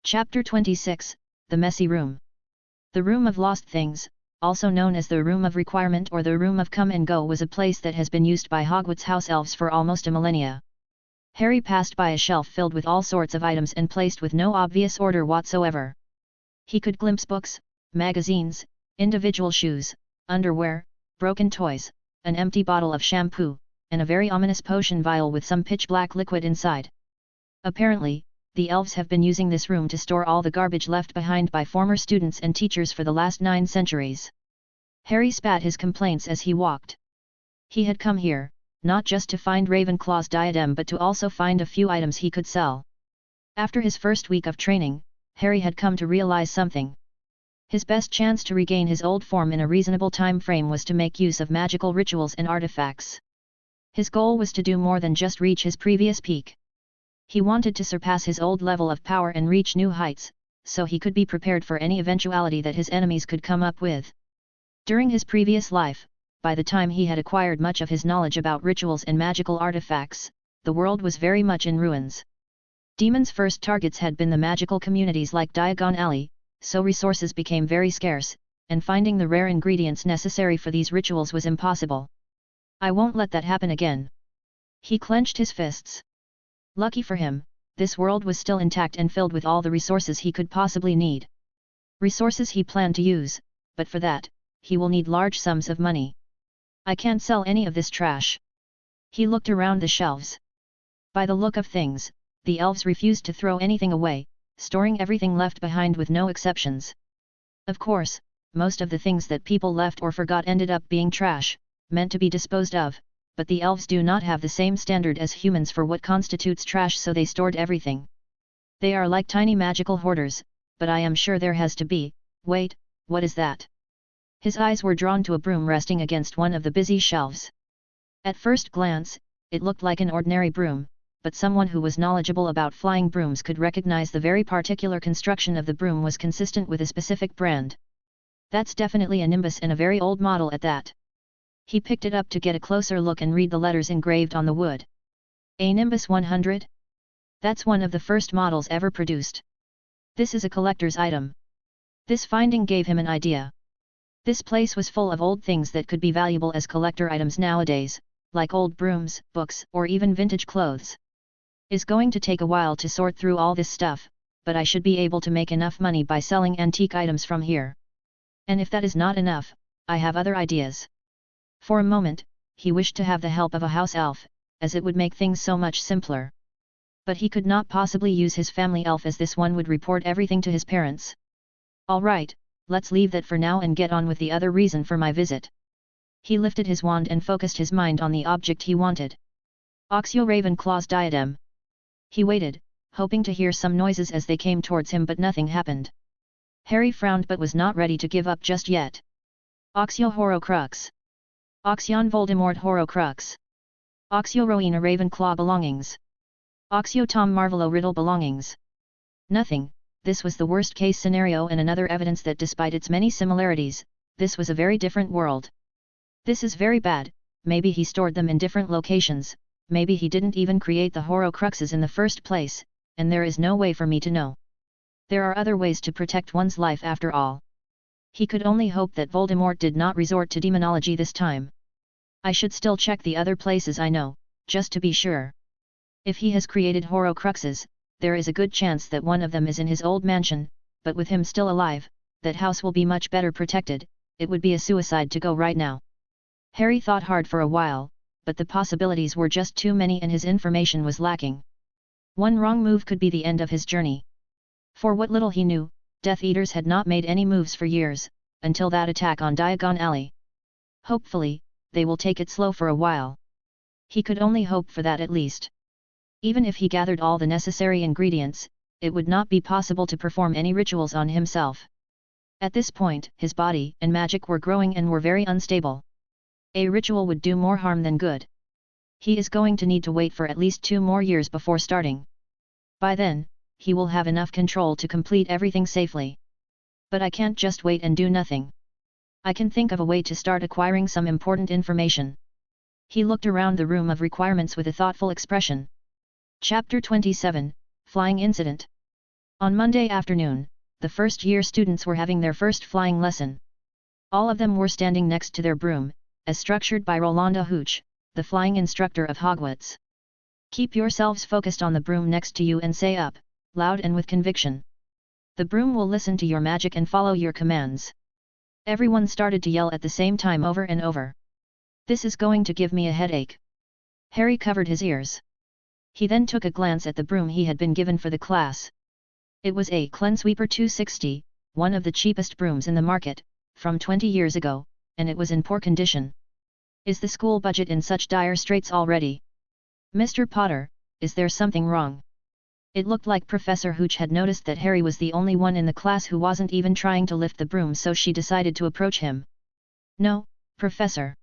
Chapter 26, The Messy Room. The Room of Lost Things, also known as the Room of Requirement or the Room of Come and Go, was a place that has been used by Hogwarts house elves for almost a millennia. Harry passed by a shelf filled with all sorts of items and placed with no obvious order whatsoever. He could glimpse books, magazines, individual shoes, underwear, broken toys, an empty bottle of shampoo, and a very ominous potion vial with some pitch-black liquid inside. Apparently, the elves have been using this room to store all the garbage left behind by former students and teachers for the last 9 centuries. Harry spat his complaints as he walked. He had come here, not just to find Ravenclaw's diadem but to also find a few items he could sell. After his first week of training, Harry had come to realize something. His best chance to regain his old form in a reasonable time frame was to make use of magical rituals and artifacts. His goal was to do more than just reach his previous peak. He wanted to surpass his old level of power and reach new heights, so he could be prepared for any eventuality that his enemies could come up with. During his previous life, by the time he had acquired much of his knowledge about rituals and magical artifacts, the world was very much in ruins. Demons' first targets had been the magical communities like Diagon Alley, so resources became very scarce, and finding the rare ingredients necessary for these rituals was impossible. I won't let that happen again. He clenched his fists. Lucky for him, this world was still intact and filled with all the resources he could possibly need. Resources he planned to use, but for that, he will need large sums of money. I can't sell any of this trash. He looked around the shelves. By the look of things, the elves refused to throw anything away, storing everything left behind with no exceptions. Of course, most of the things that people left or forgot ended up being trash, meant to be disposed of, but the elves do not have the same standard as humans for what constitutes trash, so they stored everything. They are like tiny magical hoarders, but I am sure there has to be. Wait, what is that? His eyes were drawn to a broom resting against one of the busy shelves. At first glance, it looked like an ordinary broom, but someone who was knowledgeable about flying brooms could recognize the very particular construction of the broom was consistent with a specific brand. That's definitely a Nimbus, and a very old model at that. He picked it up to get a closer look and read the letters engraved on the wood. A Nimbus 100? That's one of the first models ever produced. This is a collector's item. This finding gave him an idea. This place was full of old things that could be valuable as collector items nowadays, like old brooms, books, or even vintage clothes. It's going to take a while to sort through all this stuff, but I should be able to make enough money by selling antique items from here. And if that is not enough, I have other ideas. For a moment, he wished to have the help of a house elf, as it would make things so much simpler. But he could not possibly use his family elf, as this one would report everything to his parents. All right, let's leave that for now and get on with the other reason for my visit. He lifted his wand and focused his mind on the object he wanted. Oxio Ravenclaw's diadem. He waited, hoping to hear some noises as they came towards him, but nothing happened. Harry frowned but was not ready to give up just yet. Oxio Horcrux. Oxion Voldemort Horcrux. Oxio Rowena Ravenclaw belongings. Oxio Tom Marvolo Riddle belongings. Nothing. This was the worst case scenario and another evidence that despite its many similarities, this was a very different world. This is very bad. Maybe he stored them in different locations, maybe he didn't even create the Horcruxes in the first place, and there is no way for me to know. There are other ways to protect one's life after all. He could only hope that Voldemort did not resort to demonology this time. I should still check the other places I know, just to be sure. If he has created Horcruxes, there is a good chance that one of them is in his old mansion, but with him still alive, that house will be much better protected. It would be a suicide to go right now. Harry thought hard for a while, but the possibilities were just too many and his information was lacking. One wrong move could be the end of his journey. For what little he knew, Death Eaters had not made any moves for years, until that attack on Diagon Alley. Hopefully, they will take it slow for a while. He could only hope for that at least. Even if he gathered all the necessary ingredients, it would not be possible to perform any rituals on himself. At this point, his body and magic were growing and were very unstable. A ritual would do more harm than good. He is going to need to wait for at least 2 more years before starting. By then, he will have enough control to complete everything safely. But I can't just wait and do nothing. I can think of a way to start acquiring some important information. He looked around the room of requirements with a thoughtful expression. Chapter 27, Flying Incident. On Monday afternoon, the first-year students were having their first flying lesson. All of them were standing next to their broom, as structured by Rolanda Hooch, the flying instructor of Hogwarts. Keep yourselves focused on the broom next to you and say up, loud and with conviction. The broom will listen to your magic and follow your commands. Everyone started to yell at the same time over and over. This is going to give me a headache. Harry covered his ears. He then took a glance at the broom he had been given for the class. It was a Cleansweeper 260, one of the cheapest brooms in the market, from 20 years ago, and it was in poor condition. Is the school budget in such dire straits already? Mr. Potter, is there something wrong? It looked like Professor Hooch had noticed that Harry was the only one in the class who wasn't even trying to lift the broom, so she decided to approach him. No, Professor.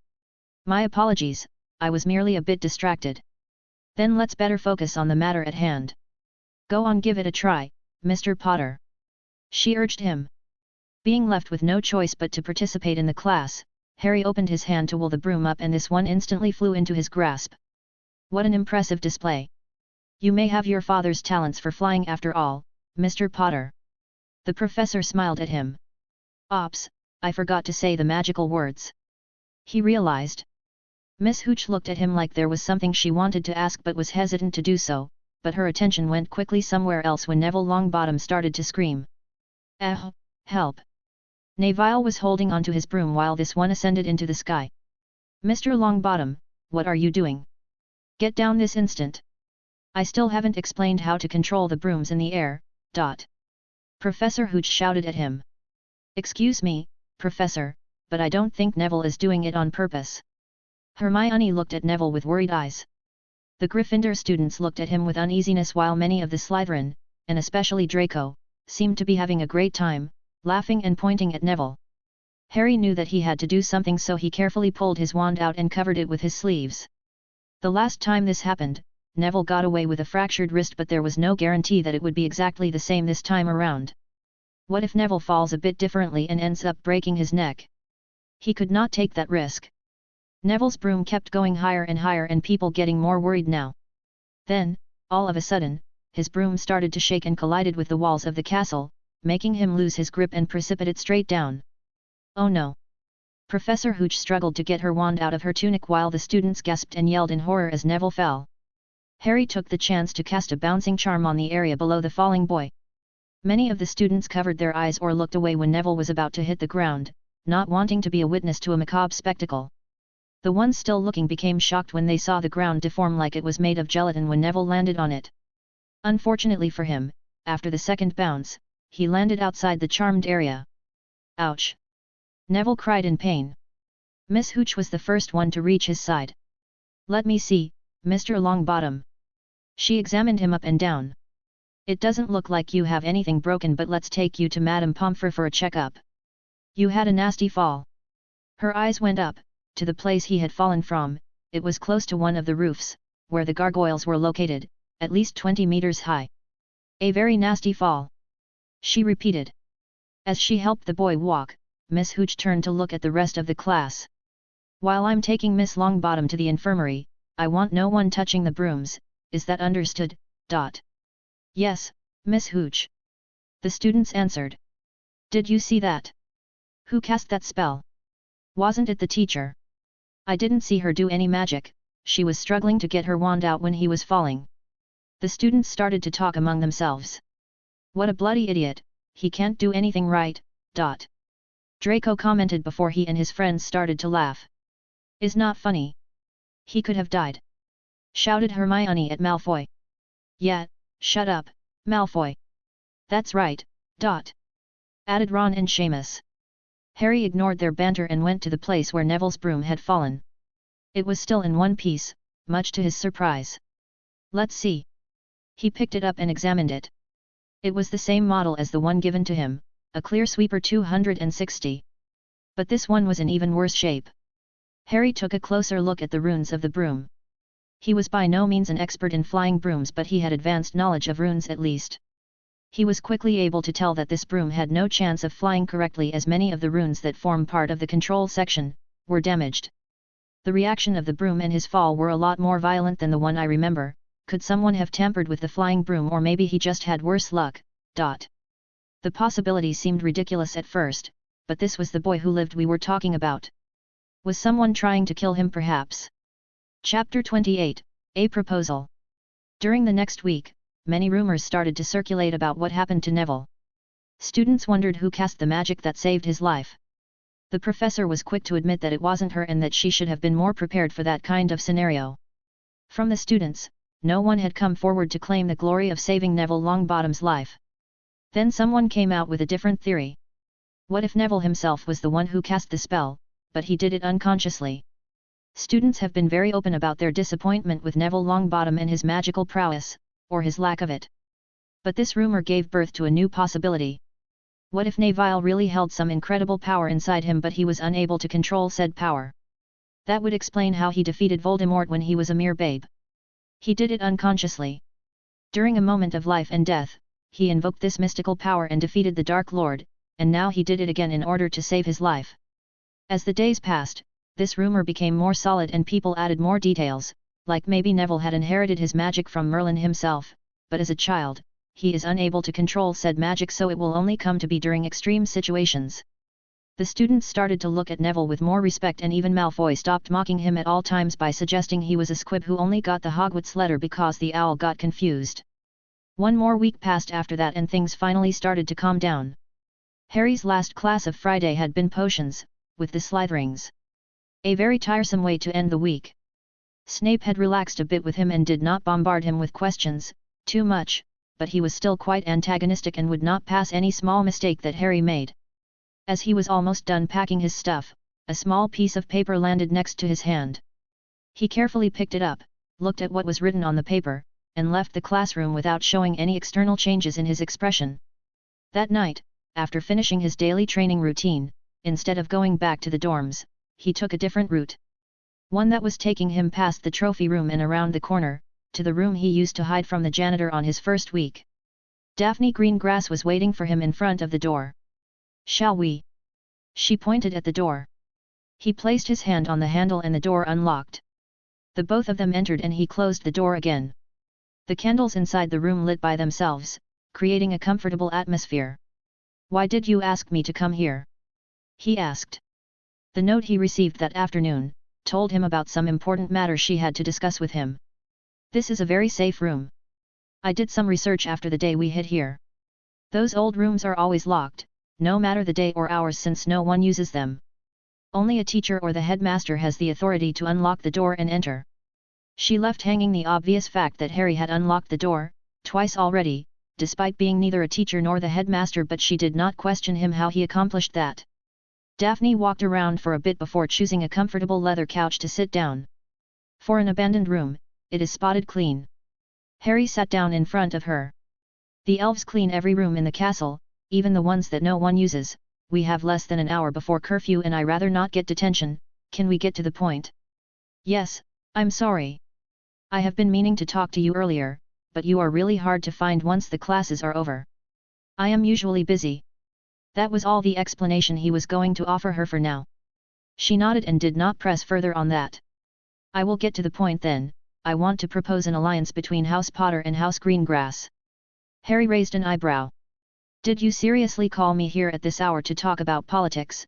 My apologies, I was merely a bit distracted. Then let's better focus on the matter at hand. Go on, give it a try, Mr. Potter. She urged him. Being left with no choice but to participate in the class, Harry opened his hand to pull the broom up and this one instantly flew into his grasp. What an impressive display! You may have your father's talents for flying after all, Mr. Potter. The professor smiled at him. Ops, I forgot to say the magical words. He realized. Miss Hooch looked at him like there was something she wanted to ask but was hesitant to do so, but her attention went quickly somewhere else when Neville Longbottom started to scream. Help! Neville was holding onto his broom while this one ascended into the sky. Mr. Longbottom, what are you doing? Get down this instant! I still haven't explained how to control the brooms in the air, ... Professor Hooch shouted at him. Excuse me, Professor, but I don't think Neville is doing it on purpose. Hermione looked at Neville with worried eyes. The Gryffindor students looked at him with uneasiness while many of the Slytherin, and especially Draco, seemed to be having a great time, laughing and pointing at Neville. Harry knew that he had to do something, so he carefully pulled his wand out and covered it with his sleeves. The last time this happened, Neville got away with a fractured wrist, but there was no guarantee that it would be exactly the same this time around. What if Neville falls a bit differently and ends up breaking his neck? He could not take that risk. Neville's broom kept going higher and people getting more worried now. Then, all of a sudden, his broom started to shake and collided with the walls of the castle, making him lose his grip and precipitate straight down. Oh no! Professor Hooch struggled to get her wand out of her tunic while the students gasped and yelled in horror as Neville fell. Harry took the chance to cast a bouncing charm on the area below the falling boy. Many of the students covered their eyes or looked away when Neville was about to hit the ground, not wanting to be a witness to a macabre spectacle. The ones still looking became shocked when they saw the ground deform like it was made of gelatin when Neville landed on it. Unfortunately for him, after the second bounce, he landed outside the charmed area. Ouch! Neville cried in pain. Miss Hooch was the first one to reach his side. Let me see, Mr. Longbottom. She examined him up and down. It doesn't look like you have anything broken, but let's take you to Madame Pomfrey for a checkup. You had a nasty fall. Her eyes went up, to the place he had fallen from. It was close to one of the roofs, where the gargoyles were located, at least 20 meters high. A very nasty fall. She repeated. As she helped the boy walk, Miss Hooch turned to look at the rest of the class. While I'm taking Miss Longbottom to the infirmary, I want no one touching the brooms, is that understood? Yes, Miss Hooch. The students answered. Did you see that? Who cast that spell? Wasn't it the teacher? I didn't see her do any magic, she was struggling to get her wand out when he was falling. The students started to talk among themselves. What a bloody idiot, he can't do anything right, ... Draco commented before he and his friends started to laugh. Is not funny. He could have died. Shouted Hermione at Malfoy. Yeah, shut up, Malfoy. That's right, ... added Ron and Seamus. Harry ignored their banter and went to the place where Neville's broom had fallen. It was still in one piece, much to his surprise. Let's see. He picked it up and examined it. It was the same model as the one given to him, a Clearsweeper 260. But this one was in even worse shape. Harry took a closer look at the runes of the broom. He was by no means an expert in flying brooms, but he had advanced knowledge of runes at least. He was quickly able to tell that this broom had no chance of flying correctly, as many of the runes that form part of the control section were damaged. The reaction of the broom and his fall were a lot more violent than the one I remember. Could someone have tampered with the flying broom, or maybe he just had worse luck? The possibility seemed ridiculous at first, but this was the boy who lived we were talking about. Was someone trying to kill him perhaps? Chapter 28, A Proposal. During the next week, many rumors started to circulate about what happened to Neville. Students wondered who cast the magic that saved his life. The professor was quick to admit that it wasn't her and that she should have been more prepared for that kind of scenario. From the students, no one had come forward to claim the glory of saving Neville Longbottom's life. Then someone came out with a different theory. What if Neville himself was the one who cast the spell, but he did it unconsciously? Students have been very open about their disappointment with Neville Longbottom and his magical prowess, or his lack of it. But this rumor gave birth to a new possibility. What if Neville really held some incredible power inside him but he was unable to control said power? That would explain how he defeated Voldemort when he was a mere babe. He did it unconsciously. During a moment of life and death, he invoked this mystical power and defeated the Dark Lord, and now he did it again in order to save his life. As the days passed, this rumor became more solid and people added more details, like maybe Neville had inherited his magic from Merlin himself, but as a child, he is unable to control said magic, so it will only come to be during extreme situations. The students started to look at Neville with more respect, and even Malfoy stopped mocking him at all times by suggesting he was a squib who only got the Hogwarts letter because the owl got confused. One more week passed after that and things finally started to calm down. Harry's last class of Friday had been potions, with the Slytherings. A very tiresome way to end the week. Snape had relaxed a bit with him and did not bombard him with questions, too much, but he was still quite antagonistic and would not pass any small mistake that Harry made. As he was almost done packing his stuff, a small piece of paper landed next to his hand. He carefully picked it up, looked at what was written on the paper, and left the classroom without showing any external changes in his expression. That night, after finishing his daily training routine, instead of going back to the dorms, he took a different route. One that was taking him past the trophy room and around the corner, to the room he used to hide from the janitor on his first week. Daphne Greengrass was waiting for him in front of the door. "Shall we?" She pointed at the door. He placed his hand on the handle and the door unlocked. The both of them entered and he closed the door again. The candles inside the room lit by themselves, creating a comfortable atmosphere. "Why did you ask me to come here?" he asked. The note he received that afternoon told him about some important matter she had to discuss with him. "This is a very safe room. I did some research after the day we hid here. Those old rooms are always locked, no matter the day or hours, since no one uses them. Only a teacher or the headmaster has the authority to unlock the door and enter." She left hanging the obvious fact that Harry had unlocked the door, twice already, despite being neither a teacher nor the headmaster, but she did not question him how he accomplished that. Daphne walked around for a bit before choosing a comfortable leather couch to sit down. For an abandoned room, it is spotted clean. Harry sat down in front of her. "The elves clean every room in the castle, even the ones that no one uses. We have less than an hour before curfew and I rather not get detention. Can we get to the point?" "Yes, I'm sorry. I have been meaning to talk to you earlier, but you are really hard to find once the classes are over. I am usually busy." That was all the explanation he was going to offer her for now. She nodded and did not press further on that. "I will get to the point then. I want to propose an alliance between House Potter and House Greengrass." Harry raised an eyebrow. "Did you seriously call me here at this hour to talk about politics?"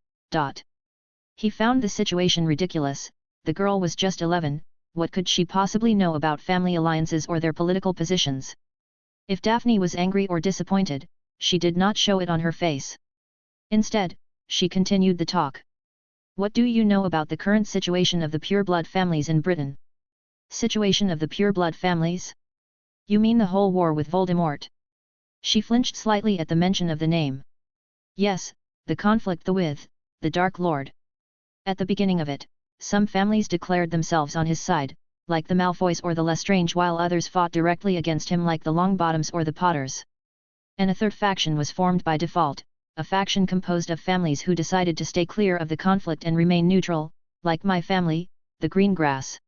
He found the situation ridiculous. The girl was just 11, what could she possibly know about family alliances or their political positions? If Daphne was angry or disappointed, she did not show it on her face. Instead, she continued the talk. "What do you know about the current situation of the pureblood families in Britain?" "Situation of the pureblood families? You mean the whole war with Voldemort?" She flinched slightly at the mention of the name. "Yes, the conflict with the Dark Lord. At the beginning of it, some families declared themselves on his side, like the Malfoys or the Lestrange, while others fought directly against him like the Longbottoms or the Potters. And a third faction was formed by default, a faction composed of families who decided to stay clear of the conflict and remain neutral, like my family, the Greengrass."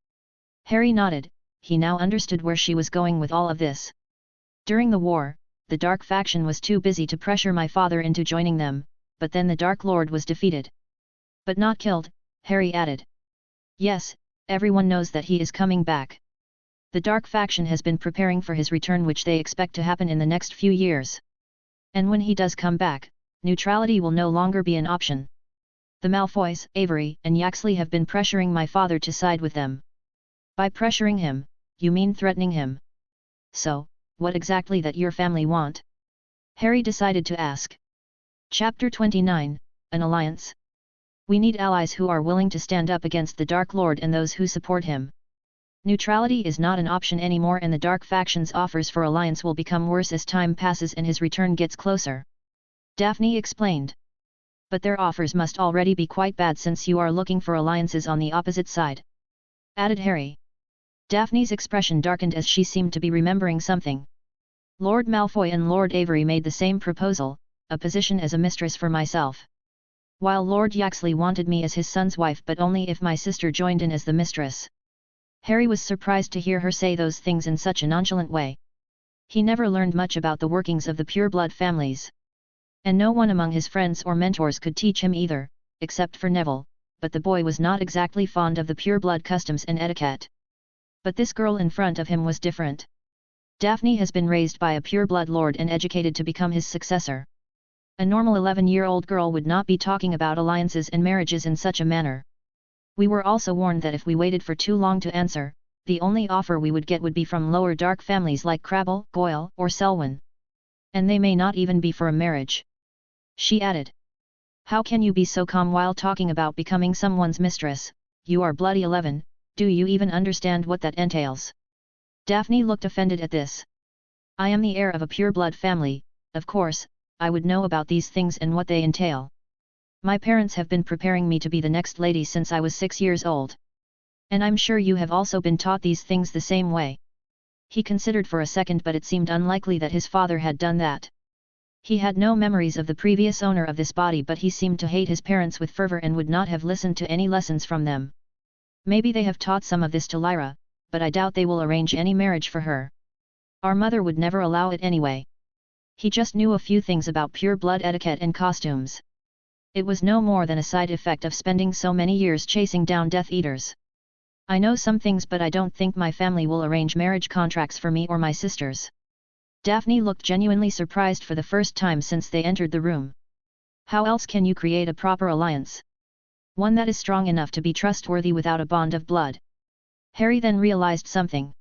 Harry nodded. He now understood where she was going with all of this. "During the war, the Dark faction was too busy to pressure my father into joining them, but then the Dark Lord was defeated." "But not killed," Harry added. "Yes, everyone knows that he is coming back. The Dark faction has been preparing for his return, which they expect to happen in the next few years." And when he does come back, neutrality will no longer be an option. The Malfoys, Avery, and Yaxley have been pressuring my father to side with them. By pressuring him, you mean threatening him. So, what exactly that your family want? Harry decided to ask. Chapter 29, An Alliance. We need allies who are willing to stand up against the Dark Lord and those who support him. Neutrality is not an option anymore, and the Dark Faction's offers for alliance will become worse as time passes and his return gets closer. Daphne explained. But their offers must already be quite bad since you are looking for alliances on the opposite side, added Harry. Daphne's expression darkened as she seemed to be remembering something. Lord Malfoy and Lord Avery made the same proposal, a position as a mistress for myself. While Lord Yaxley wanted me as his son's wife, but only if my sister joined in as the mistress. Harry was surprised to hear her say those things in such a nonchalant way. He never learned much about the workings of the pureblood families. And no one among his friends or mentors could teach him either, except for Neville, but the boy was not exactly fond of the pureblood customs and etiquette. But this girl in front of him was different. Daphne has been raised by a pureblood lord and educated to become his successor. A normal 11-year-old girl would not be talking about alliances and marriages in such a manner. We were also warned that if we waited for too long to answer, the only offer we would get would be from lower dark families like Crabble, Goyle, or Selwyn. And they may not even be for a marriage. She added. How can you be so calm while talking about becoming someone's mistress? You are bloody 11, do you even understand what that entails? Daphne looked offended at this. I am the heir of a pureblood family, of course, I would know about these things and what they entail. My parents have been preparing me to be the next lady since I was 6 years old. And I'm sure you have also been taught these things the same way. He considered for a second, but it seemed unlikely that his father had done that. He had no memories of the previous owner of this body, but he seemed to hate his parents with fervor and would not have listened to any lessons from them. Maybe they have taught some of this to Lyra, but I doubt they will arrange any marriage for her. Our mother would never allow it anyway. He just knew a few things about pure blood etiquette and costumes. It was no more than a side effect of spending so many years chasing down Death Eaters. I know some things, but I don't think my family will arrange marriage contracts for me or my sisters. Daphne looked genuinely surprised for the first time since they entered the room. How else can you create a proper alliance? One that is strong enough to be trustworthy without a bond of blood. Harry then realized something.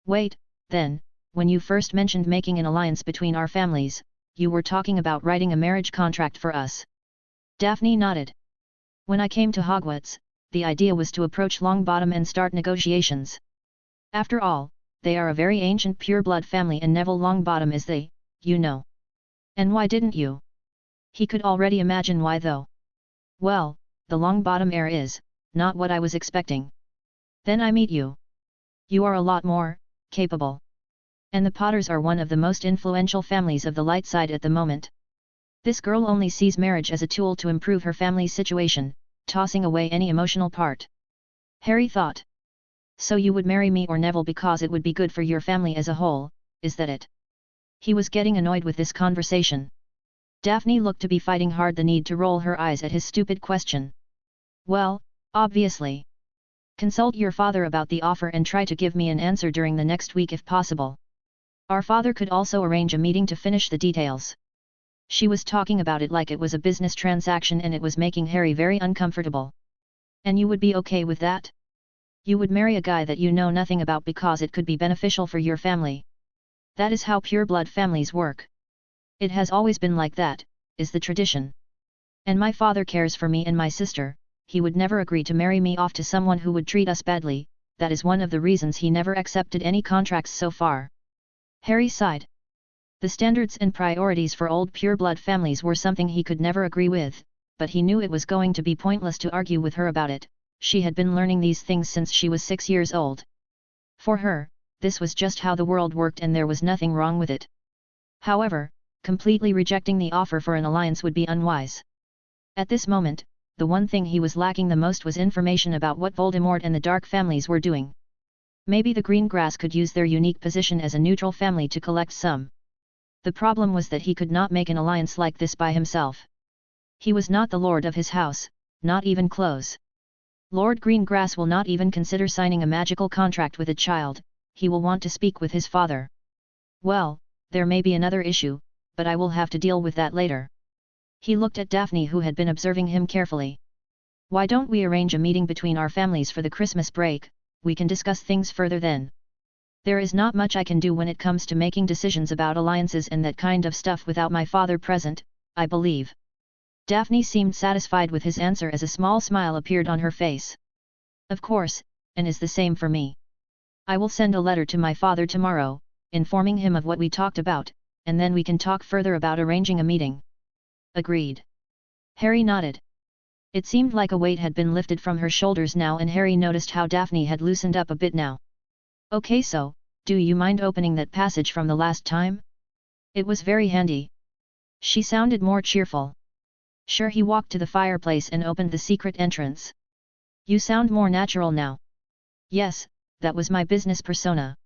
Wait, then, when you first mentioned making an alliance between our families, you were talking about writing a marriage contract for us. Daphne nodded. When I came to Hogwarts, the idea was to approach Longbottom and start negotiations. After all, they are a very ancient pureblood family and Neville Longbottom is the, you know. And why didn't you? He could already imagine why though. Well, the Longbottom heir is, not what I was expecting. Then I meet you. You are a lot more, capable. And the Potters are one of the most influential families of the light side at the moment. This girl only sees marriage as a tool to improve her family's situation, tossing away any emotional part. Harry thought. So you would marry me or Neville because it would be good for your family as a whole, is that it? He was getting annoyed with this conversation. Daphne looked to be fighting hard the need to roll her eyes at his stupid question. Well, obviously. Consult your father about the offer and try to give me an answer during the next week if possible. Our father could also arrange a meeting to finish the details. She was talking about it like it was a business transaction and it was making Harry very uncomfortable. And you would be okay with that? You would marry a guy that you know nothing about because it could be beneficial for your family. That is how pureblood families work. It has always been like that, is the tradition. And my father cares for me and my sister, he would never agree to marry me off to someone who would treat us badly, that is one of the reasons he never accepted any contracts so far. Harry sighed. The standards and priorities for old pureblood families were something he could never agree with, but he knew it was going to be pointless to argue with her about it. She had been learning these things since she was 6 years old. For her, this was just how the world worked and there was nothing wrong with it. However, completely rejecting the offer for an alliance would be unwise. At this moment, the one thing he was lacking the most was information about what Voldemort and the Dark families were doing. Maybe the Green Grass could use their unique position as a neutral family to collect some. The problem was that he could not make an alliance like this by himself. He was not the lord of his house, not even close. Lord Greengrass will not even consider signing a magical contract with a child, he will want to speak with his father. Well, there may be another issue, but I will have to deal with that later. He looked at Daphne, who had been observing him carefully. Why don't we arrange a meeting between our families for the Christmas break? We can discuss things further then. There is not much I can do when it comes to making decisions about alliances and that kind of stuff without my father present, I believe. Daphne seemed satisfied with his answer as a small smile appeared on her face. Of course, and is the same for me. I will send a letter to my father tomorrow, informing him of what we talked about, and then we can talk further about arranging a meeting. Agreed. Harry nodded. It seemed like a weight had been lifted from her shoulders now, and Harry noticed how Daphne had loosened up a bit now. Okay, so, do you mind opening that passage from the last time? It was very handy. She sounded more cheerful. Sure. He walked to the fireplace and opened the secret entrance. You sound more natural now. Yes, that was my business persona.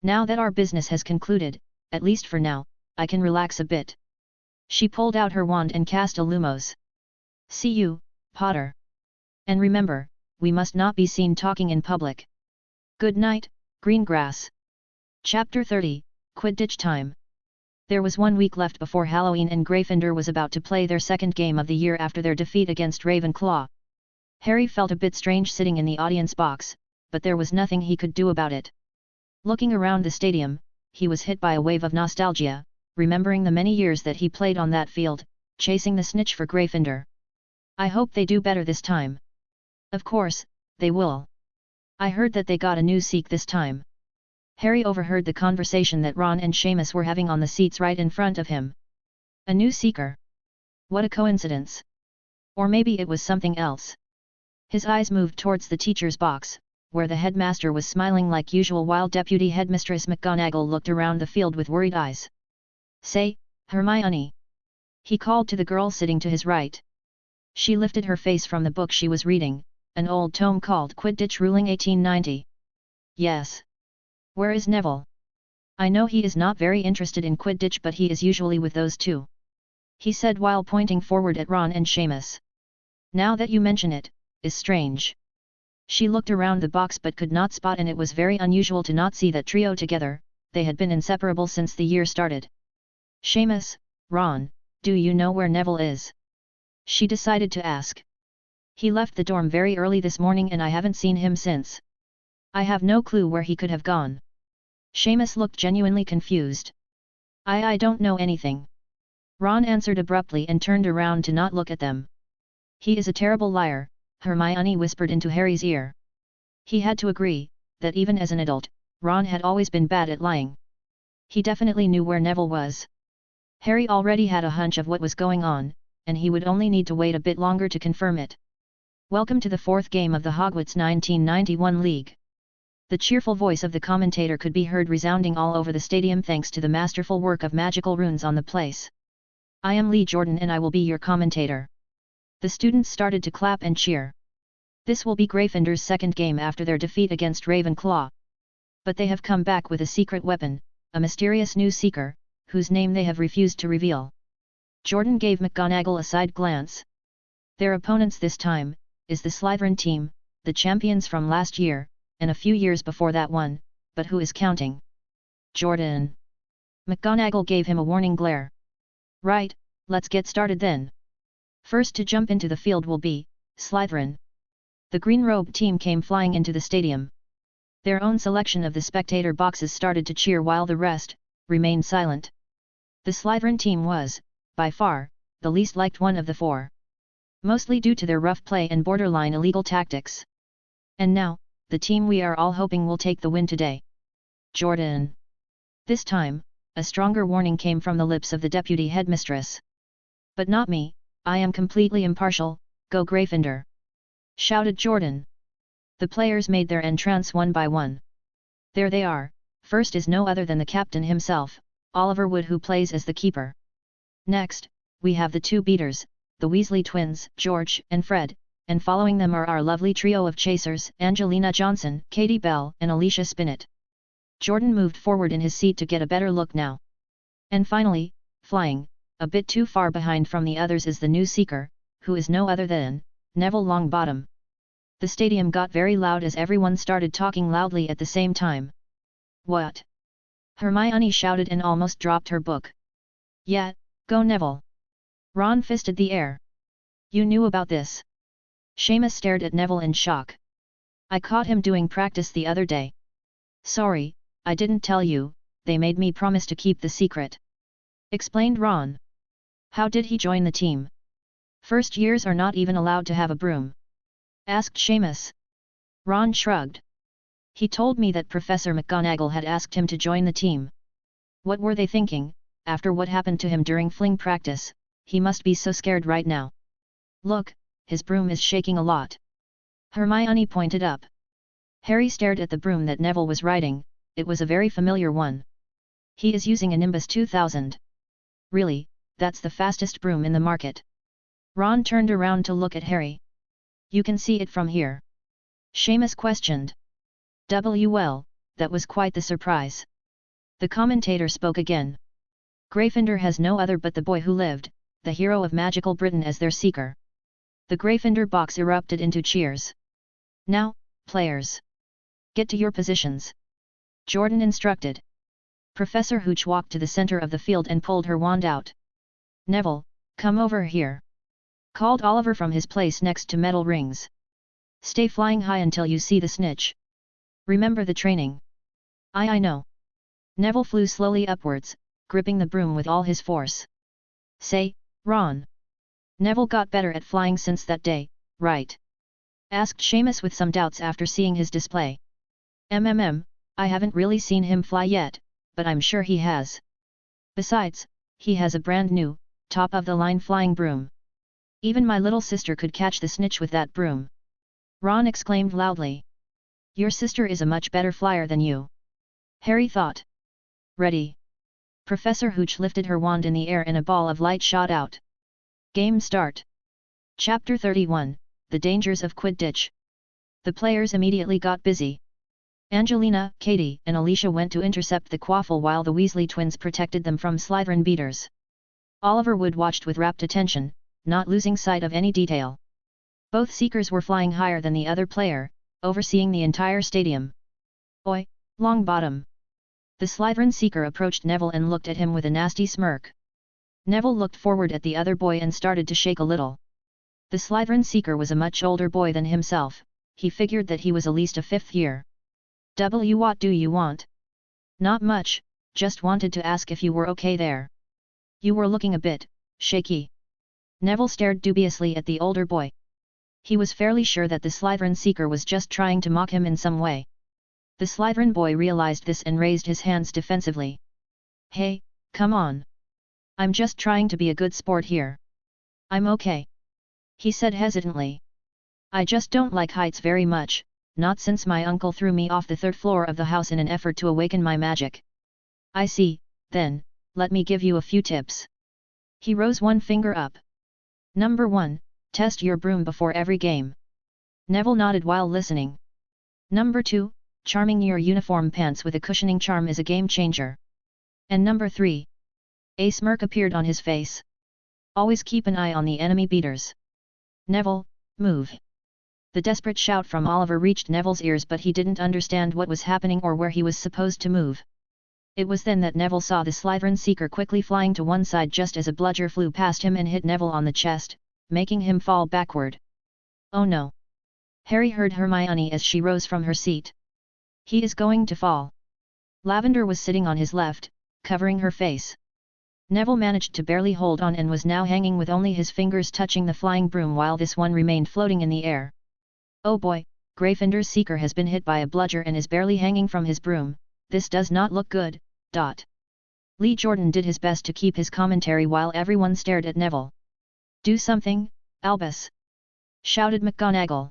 Now that our business has concluded, at least for now, I can relax a bit. She pulled out her wand and cast a Lumos. See you, Potter. And remember, we must not be seen talking in public. Good night, Greengrass. Chapter 30, Quidditch Time. There was 1 week left before Halloween, and Gryffindor was about to play their second game of the year after their defeat against Ravenclaw. Harry felt a bit strange sitting in the audience box, but there was nothing he could do about it. Looking around the stadium, he was hit by a wave of nostalgia, remembering the many years that he played on that field, chasing the snitch for Gryffindor. I hope they do better this time. Of course, they will. I heard that they got a new Seek this time. Harry overheard the conversation that Ron and Seamus were having on the seats right in front of him. A new Seeker? What a coincidence. Or maybe it was something else. His eyes moved towards the teacher's box, where the headmaster was smiling like usual while Deputy Headmistress McGonagall looked around the field with worried eyes. Say, Hermione. He called to the girl sitting to his right. She lifted her face from the book she was reading, an old tome called Quidditch Ruling 1890. Yes. Where is Neville? I know he is not very interested in Quidditch, but he is usually with those two. He said while pointing forward at Ron and Seamus. Now that you mention it, is strange. She looked around the box but could not spot, and it was very unusual to not see that trio together. They had been inseparable since the year started. Seamus, Ron, do you know where Neville is? She decided to ask. He left the dorm very early this morning and I haven't seen him since. I have no clue where he could have gone. Seamus looked genuinely confused. I don't know anything. Ron answered abruptly and turned around to not look at them. He is a terrible liar, Hermione whispered into Harry's ear. He had to agree, that even as an adult, Ron had always been bad at lying. He definitely knew where Neville was. Harry already had a hunch of what was going on, and he would only need to wait a bit longer to confirm it. Welcome to the 4th game of the Hogwarts 1991 League. The cheerful voice of the commentator could be heard resounding all over the stadium thanks to the masterful work of magical runes on the place. I am Lee Jordan and I will be your commentator. The students started to clap and cheer. This will be Gryffindor's second game after their defeat against Ravenclaw. But they have come back with a secret weapon, a mysterious new Seeker, whose name they have refused to reveal. Jordan gave McGonagall a side glance. Their opponents this time is the Slytherin team, the champions from last year, and a few years before that one, but who is counting? Jordan. McGonagall gave him a warning glare. Right, let's get started then. First to jump into the field will be Slytherin. The green-robed team came flying into the stadium. Their own selection of the spectator boxes started to cheer while the rest remained silent. The Slytherin team was, by far, the least liked one of the four. Mostly due to their rough play and borderline illegal tactics. And now, the team we are all hoping will take the win today. Jordan. This time, a stronger warning came from the lips of the deputy headmistress. But not me, I am completely impartial, go Gryffindor! Shouted Jordan. The players made their entrance one by one. There they are. First is no other than the captain himself, Oliver Wood, who plays as the keeper. Next, we have the two beaters, the Weasley twins, George and Fred, and following them are our lovely trio of chasers, Angelina Johnson, Katie Bell and Alicia Spinnet. Jordan moved forward in his seat to get a better look now. And finally, flying, a bit too far behind from the others, is the new Seeker, who is no other than Neville Longbottom. The stadium got very loud as everyone started talking loudly at the same time. What? Hermione shouted and almost dropped her book. Yeah, go Neville. Ron fisted the air. You knew about this? Seamus stared at Neville in shock. I caught him doing practice the other day. Sorry, I didn't tell you, they made me promise to keep the secret. Explained Ron. How did he join the team? First years are not even allowed to have a broom. Asked Seamus. Ron shrugged. He told me that Professor McGonagall had asked him to join the team. What were they thinking? After what happened to him during fling practice, he must be so scared right now. Look, his broom is shaking a lot. Hermione pointed up. Harry stared at the broom that Neville was riding. It was a very familiar one. He is using a Nimbus 2000. Really, that's the fastest broom in the market. Ron turned around to look at Harry. You can see it from here. Seamus questioned. Well, that was quite the surprise. The commentator spoke again. Gryffindor has no other but the boy who lived, the hero of magical Britain as their seeker. The Gryffindor box erupted into cheers. Now, players. Get to your positions. Jordan instructed. Professor Hooch walked to the center of the field and pulled her wand out. Neville, come over here. Called Oliver from his place next to metal rings. Stay flying high until you see the snitch. Remember the training. I know. Neville flew slowly upwards, gripping the broom with all his force. Say, Ron. Neville got better at flying since that day, right? Asked Seamus with some doubts after seeing his display. I haven't really seen him fly yet, but I'm sure he has. Besides, he has a brand new, top-of-the-line flying broom. Even my little sister could catch the snitch with that broom. Ron exclaimed loudly. Your sister is a much better flyer than you. Harry thought. Ready. Professor Hooch lifted her wand in the air and a ball of light shot out. Game start. Chapter 31, The Dangers of Quidditch. The players immediately got busy. Angelina, Katie, and Alicia went to intercept the quaffle while the Weasley twins protected them from Slytherin beaters. Oliver Wood watched with rapt attention, not losing sight of any detail. Both seekers were flying higher than the other player, overseeing the entire stadium. Oi, Longbottom! The Slytherin seeker approached Neville and looked at him with a nasty smirk. Neville looked forward at the other boy and started to shake a little. The Slytherin seeker was a much older boy than himself. He figured that he was at least a fifth year. What do you want? Not much, just wanted to ask if you were okay there. You were looking a bit shaky. Neville stared dubiously at the older boy. He was fairly sure that the Slytherin seeker was just trying to mock him in some way. The Slytherin boy realized this and raised his hands defensively. Hey, come on. I'm just trying to be a good sport here. I'm okay. He said hesitantly. I just don't like heights very much, not since my uncle threw me off the third floor of the house in an effort to awaken my magic. I see, then, let me give you a few tips. He rose one finger up. Number 1, test your broom before every game. Neville nodded while listening. Number 2, charming your uniform pants with a cushioning charm is a game changer. And number 3. A smirk appeared on his face. Always keep an eye on the enemy beaters. Neville, move. The desperate shout from Oliver reached Neville's ears, but he didn't understand what was happening or where he was supposed to move. It was then that Neville saw the Slytherin seeker quickly flying to one side just as a bludger flew past him and hit Neville on the chest, making him fall backward. Oh no! Harry heard Hermione as she rose from her seat. He is going to fall. Lavender was sitting on his left, covering her face. Neville managed to barely hold on and was now hanging with only his fingers touching the flying broom while this one remained floating in the air. Oh boy, Gryffindor's seeker has been hit by a bludger and is barely hanging from his broom. This does not look good. Lee Jordan did his best to keep his commentary while everyone stared at Neville. Do something, Albus! Shouted McGonagall.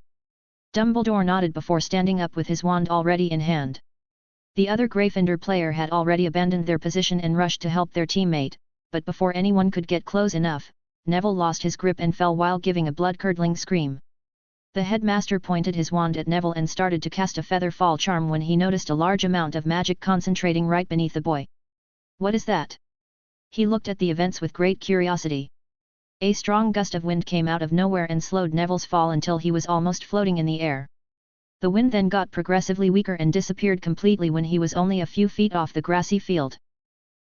Dumbledore nodded before standing up with his wand already in hand. The other Gryffindor player had already abandoned their position and rushed to help their teammate, but before anyone could get close enough, Neville lost his grip and fell while giving a blood-curdling scream. The headmaster pointed his wand at Neville and started to cast a feather fall charm when he noticed a large amount of magic concentrating right beneath the boy. What is that? He looked at the events with great curiosity. A strong gust of wind came out of nowhere and slowed Neville's fall until he was almost floating in the air. The wind then got progressively weaker and disappeared completely when he was only a few feet off the grassy field.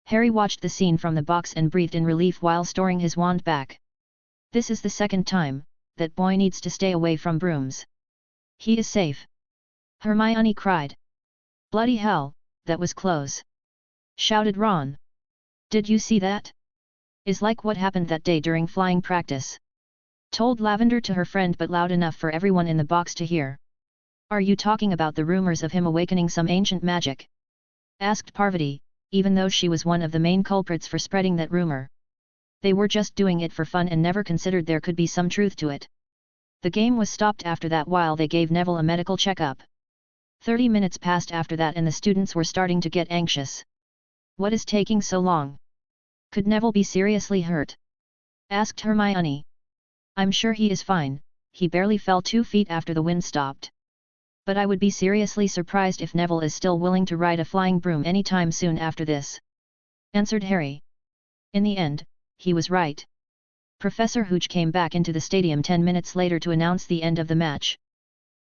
Harry watched the scene from the box and breathed in relief while storing his wand back. This is the second time that boy needs to stay away from brooms. He is safe. Hermione cried. Bloody hell, that was close! Shouted Ron. Did you see that? Is like what happened that day during flying practice. Told Lavender to her friend but loud enough for everyone in the box to hear. Are you talking about the rumors of him awakening some ancient magic? Asked Parvati, even though she was one of the main culprits for spreading that rumor. They were just doing it for fun and never considered there could be some truth to it. The game was stopped after that while they gave Neville a medical checkup. 30 minutes passed after that and the students were starting to get anxious. What is taking so long? Could Neville be seriously hurt? Asked Hermione. I'm sure he is fine, he barely fell 2 feet after the wind stopped. But I would be seriously surprised if Neville is still willing to ride a flying broom anytime soon after this. Answered Harry. In the end, he was right. Professor Hooch came back into the stadium 10 minutes later to announce the end of the match.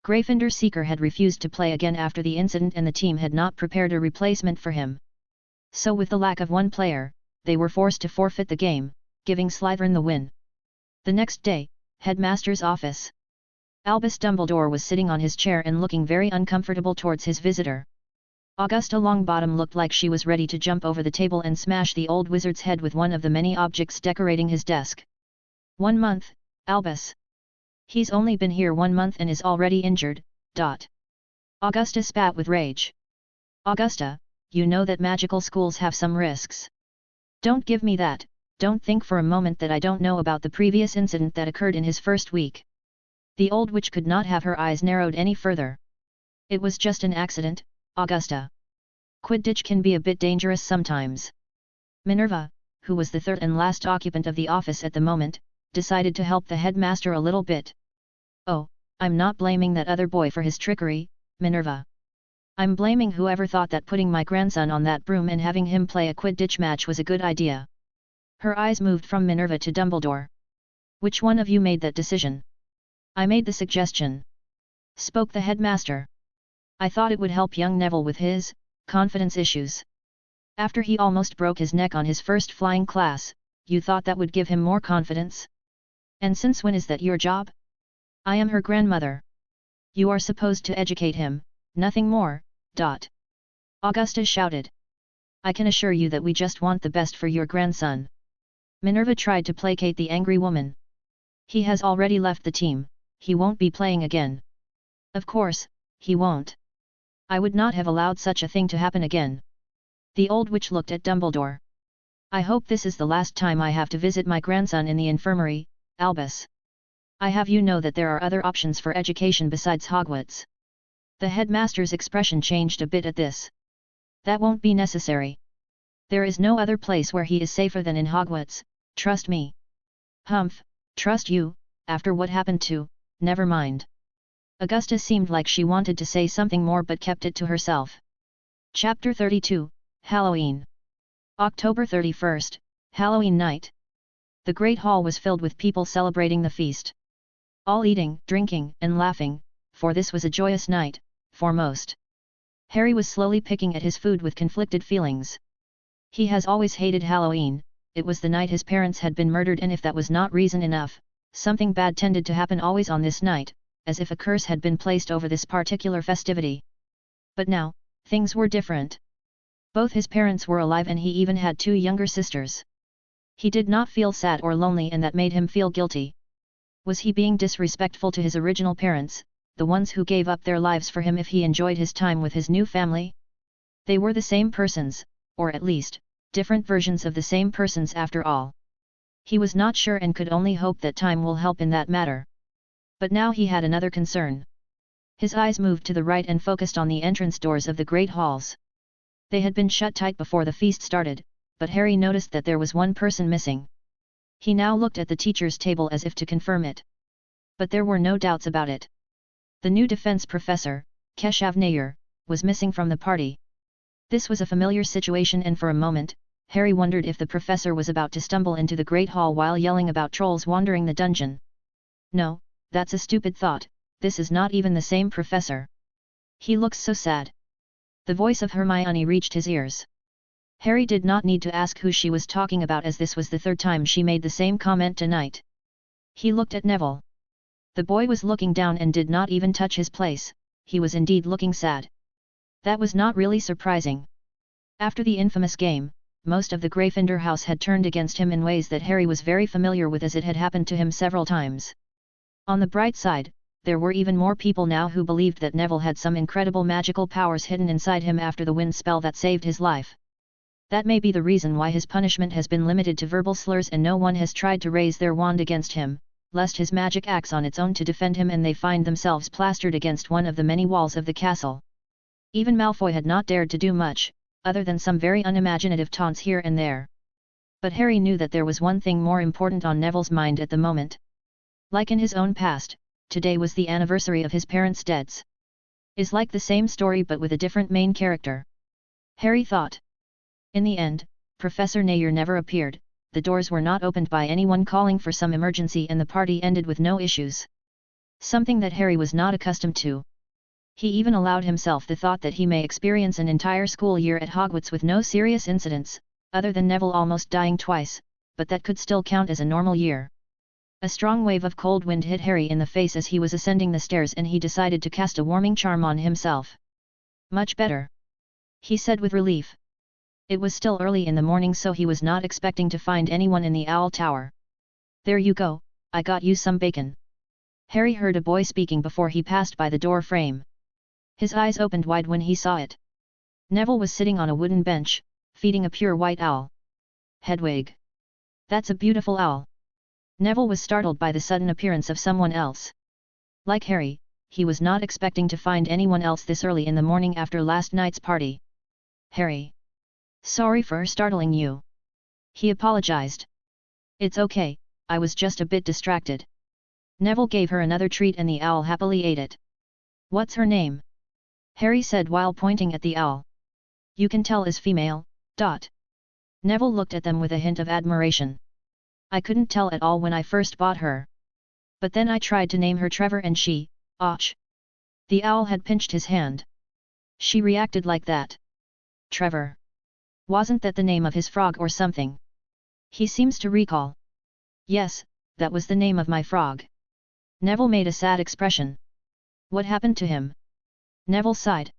Gryffindor Seeker had refused to play again after the incident and the team had not prepared a replacement for him. So with the lack of one player, they were forced to forfeit the game, giving Slytherin the win. The next day, Headmaster's office. Albus Dumbledore was sitting on his chair and looking very uncomfortable towards his visitor. Augusta Longbottom looked like she was ready to jump over the table and smash the old wizard's head with one of the many objects decorating his desk. 1 month, Albus. He's only been here 1 month and is already injured. Augusta spat with rage. Augusta, you know that magical schools have some risks. Don't give me that, don't think for a moment that I don't know about the previous incident that occurred in his first week. The old witch could not have her eyes narrowed any further. It was just an accident, Augusta. Quidditch can be a bit dangerous sometimes. Minerva, who was the third and last occupant of the office at the moment, decided to help the headmaster a little bit. Oh, I'm not blaming that other boy for his trickery, Minerva. I'm blaming whoever thought that putting my grandson on that broom and having him play a Quidditch match was a good idea. Her eyes moved from Minerva to Dumbledore. Which one of you made that decision? I made the suggestion. Spoke the headmaster. I thought it would help young Neville with his confidence issues. After he almost broke his neck on his first flying class, you thought that would give him more confidence? And since when is that your job? I am her grandmother. You are supposed to educate him, nothing more. Augusta shouted. I can assure you that we just want the best for your grandson. Minerva tried to placate the angry woman. He has already left the team. He won't be playing again. Of course, he won't. I would not have allowed such a thing to happen again. The old witch looked at Dumbledore. I hope this is the last time I have to visit my grandson in the infirmary, Albus. I have you know that there are other options for education besides Hogwarts. The headmaster's expression changed a bit at this. That won't be necessary. There is no other place where he is safer than in Hogwarts, trust me. Humph, trust you, after what happened to, never mind. Augusta seemed like she wanted to say something more but kept it to herself. Chapter 32, Halloween. October 31st, Halloween night. The Great Hall was filled with people celebrating the feast. All eating, drinking, and laughing, for this was a joyous night, for most. Harry was slowly picking at his food with conflicted feelings. He has always hated Halloween, it was the night his parents had been murdered and if that was not reason enough, something bad tended to happen always on this night, as if a curse had been placed over this particular festivity. But now, things were different. Both his parents were alive and he even had 2 younger sisters. He did not feel sad or lonely and that made him feel guilty. Was he being disrespectful to his original parents, the ones who gave up their lives for him if he enjoyed his time with his new family? They were the same persons, or at least, different versions of the same persons after all. He was not sure and could only hope that time will help in that matter. But now he had another concern. His eyes moved to the right and focused on the entrance doors of the great halls. They had been shut tight before the feast started, but Harry noticed that there was one person missing. He now looked at the teacher's table as if to confirm it. But there were no doubts about it. The new defense professor, Keshav Nair, was missing from the party. This was a familiar situation and for a moment, Harry wondered if the professor was about to stumble into the Great Hall while yelling about trolls wandering the dungeon. No, that's a stupid thought, this is not even the same professor. He looks so sad. The voice of Hermione reached his ears. Harry did not need to ask who she was talking about, as this was the third time she made the same comment tonight. He looked at Neville. The boy was looking down and did not even touch his place. He was indeed looking sad. That was not really surprising. After the infamous game, most of the Gryffindor house had turned against him in ways that Harry was very familiar with, as it had happened to him several times. On the bright side, there were even more people now who believed that Neville had some incredible magical powers hidden inside him after the wind spell that saved his life. That may be the reason why his punishment has been limited to verbal slurs and no one has tried to raise their wand against him, lest his magic acts on its own to defend him and they find themselves plastered against one of the many walls of the castle. Even Malfoy had not dared to do much, other than some very unimaginative taunts here and there. But Harry knew that there was one thing more important on Neville's mind at the moment. Like in his own past, today was the anniversary of his parents' deaths. Is like the same story but with a different main character. Harry thought. In the end, Professor Nair never appeared, the doors were not opened by anyone calling for some emergency and the party ended with no issues. Something that Harry was not accustomed to. He even allowed himself the thought that he may experience an entire school year at Hogwarts with no serious incidents, other than Neville almost dying twice, but that could still count as a normal year. A strong wave of cold wind hit Harry in the face as he was ascending the stairs and he decided to cast a warming charm on himself. Much better, he said with relief. It was still early in the morning so he was not expecting to find anyone in the Owl Tower. There you go, I got you some bacon. Harry heard a boy speaking before he passed by the door frame. His eyes opened wide when he saw it. Neville was sitting on a wooden bench, feeding a pure white owl. Hedwig. That's a beautiful owl. Neville was startled by the sudden appearance of someone else. Like Harry, he was not expecting to find anyone else this early in the morning after last night's party. Harry. Sorry for startling you. He apologized. It's okay, I was just a bit distracted. Neville gave her another treat and the owl happily ate it. What's her name? Harry said while pointing at the owl. You can tell is female, ... Neville looked at them with a hint of admiration. I couldn't tell at all when I first bought her. But then I tried to name her Trevor and she, och. The owl had pinched his hand. She reacted like that. Trevor. Wasn't that the name of his frog or something? He seems to recall. Yes, that was the name of my frog. Neville made a sad expression. What happened to him? Neville sighed.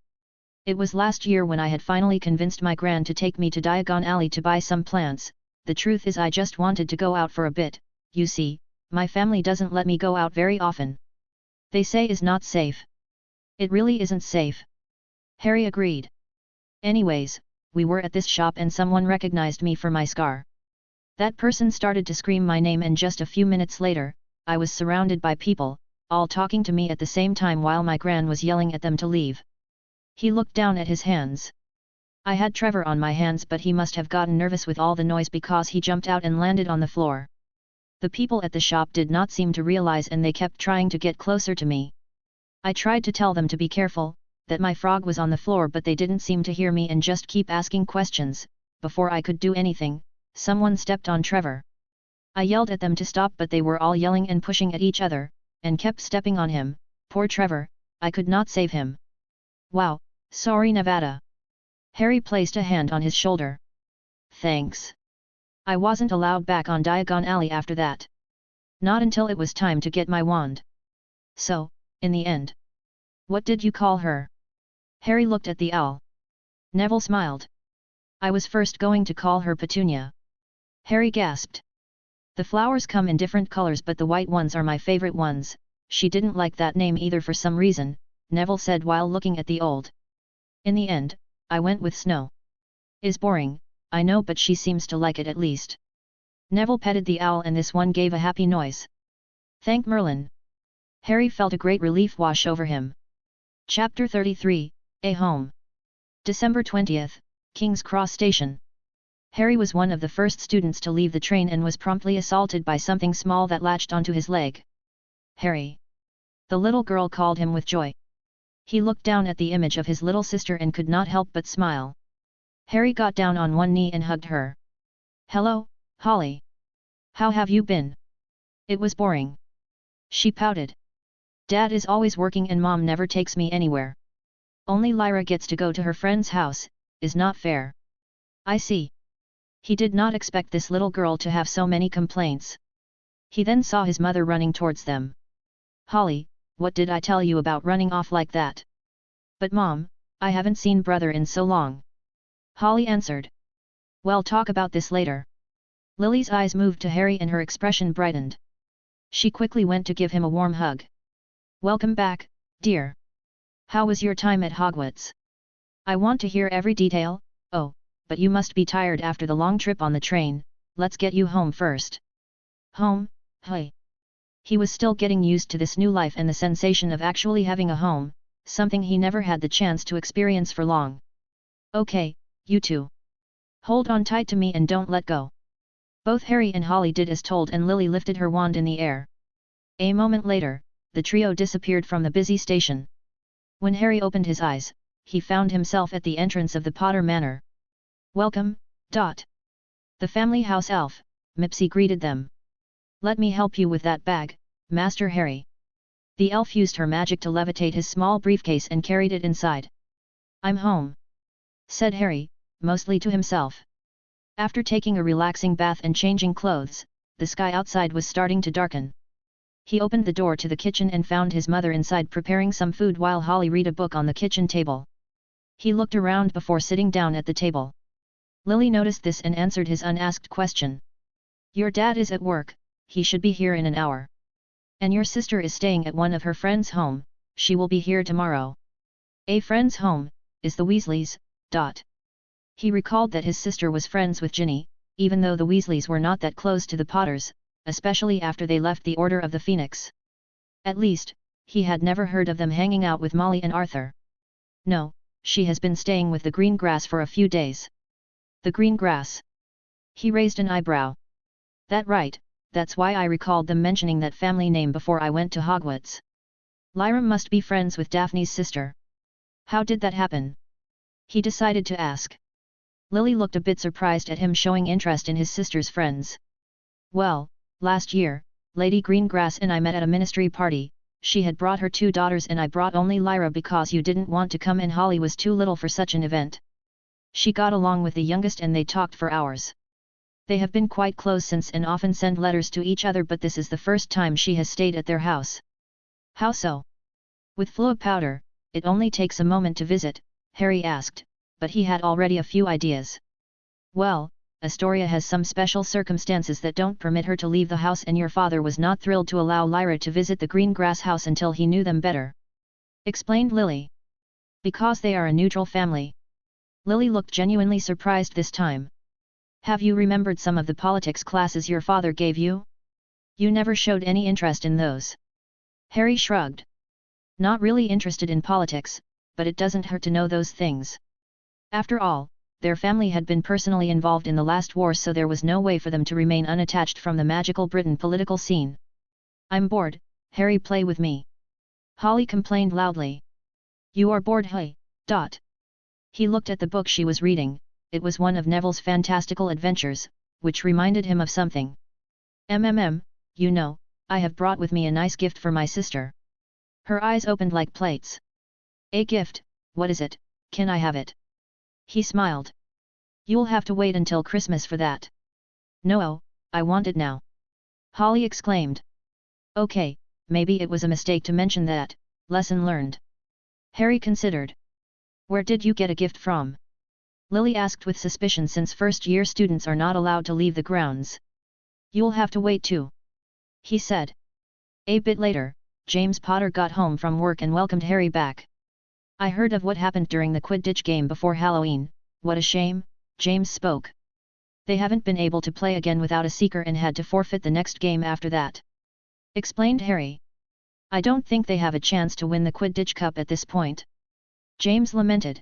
It was last year when I had finally convinced my gran to take me to Diagon Alley to buy some plants. The truth is I just wanted to go out for a bit, you see, my family doesn't let me go out very often. They say is not safe. It really isn't safe. Harry agreed. Anyways, we were at this shop and someone recognized me for my scar. That person started to scream my name and just a few minutes later, I was surrounded by people, all talking to me at the same time while my gran was yelling at them to leave. He looked down at his hands. I had Trevor on my hands but he must have gotten nervous with all the noise because he jumped out and landed on the floor. The people at the shop did not seem to realize and they kept trying to get closer to me. I tried to tell them to be careful, that my frog was on the floor but they didn't seem to hear me and just keep asking questions. Before I could do anything, someone stepped on Trevor. I yelled at them to stop but they were all yelling and pushing at each other, and kept stepping on him. Poor Trevor, I could not save him. Wow, sorry Nevada. Harry placed a hand on his shoulder. Thanks. I wasn't allowed back on Diagon Alley after that. Not until it was time to get my wand. So, in the end. What did you call her? Harry looked at the owl. Neville smiled. I was first going to call her Petunia. Harry gasped. The flowers come in different colors but the white ones are my favorite ones. She didn't like that name either for some reason, Neville said while looking at the old. In the end, I went with Snow. Is boring, I know but she seems to like it at least. Neville petted the owl and this one gave a happy noise. Thank Merlin. Harry felt a great relief wash over him. Chapter 33, A Home. December 20th, King's Cross Station. Harry was one of the first students to leave the train and was promptly assaulted by something small that latched onto his leg. Harry. The little girl called him with joy. He looked down at the image of his little sister and could not help but smile. Harry got down on one knee and hugged her. Hello, Holly. How have you been? It was boring. She pouted. Dad is always working and Mom never takes me anywhere. Only Lyra gets to go to her friend's house, is not fair. I see. He did not expect this little girl to have so many complaints. He then saw his mother running towards them. Holly, what did I tell you about running off like that? But Mom, I haven't seen brother in so long. Holly answered. Well, talk about this later. Lily's eyes moved to Harry and her expression brightened. She quickly went to give him a warm hug. Welcome back, dear. How was your time at Hogwarts? I want to hear every detail. Oh, but you must be tired after the long trip on the train, let's get you home first. Home? Hey. He was still getting used to this new life and the sensation of actually having a home, something he never had the chance to experience for long. Okay, you two. Hold on tight to me and don't let go. Both Harry and Holly did as told and Lily lifted her wand in the air. A moment later, the trio disappeared from the busy station. When Harry opened his eyes, he found himself at the entrance of the Potter Manor. Welcome, Dot. The family house elf, Mipsy greeted them. Let me help you with that bag, Master Harry. The elf used her magic to levitate his small briefcase and carried it inside. I'm home, said Harry, mostly to himself. After taking a relaxing bath and changing clothes, the sky outside was starting to darken. He opened the door to the kitchen and found his mother inside preparing some food while Holly read a book on the kitchen table. He looked around before sitting down at the table. Lily noticed this and answered his unasked question. Your dad is at work, he should be here in an hour. And your sister is staying at one of her friends' home, she will be here tomorrow. A friend's home, is the Weasleys, Dot. He recalled that his sister was friends with Ginny, even though the Weasleys were not that close to the Potters, especially after they left the Order of the Phoenix. At least, he had never heard of them hanging out with Molly and Arthur. No, she has been staying with the Green Grass for a few days. The Green Grass. He raised an eyebrow. That right, that's why I recalled them mentioning that family name before I went to Hogwarts. Lyra must be friends with Daphne's sister. How did that happen? He decided to ask. Lily looked a bit surprised at him showing interest in his sister's friends. Well, last year, Lady Greengrass and I met at a ministry party, she had brought her 2 daughters and I brought only Lyra because you didn't want to come and Holly was too little for such an event. She got along with the youngest and they talked for hours. They have been quite close since and often send letters to each other, but this is the first time she has stayed at their house. How so? With Fleur Powder, it only takes a moment to visit, Harry asked, but he had already a few ideas. Well, Astoria has some special circumstances that don't permit her to leave the house and your father was not thrilled to allow Lyra to visit the Green Grass house until he knew them better. Explained Lily. Because they are a neutral family. Lily looked genuinely surprised this time. Have you remembered some of the politics classes your father gave you? You never showed any interest in those. Harry shrugged. Not really interested in politics, but it doesn't hurt to know those things. After all, their family had been personally involved in the last war, so there was no way for them to remain unattached from the magical Britain political scene. I'm bored, Harry, play with me. Holly complained loudly. You are bored, hey, Dot. He looked at the book she was reading. It was one of Neville's fantastical adventures, which reminded him of something. You know, I have brought with me a nice gift for my sister. Her eyes opened like plates. A gift, what is it, can I have it? He smiled. You'll have to wait until Christmas for that. No, I want it now. Holly exclaimed. Okay, maybe it was a mistake to mention that, lesson learned. Harry considered. Where did you get a gift from? Lily asked with suspicion since first-year students are not allowed to leave the grounds. You'll have to wait too. He said. A bit later, James Potter got home from work and welcomed Harry back. I heard of what happened during the Quidditch game before Halloween, what a shame, James spoke. They haven't been able to play again without a seeker and had to forfeit the next game after that. Explained Harry. I don't think they have a chance to win the Quidditch Cup at this point. James lamented.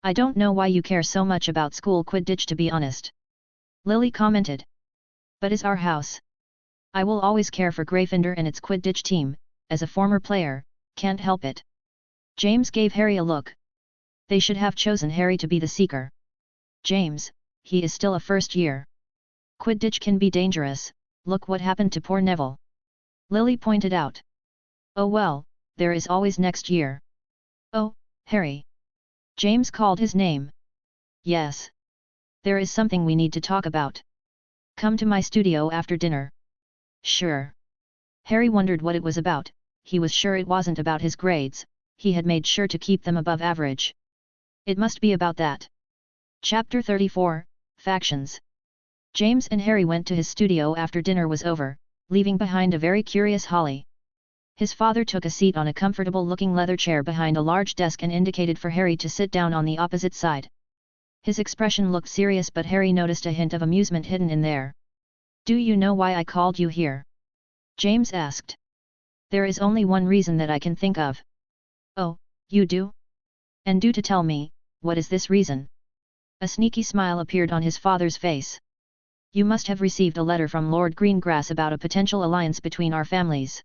I don't know why you care so much about school Quidditch, to be honest. Lily commented. But it's our house. I will always care for Gryffindor and its Quidditch team, as a former player, can't help it. James gave Harry a look. They should have chosen Harry to be the seeker. James, he is still a first year. Quidditch can be dangerous, look what happened to poor Neville. Lily pointed out. Oh well, there is always next year. Oh, Harry. James called his name. Yes. There is something we need to talk about. Come to my studio after dinner. Sure. Harry wondered what it was about. He was sure it wasn't about his grades, he had made sure to keep them above average. It must be about that. Chapter 34, Factions. James and Harry went to his studio after dinner was over, leaving behind a very curious Holly. His father took a seat on a comfortable-looking leather chair behind a large desk and indicated for Harry to sit down on the opposite side. His expression looked serious, but Harry noticed a hint of amusement hidden in there. "Do you know why I called you here?" James asked. "There is only one reason that I can think of." "Oh, you do? And do to tell me, what is this reason?" A sneaky smile appeared on his father's face. "You must have received a letter from Lord Greengrass about a potential alliance between our families,"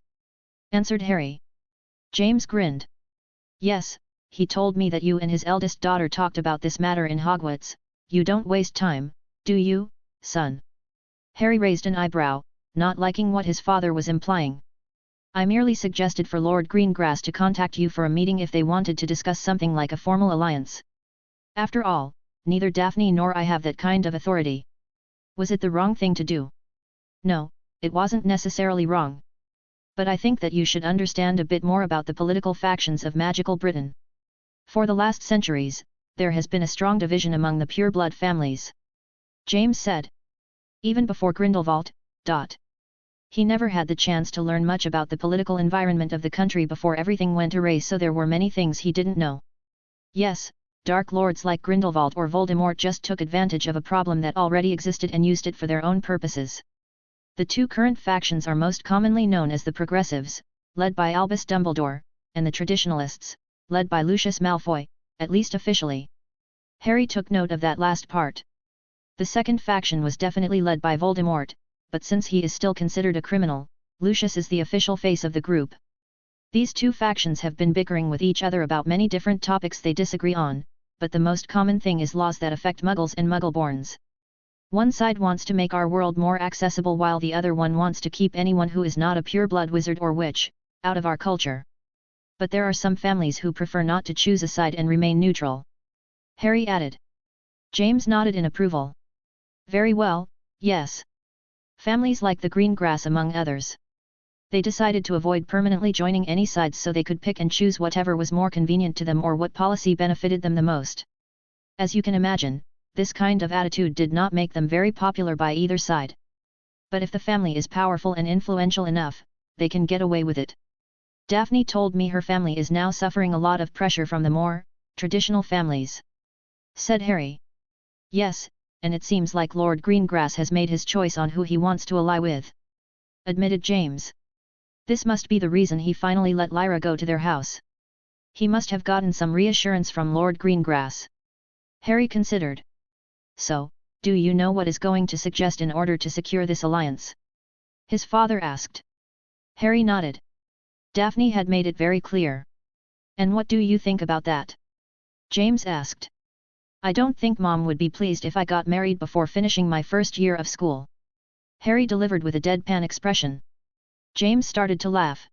answered Harry. James grinned. "Yes, he told me that you and his eldest daughter talked about this matter in Hogwarts. You don't waste time, do you, son?" Harry raised an eyebrow, not liking what his father was implying. "I merely suggested for Lord Greengrass to contact you for a meeting if they wanted to discuss something like a formal alliance. After all, neither Daphne nor I have that kind of authority." "Was it the wrong thing to do?" "No, it wasn't necessarily wrong. But I think that you should understand a bit more about the political factions of magical Britain. For the last centuries, there has been a strong division among the pure-blood families," James said. "Even before Grindelwald. He never had the chance to learn much about the political environment of the country before everything went awry, so there were many things he didn't know. Yes, Dark Lords like Grindelwald or Voldemort just took advantage of a problem that already existed and used it for their own purposes. The two current factions are most commonly known as the Progressives, led by Albus Dumbledore, and the Traditionalists, led by Lucius Malfoy, at least officially." Harry took note of that last part. The second faction was definitely led by Voldemort, but since he is still considered a criminal, Lucius is the official face of the group. These two factions have been bickering with each other about many different topics they disagree on, but the most common thing is laws that affect Muggles and Muggleborns. One side wants to make our world more accessible while the other one wants to keep anyone who is not a pure-blood wizard or witch out of our culture. But there are some families who prefer not to choose a side and remain neutral," Harry added. James nodded in approval. "Very well, yes. Families like the Greengrass among others. They decided to avoid permanently joining any sides so they could pick and choose whatever was more convenient to them or what policy benefited them the most. As you can imagine, this kind of attitude did not make them very popular by either side. But if the family is powerful and influential enough, they can get away with it. Daphne told me her family is now suffering a lot of pressure from the more traditional families," said Harry. "Yes, and it seems like Lord Greengrass has made his choice on who he wants to ally with," admitted James. "This must be the reason he finally let Lyra go to their house. He must have gotten some reassurance from Lord Greengrass." Harry considered. "So, do you know what is going to suggest in order to secure this alliance?" his father asked. Harry nodded. Daphne had made it very clear. "And what do you think about that?" James asked. "I don't think Mom would be pleased if I got married before finishing my first year of school," Harry delivered with a deadpan expression. James started to laugh.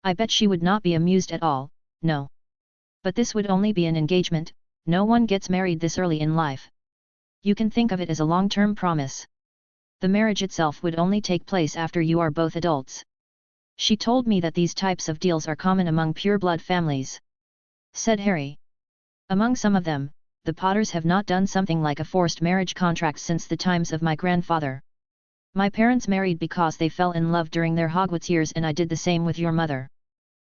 "I bet she would not be amused at all, no. But this would only be an engagement, no one gets married this early in life. You can think of it as a long-term promise. The marriage itself would only take place after you are both adults. She told me that these types of deals are common among pure-blood families," said Harry. "Among some of them, the Potters have not done something like a forced marriage contract since the times of my grandfather. My parents married because they fell in love during their Hogwarts years, and I did the same with your mother.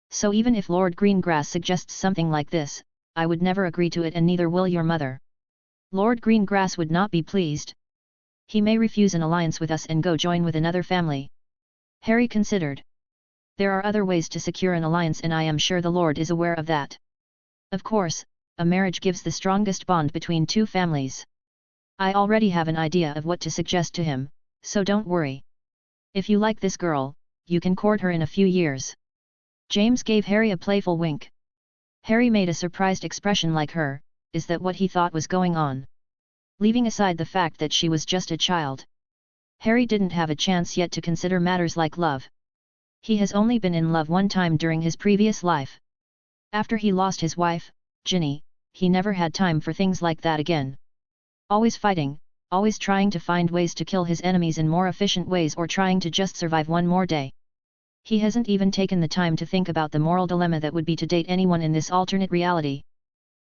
So even if Lord Greengrass suggests something like this, I would never agree to it, and neither will your mother. Lord Greengrass would not be pleased. He may refuse an alliance with us and go join with another family." Harry considered. "There are other ways to secure an alliance, and I am sure the Lord is aware of that. Of course, a marriage gives the strongest bond between two families. I already have an idea of what to suggest to him, so don't worry. If you like this girl, you can court her in a few years." James gave Harry a playful wink. Harry made a surprised expression like her, is that what he thought was going on? Leaving aside the fact that she was just a child, Harry didn't have a chance yet to consider matters like love. He has only been in love one time during his previous life. After he lost his wife, Ginny, he never had time for things like that again. Always fighting, always trying to find ways to kill his enemies in more efficient ways or trying to just survive one more day. He hasn't even taken the time to think about the moral dilemma that would be to date anyone in this alternate reality.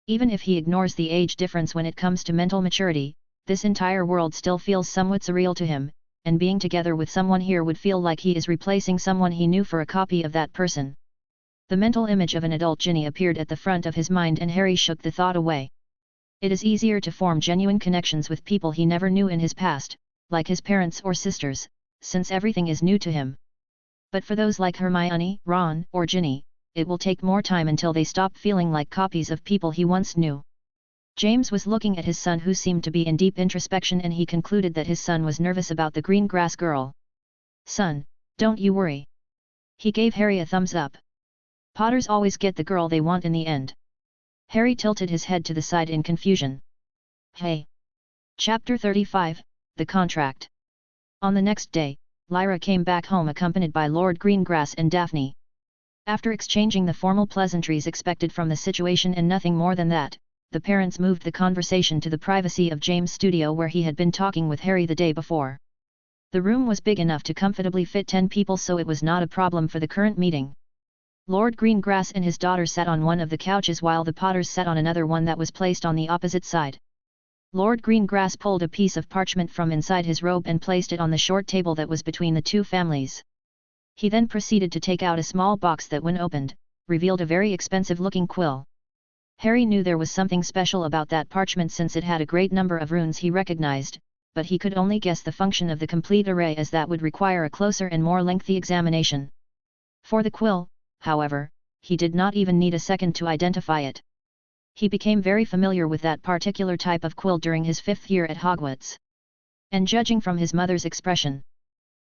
Even if he ignores the age difference when it comes to mental maturity, this entire world still feels somewhat surreal to him, and being together with someone here would feel like he is replacing someone he knew for a copy of that person. The mental image of an adult Ginny appeared at the front of his mind and Harry shook the thought away. It is easier to form genuine connections with people he never knew in his past, like his parents or sisters, since everything is new to him. But for those like Hermione, Ron, or Ginny, it will take more time until they stop feeling like copies of people he once knew. James was looking at his son who seemed to be in deep introspection and he concluded that his son was nervous about the green grass girl. "Son, don't you worry." He gave Harry a thumbs up. "Potters always get the girl they want in the end." Harry tilted his head to the side in confusion. Hey! Chapter 35, The Contract. On the next day, Lyra came back home accompanied by Lord Greengrass and Daphne. After exchanging the formal pleasantries expected from the situation and nothing more than that, the parents moved the conversation to the privacy of James' studio where he had been talking with Harry the day before. The room was big enough to comfortably fit 10 people, so it was not a problem for the current meeting. Lord Greengrass and his daughter sat on one of the couches while the Potters sat on another one that was placed on the opposite side. Lord Greengrass pulled a piece of parchment from inside his robe and placed it on the short table that was between the two families. He then proceeded to take out a small box that, when opened, revealed a very expensive-looking quill. Harry knew there was something special about that parchment since it had a great number of runes he recognized, but he could only guess the function of the complete array as that would require a closer and more lengthy examination. For the quill, however, he did not even need a second to identify it. He became very familiar with that particular type of quill during his 5th year at Hogwarts. And judging from his mother's expression,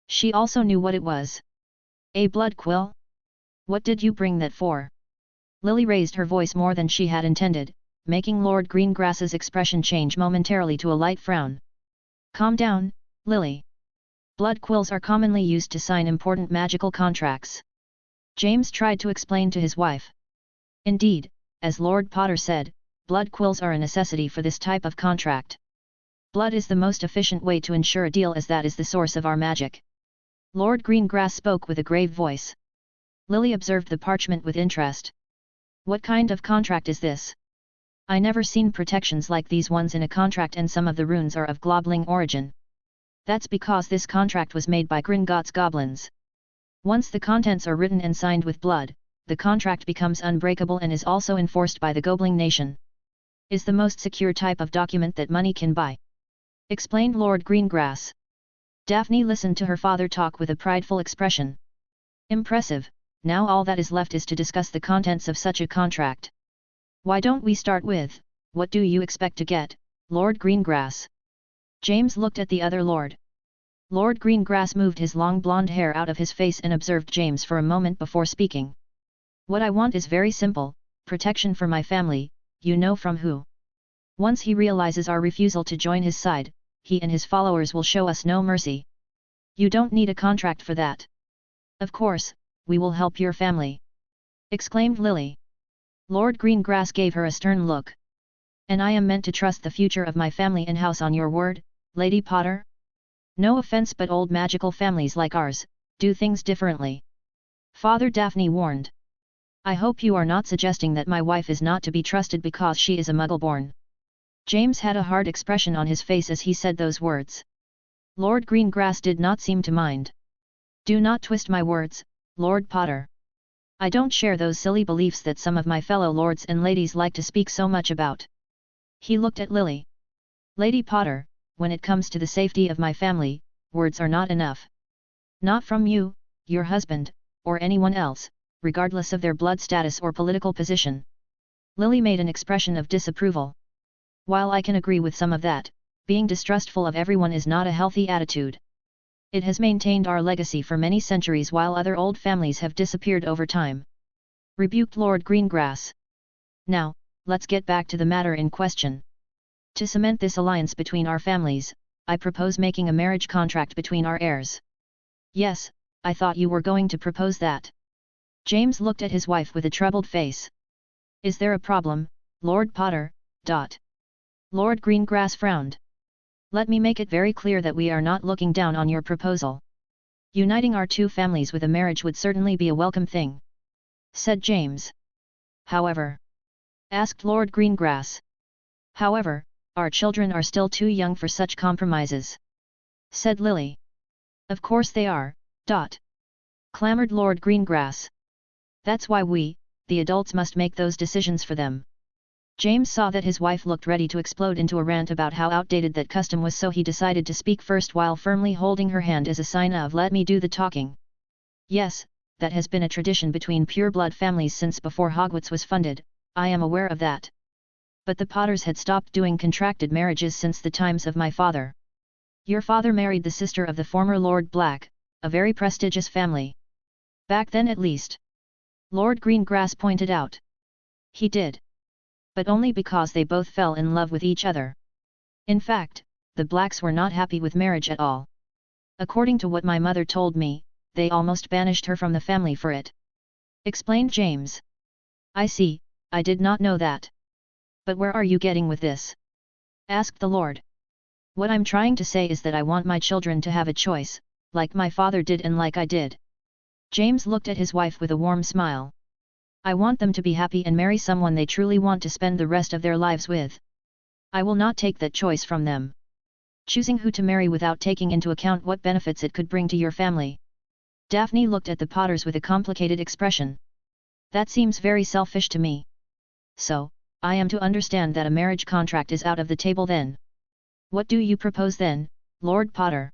she also knew what it was. "A blood quill? What did you bring that for?" Lily raised her voice more than she had intended, making Lord Greengrass's expression change momentarily to a light frown. "Calm down, Lily. Blood quills are commonly used to sign important magical contracts." James tried to explain to his wife. Indeed, as Lord Potter said, blood quills are a necessity for this type of contract. Blood is the most efficient way to ensure a deal as that is the source of our magic. Lord Greengrass spoke with a grave voice. Lily observed the parchment with interest. "What kind of contract is this? I never seen protections like these ones in a contract, and some of the runes are of Globling origin." "That's because this contract was made by Gringotts goblins. Once the contents are written and signed with blood, the contract becomes unbreakable and is also enforced by the Goblin nation. Is the most secure type of document that money can buy," explained Lord Greengrass. Daphne listened to her father talk with a prideful expression. "Impressive. Now all that is left is to discuss the contents of such a contract. Why don't we start with, what do you expect to get, Lord Greengrass?" James looked at the other lord. Lord Greengrass moved his long blonde hair out of his face and observed James for a moment before speaking. "What I want is very simple, protection for my family, you know from who. Once he realizes our refusal to join his side, he and his followers will show us no mercy. You don't need a contract for that." "Of course, we will help your family," exclaimed Lily. Lord Greengrass gave her a stern look. "And I am meant to trust the future of my family and house on your word, Lady Potter? No offense, but old magical families like ours do things differently," Father Daphne warned. "I hope you are not suggesting that my wife is not to be trusted because she is a Muggle-born." James had a hard expression on his face as he said those words. Lord Greengrass did not seem to mind. "Do not twist my words, Lord Potter. I don't share those silly beliefs that some of my fellow lords and ladies like to speak so much about." He looked at Lily. "Lady Potter, when it comes to the safety of my family, words are not enough. Not from you, your husband, or anyone else, regardless of their blood status or political position." Lily made an expression of disapproval. "While I can agree with some of that, being distrustful of everyone is not a healthy attitude. It has maintained our legacy for many centuries while other old families have disappeared over time," rebuked Lord Greengrass. "Now, let's get back to the matter in question. To cement this alliance between our families, I propose making a marriage contract between our heirs." "Yes, I thought you were going to propose that." James looked at his wife with a troubled face. "Is there a problem, Lord Potter?" Lord Greengrass frowned. Let me make it very clear that we are not looking down on your proposal. Uniting our two families with a marriage would certainly be a welcome thing," said James. "However?" asked Lord Greengrass. "However, our children are still too young for such compromises," said Lily. "Of course they are, clamored Lord Greengrass. "That's why we, the adults, must make those decisions for them." James saw that his wife looked ready to explode into a rant about how outdated that custom was, so he decided to speak first while firmly holding her hand as a sign of "let me do the talking." "Yes, that has been a tradition between pure-blood families since before Hogwarts was funded, I am aware of that. But the Potters had stopped doing contracted marriages since the times of my father. Your father married the sister of the former Lord Black, a very prestigious family. Back then at least," Lord Greengrass pointed out. "He did. But only because they both fell in love with each other. In fact, the Blacks were not happy with marriage at all. According to what my mother told me, they almost banished her from the family for it," explained James. "I see, I did not know that. But where are you getting with this?" asked the Lord. "What I'm trying to say is that I want my children to have a choice, like my father did and like I did." James looked at his wife with a warm smile. "I want them to be happy and marry someone they truly want to spend the rest of their lives with. I will not take that choice from them. Choosing who to marry without taking into account what benefits it could bring to your family." Daphne looked at the Potters with a complicated expression. "That seems very selfish to me. So, I am to understand that a marriage contract is out of the table then? What do you propose then, Lord Potter?"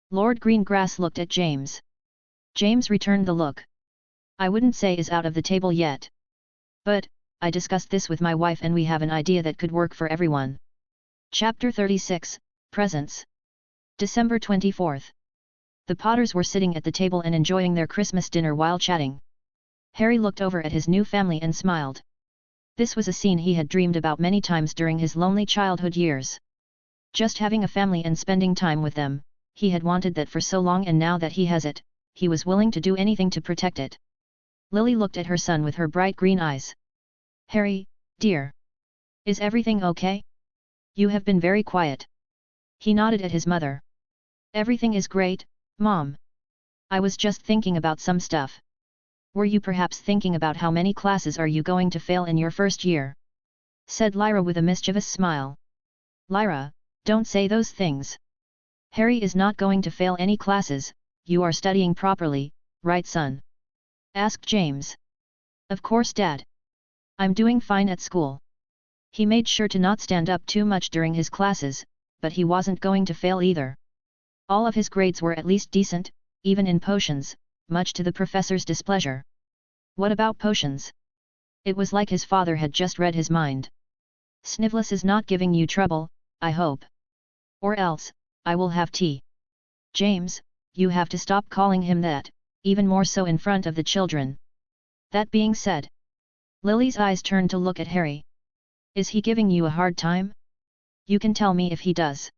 Lord Greengrass looked at James. James returned the look. "I wouldn't say is out of the table yet. But, I discussed this with my wife and we have an idea that could work for everyone." Chapter 36, Presents. December 24th. The Potters were sitting at the table and enjoying their Christmas dinner while chatting. Harry looked over at his new family and smiled. This was a scene he had dreamed about many times during his lonely childhood years. Just having a family and spending time with them, he had wanted that for so long, and now that he has it, he was willing to do anything to protect it. Lily looked at her son with her bright green eyes. "Harry, dear. Is everything okay? You have been very quiet." He nodded at his mother. "Everything is great, Mom. I was just thinking about some stuff." "Were you perhaps thinking about how many classes are you going to fail in your first year?" said Lyra with a mischievous smile. "Lyra, don't say those things. Harry is not going to fail any classes. You are studying properly, right son?" asked James. "Of course, Dad. I'm doing fine at school." He made sure to not stand up too much during his classes, but he wasn't going to fail either. All of his grades were at least decent, even in potions, much to the professor's displeasure. "What about potions?" It was like his father had just read his mind. "Snivellus is not giving you trouble, I hope. Or else, I will have tea." "James, you have to stop calling him that, even more so in front of the children." That being said, Lily's eyes turned to look at Harry. "Is he giving you a hard time? You can tell me if he does.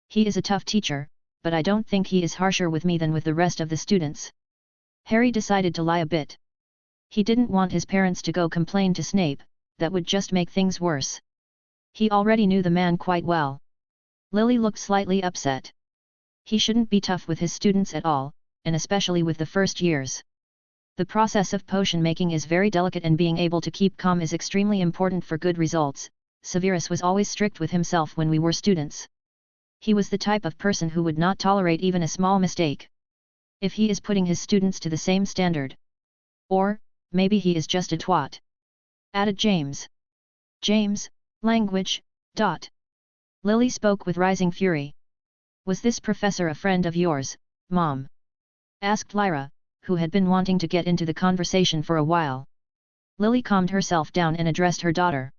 He is a tough teacher, but I don't think he is harsher with me than with the rest of the students." Harry decided to lie a bit. He didn't want his parents to go complain to Snape, that would just make things worse. He already knew the man quite well. Lily looked slightly upset. He shouldn't be tough with his students at all, and especially with the first years. The process of potion making is very delicate and being able to keep calm is extremely important for good results. Severus was always strict with himself when we were students. He was the type of person who would not tolerate even a small mistake. If he is putting his students to the same standard. Or, maybe he is just a twat," added James. "James, language, . Lily spoke with rising fury. "Was this professor a friend of yours, Mom?" asked Lyra, who had been wanting to get into the conversation for a while. Lily calmed herself down and addressed her daughter.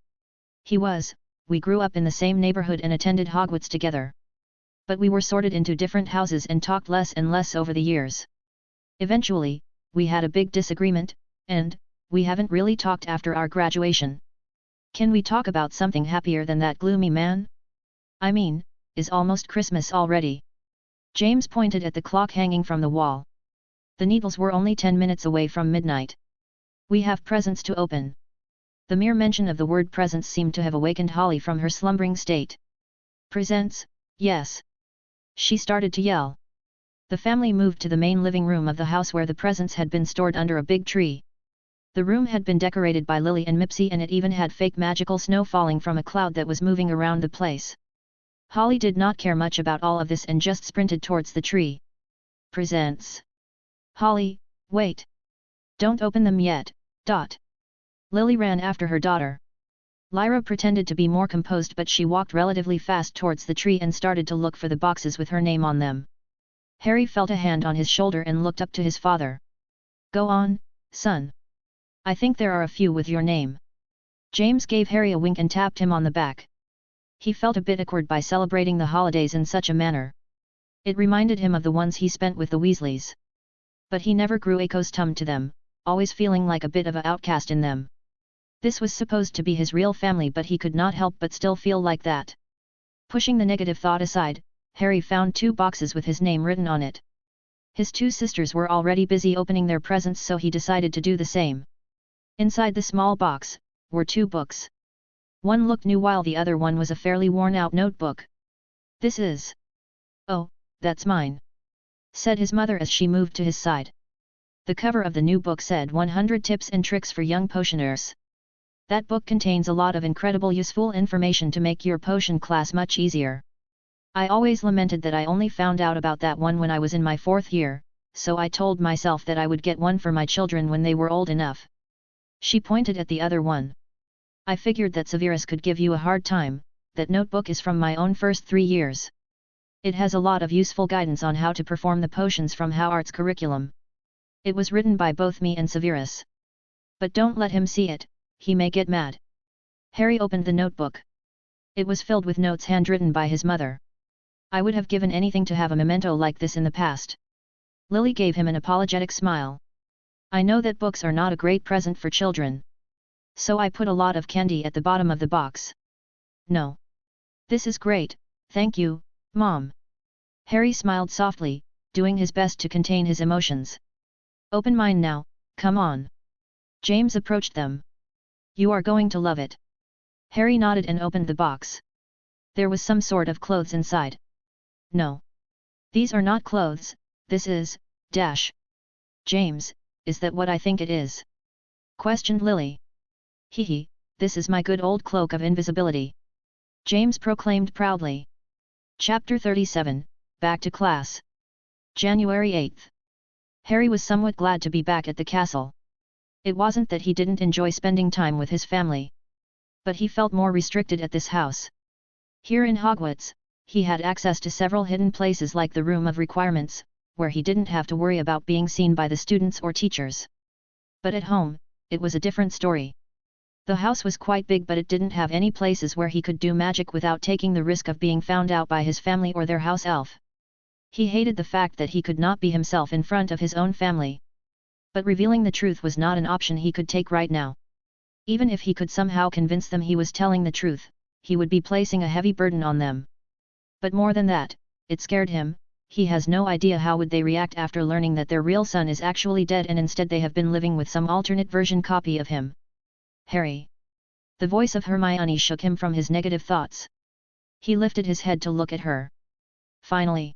"He was. We grew up in the same neighborhood and attended Hogwarts together. But we were sorted into different houses and talked less and less over the years. Eventually, we had a big disagreement, and we haven't really talked after our graduation. Can we talk about something happier than that gloomy man? I mean, is almost Christmas already?" James pointed at the clock hanging from the wall. The needles were only 10 minutes away from midnight. "We have presents to open." The mere mention of the word presents seemed to have awakened Holly from her slumbering state. "Presents, Yes. She started to yell. The family moved to the main living room of the house where the presents had been stored under a big tree. The room had been decorated by Lily and Mipsy, and it even had fake magical snow falling from a cloud that was moving around the place. Holly did not care much about all of this and just sprinted towards the tree. Presents. Holly, wait. Don't open them yet. Lily ran after her daughter. Lyra pretended to be more composed, but she walked relatively fast towards the tree and started to look for the boxes with her name on them. Harry felt a hand on his shoulder and looked up to his father. Go on, son. I think there are a few with your name. James gave Harry a wink and tapped him on the back. He felt a bit awkward by celebrating the holidays in such a manner. It reminded him of the ones he spent with the Weasleys. But he never grew accustomed to them, always feeling like a bit of an outcast in them. This was supposed to be his real family, but he could not help but still feel like that. Pushing the negative thought aside, Harry found 2 boxes with his name written on it. His 2 sisters were already busy opening their presents, so he decided to do the same. Inside the small box were 2 books. One looked new while the other one was a fairly worn-out notebook. This is... Oh, that's mine, said his mother as she moved to his side. The cover of the new book said 100 Tips and Tricks for Young Potioners. That book contains a lot of incredible useful information to make your potion class much easier. I always lamented that I only found out about that one when I was in my 4th year, so I told myself that I would get one for my children when they were old enough. She pointed at the other one. I figured that Severus could give you a hard time. That notebook is from my own first 3 years. It has a lot of useful guidance on how to perform the potions from Howards curriculum. It was written by both me and Severus. But don't let him see it, he may get mad. Harry opened the notebook. It was filled with notes handwritten by his mother. I would have given anything to have a memento like this in the past. Lily gave him an apologetic smile. I know that books are not a great present for children. So I put a lot of candy at the bottom of the box. No. This is great, thank you, Mom. Harry smiled softly, doing his best to contain his emotions. Open mine now, come on. James approached them. You are going to love it. Harry nodded and opened the box. There was some sort of clothes inside. No. These are not clothes, this is, James, is that what I think it is? Questioned Lily. Hee, this is my good old cloak of invisibility. James proclaimed proudly. Chapter 37, Back to Class. January 8th. Harry was somewhat glad to be back at the castle. It wasn't that he didn't enjoy spending time with his family. But he felt more restricted at this house. Here in Hogwarts, he had access to several hidden places like the Room of Requirements, where he didn't have to worry about being seen by the students or teachers. But at home, it was a different story. The house was quite big, but it didn't have any places where he could do magic without taking the risk of being found out by his family or their house elf. He hated the fact that he could not be himself in front of his own family. But revealing the truth was not an option he could take right now. Even if he could somehow convince them he was telling the truth, he would be placing a heavy burden on them. But more than that, it scared him. He has no idea how would they react after learning that their real son is actually dead and instead they have been living with some alternate version copy of him. Harry. The voice of Hermione shook him from his negative thoughts. He lifted his head to look at her. Finally.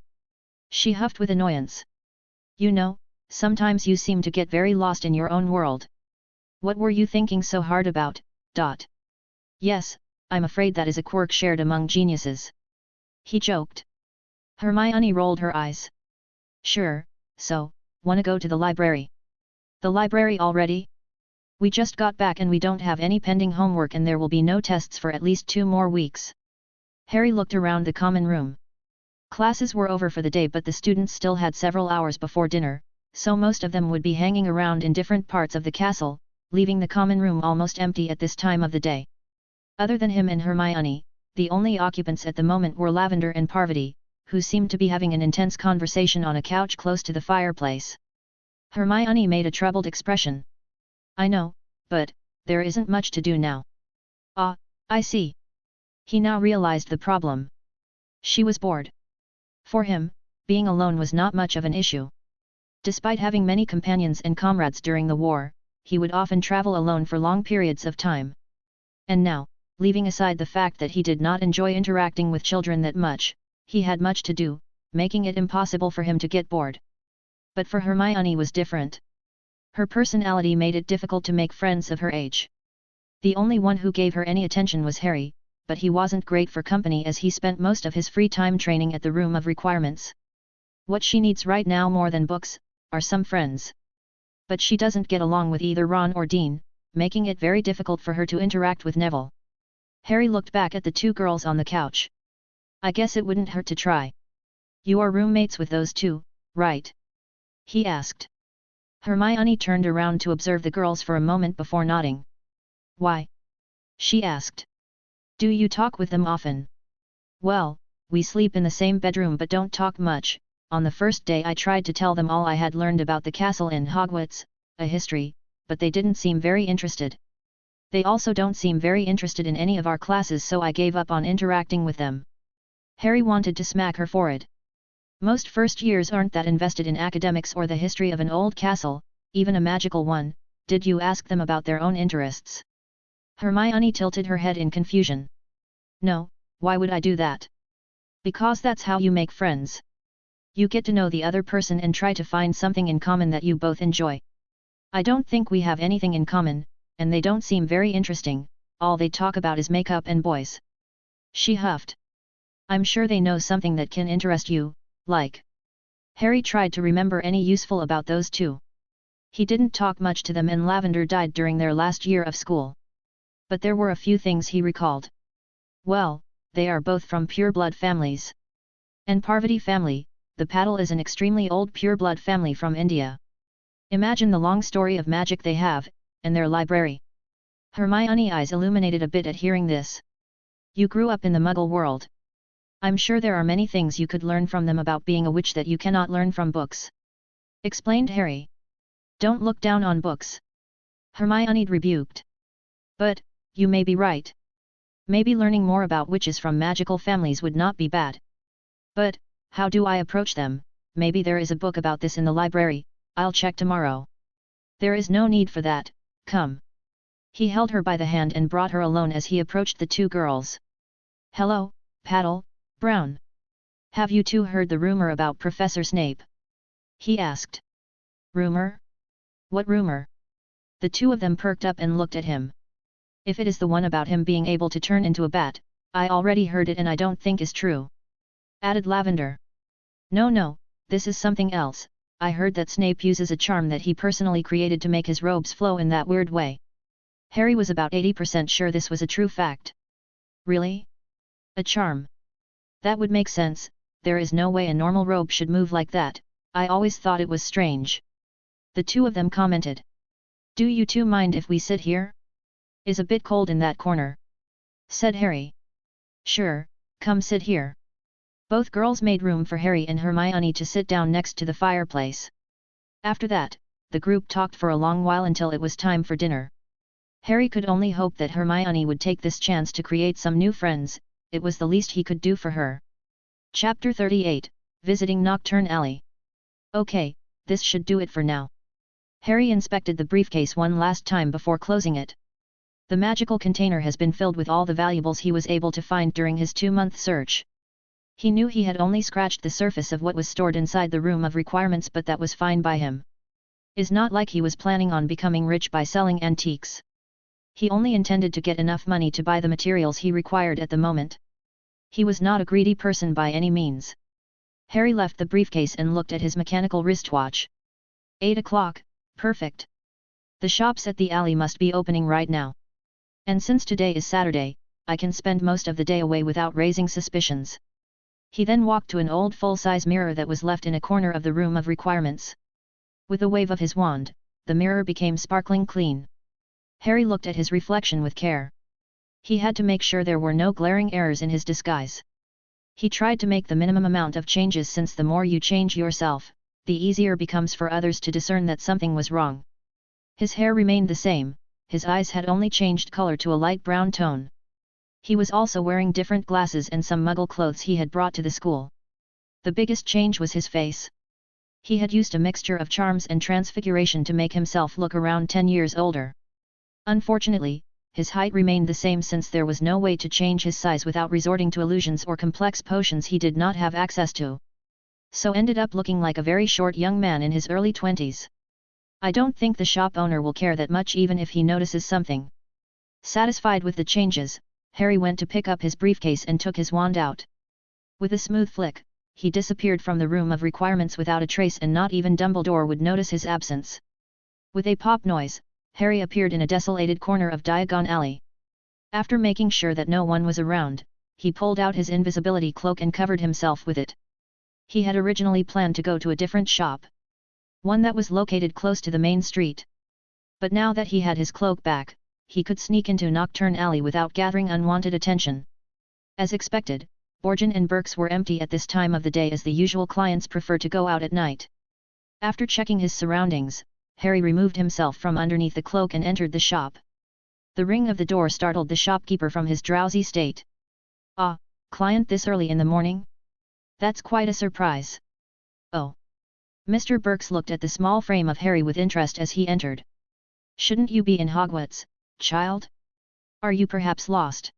She huffed with annoyance. You know, sometimes you seem to get very lost in your own world. What were you thinking so hard about? Yes, I'm afraid that is a quirk shared among geniuses. He joked. Hermione rolled her eyes. Sure, so, wanna go to the library? The library already? We just got back and we don't have any pending homework and there will be no tests for at least 2 more weeks. Harry looked around the common room. Classes were over for the day, but the students still had several hours before dinner, so most of them would be hanging around in different parts of the castle, leaving the common room almost empty at this time of the day. Other than him and Hermione, the only occupants at the moment were Lavender and Parvati, who seemed to be having an intense conversation on a couch close to the fireplace. Hermione made a troubled expression. I know, but there isn't much to do now. Ah, I see. He now realized the problem. She was bored. For him, being alone was not much of an issue. Despite having many companions and comrades during the war, he would often travel alone for long periods of time. And now, leaving aside the fact that he did not enjoy interacting with children that much, He had much to do, making it impossible for him to get bored. But for Hermione was different. Her personality made it difficult to make friends of her age. The only one who gave her any attention was Harry, but he wasn't great for company as he spent most of his free time training at the Room of Requirements. What she needs right now more than books, are some friends. But she doesn't get along with either Ron or Dean, making it very difficult for her to interact with Neville. Harry looked back at the two girls on the couch. I guess it wouldn't hurt to try. You are roommates with those two, right? He asked. Hermione turned around to observe the girls for a moment before nodding. Why? She asked. Do you talk with them often? Well, we sleep in the same bedroom but don't talk much. On the first day I tried to tell them all I had learned about the castle in Hogwarts, a history, but they didn't seem very interested. They also don't seem very interested in any of our classes, so I gave up on interacting with them. Harry wanted to smack her forehead. Most first years aren't that invested in academics or the history of an old castle, even a magical one. Did you ask them about their own interests? Hermione tilted her head in confusion. No, why would I do that? Because that's how you make friends. You get to know the other person and try to find something in common that you both enjoy. I don't think we have anything in common, and they don't seem very interesting. All they talk about is makeup and boys. She huffed. I'm sure they know something that can interest you, like. Harry tried to remember any useful about those two. He didn't talk much to them and Lavender died during their last year of school. But there were a few things he recalled. Well, they are both from pure-blood families. And Parvati family, the Patil is an extremely old pure-blood family from India. Imagine the long story of magic they have, and their library. Hermione's eyes illuminated a bit at hearing this. You grew up in the Muggle world. I'm sure there are many things you could learn from them about being a witch that you cannot learn from books. Explained Harry. Don't look down on books. Hermione rebuked. But, you may be right. Maybe learning more about witches from magical families would not be bad. But, how do I approach them? Maybe there is a book about this in the library. I'll check tomorrow. There is no need for that, come. He held her by the hand and brought her alone as he approached the two girls. Hello, Patil, Brown. Have you two heard the rumor about Professor Snape? He asked. Rumor? What rumor? The two of them perked up and looked at him. If it is the one about him being able to turn into a bat, I already heard it and I don't think is true. Added Lavender. No, this is something else. I heard that Snape uses a charm that he personally created to make his robes flow in that weird way. Harry was about 80% sure this was a true fact. Really? A charm? That would make sense, there is no way a normal robe should move like that. I always thought it was strange. The two of them commented. Do you two mind if we sit here? Is a bit cold in that corner. Said Harry. Sure, come sit here. Both girls made room for Harry and Hermione to sit down next to the fireplace. After that, the group talked for a long while until it was time for dinner. Harry could only hope that Hermione would take this chance to create some new friends, it was the least he could do for her. Chapter 38, Visiting Nocturne Alley. Okay, this should do it for now. Harry inspected the briefcase one last time before closing it. The magical container has been filled with all the valuables he was able to find during his 2-month search. He knew he had only scratched the surface of what was stored inside the Room of Requirements, but that was fine by him. It's not like he was planning on becoming rich by selling antiques. He only intended to get enough money to buy the materials he required at the moment. He was not a greedy person by any means. Harry left the briefcase and looked at his mechanical wristwatch. 8 o'clock, perfect. The shops at the alley must be opening right now. And since today is Saturday, I can spend most of the day away without raising suspicions. He then walked to an old full-size mirror that was left in a corner of the Room of Requirements. With a wave of his wand, the mirror became sparkling clean. Harry looked at his reflection with care. He had to make sure there were no glaring errors in his disguise. He tried to make the minimum amount of changes, since the more you change yourself, the easier becomes for others to discern that something was wrong. His hair remained the same, his eyes had only changed color to a light brown tone. He was also wearing different glasses and some Muggle clothes he had brought to the school. The biggest change was his face. He had used a mixture of charms and transfiguration to make himself look around 10 years older. Unfortunately, his height remained the same since there was no way to change his size without resorting to illusions or complex potions he did not have access to. So ended up looking like a very short young man in his early 20s. I don't think the shop owner will care that much even if he notices something. Satisfied with the changes, Harry went to pick up his briefcase and took his wand out. With a smooth flick, he disappeared from the room of requirements without a trace, and not even Dumbledore would notice his absence. With a pop noise, Harry appeared in a desolated corner of Diagon Alley. After making sure that no one was around, he pulled out his invisibility cloak and covered himself with it. He had originally planned to go to a different shop, one that was located close to the main street. But now that he had his cloak back, he could sneak into Nocturne Alley without gathering unwanted attention. As expected, Borgin and Burke's were empty at this time of the day, as the usual clients prefer to go out at night. After checking his surroundings, Harry removed himself from underneath the cloak and entered the shop. The ring of the door startled the shopkeeper from his drowsy state. "Ah, client this early in the morning? That's quite a surprise." "Oh." Mr. Burks looked at the small frame of Harry with interest as he entered. "Shouldn't you be in Hogwarts, child? Are you perhaps lost?"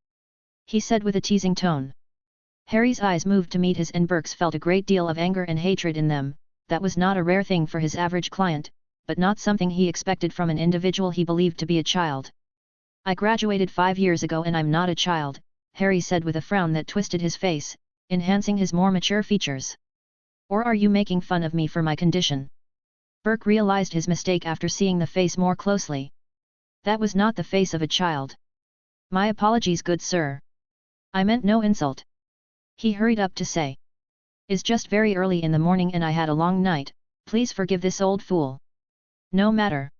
he said with a teasing tone. Harry's eyes moved to meet his, and Burks felt a great deal of anger and hatred in them. That was not a rare thing for his average client, but not something he expected from an individual he believed to be a child. "I graduated 5 years ago and I'm not a child," Harry said with a frown that twisted his face, enhancing his more mature features. "Or are you making fun of me for my condition?" Burke realized his mistake after seeing the face more closely. That was not the face of a child. "My apologies, good sir. I meant no insult," he hurried up to say. "It's just very early in the morning and I had a long night, please forgive this old fool." "No matter.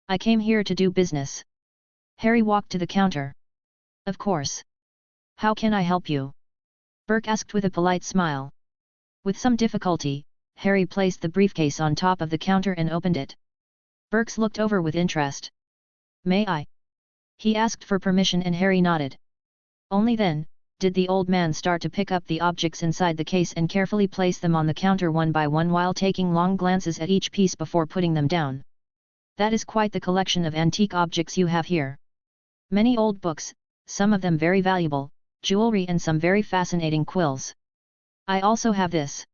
I came here to do business." Harry walked to the counter. "Of course. How can I help you?" Burke asked with a polite smile. With some difficulty, Harry placed the briefcase on top of the counter and opened it. Burks looked over with interest. "May I?" he asked for permission, and Harry nodded. Only then did the old man start to pick up the objects inside the case and carefully place them on the counter one by one while taking long glances at each piece before putting them down. "That is quite the collection of antique objects you have here. Many old books, some of them very valuable, jewelry and some very fascinating quills. I also have this."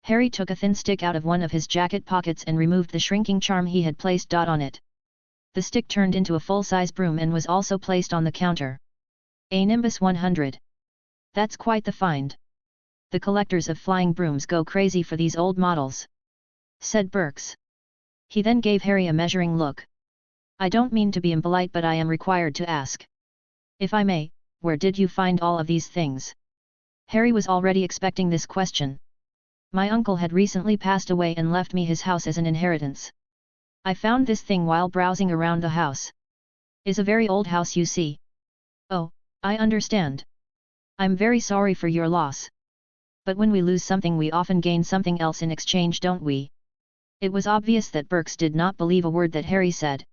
Harry took a thin stick out of one of his jacket pockets and removed the shrinking charm he had placed on it. The stick turned into a full-size broom and was also placed on the counter. "A Nimbus 100. That's quite the find. The collectors of flying brooms go crazy for these old models," said Burks. He then gave Harry a measuring look. "I don't mean to be impolite, but I am required to ask. If I may, where did you find all of these things?" Harry was already expecting this question. "My uncle had recently passed away and left me his house as an inheritance. I found this thing while browsing around the house. It's a very old house, you see." "Oh, I understand. I'm very sorry for your loss. But when we lose something we often gain something else in exchange, don't we?" It was obvious that Burks did not believe a word that Harry said.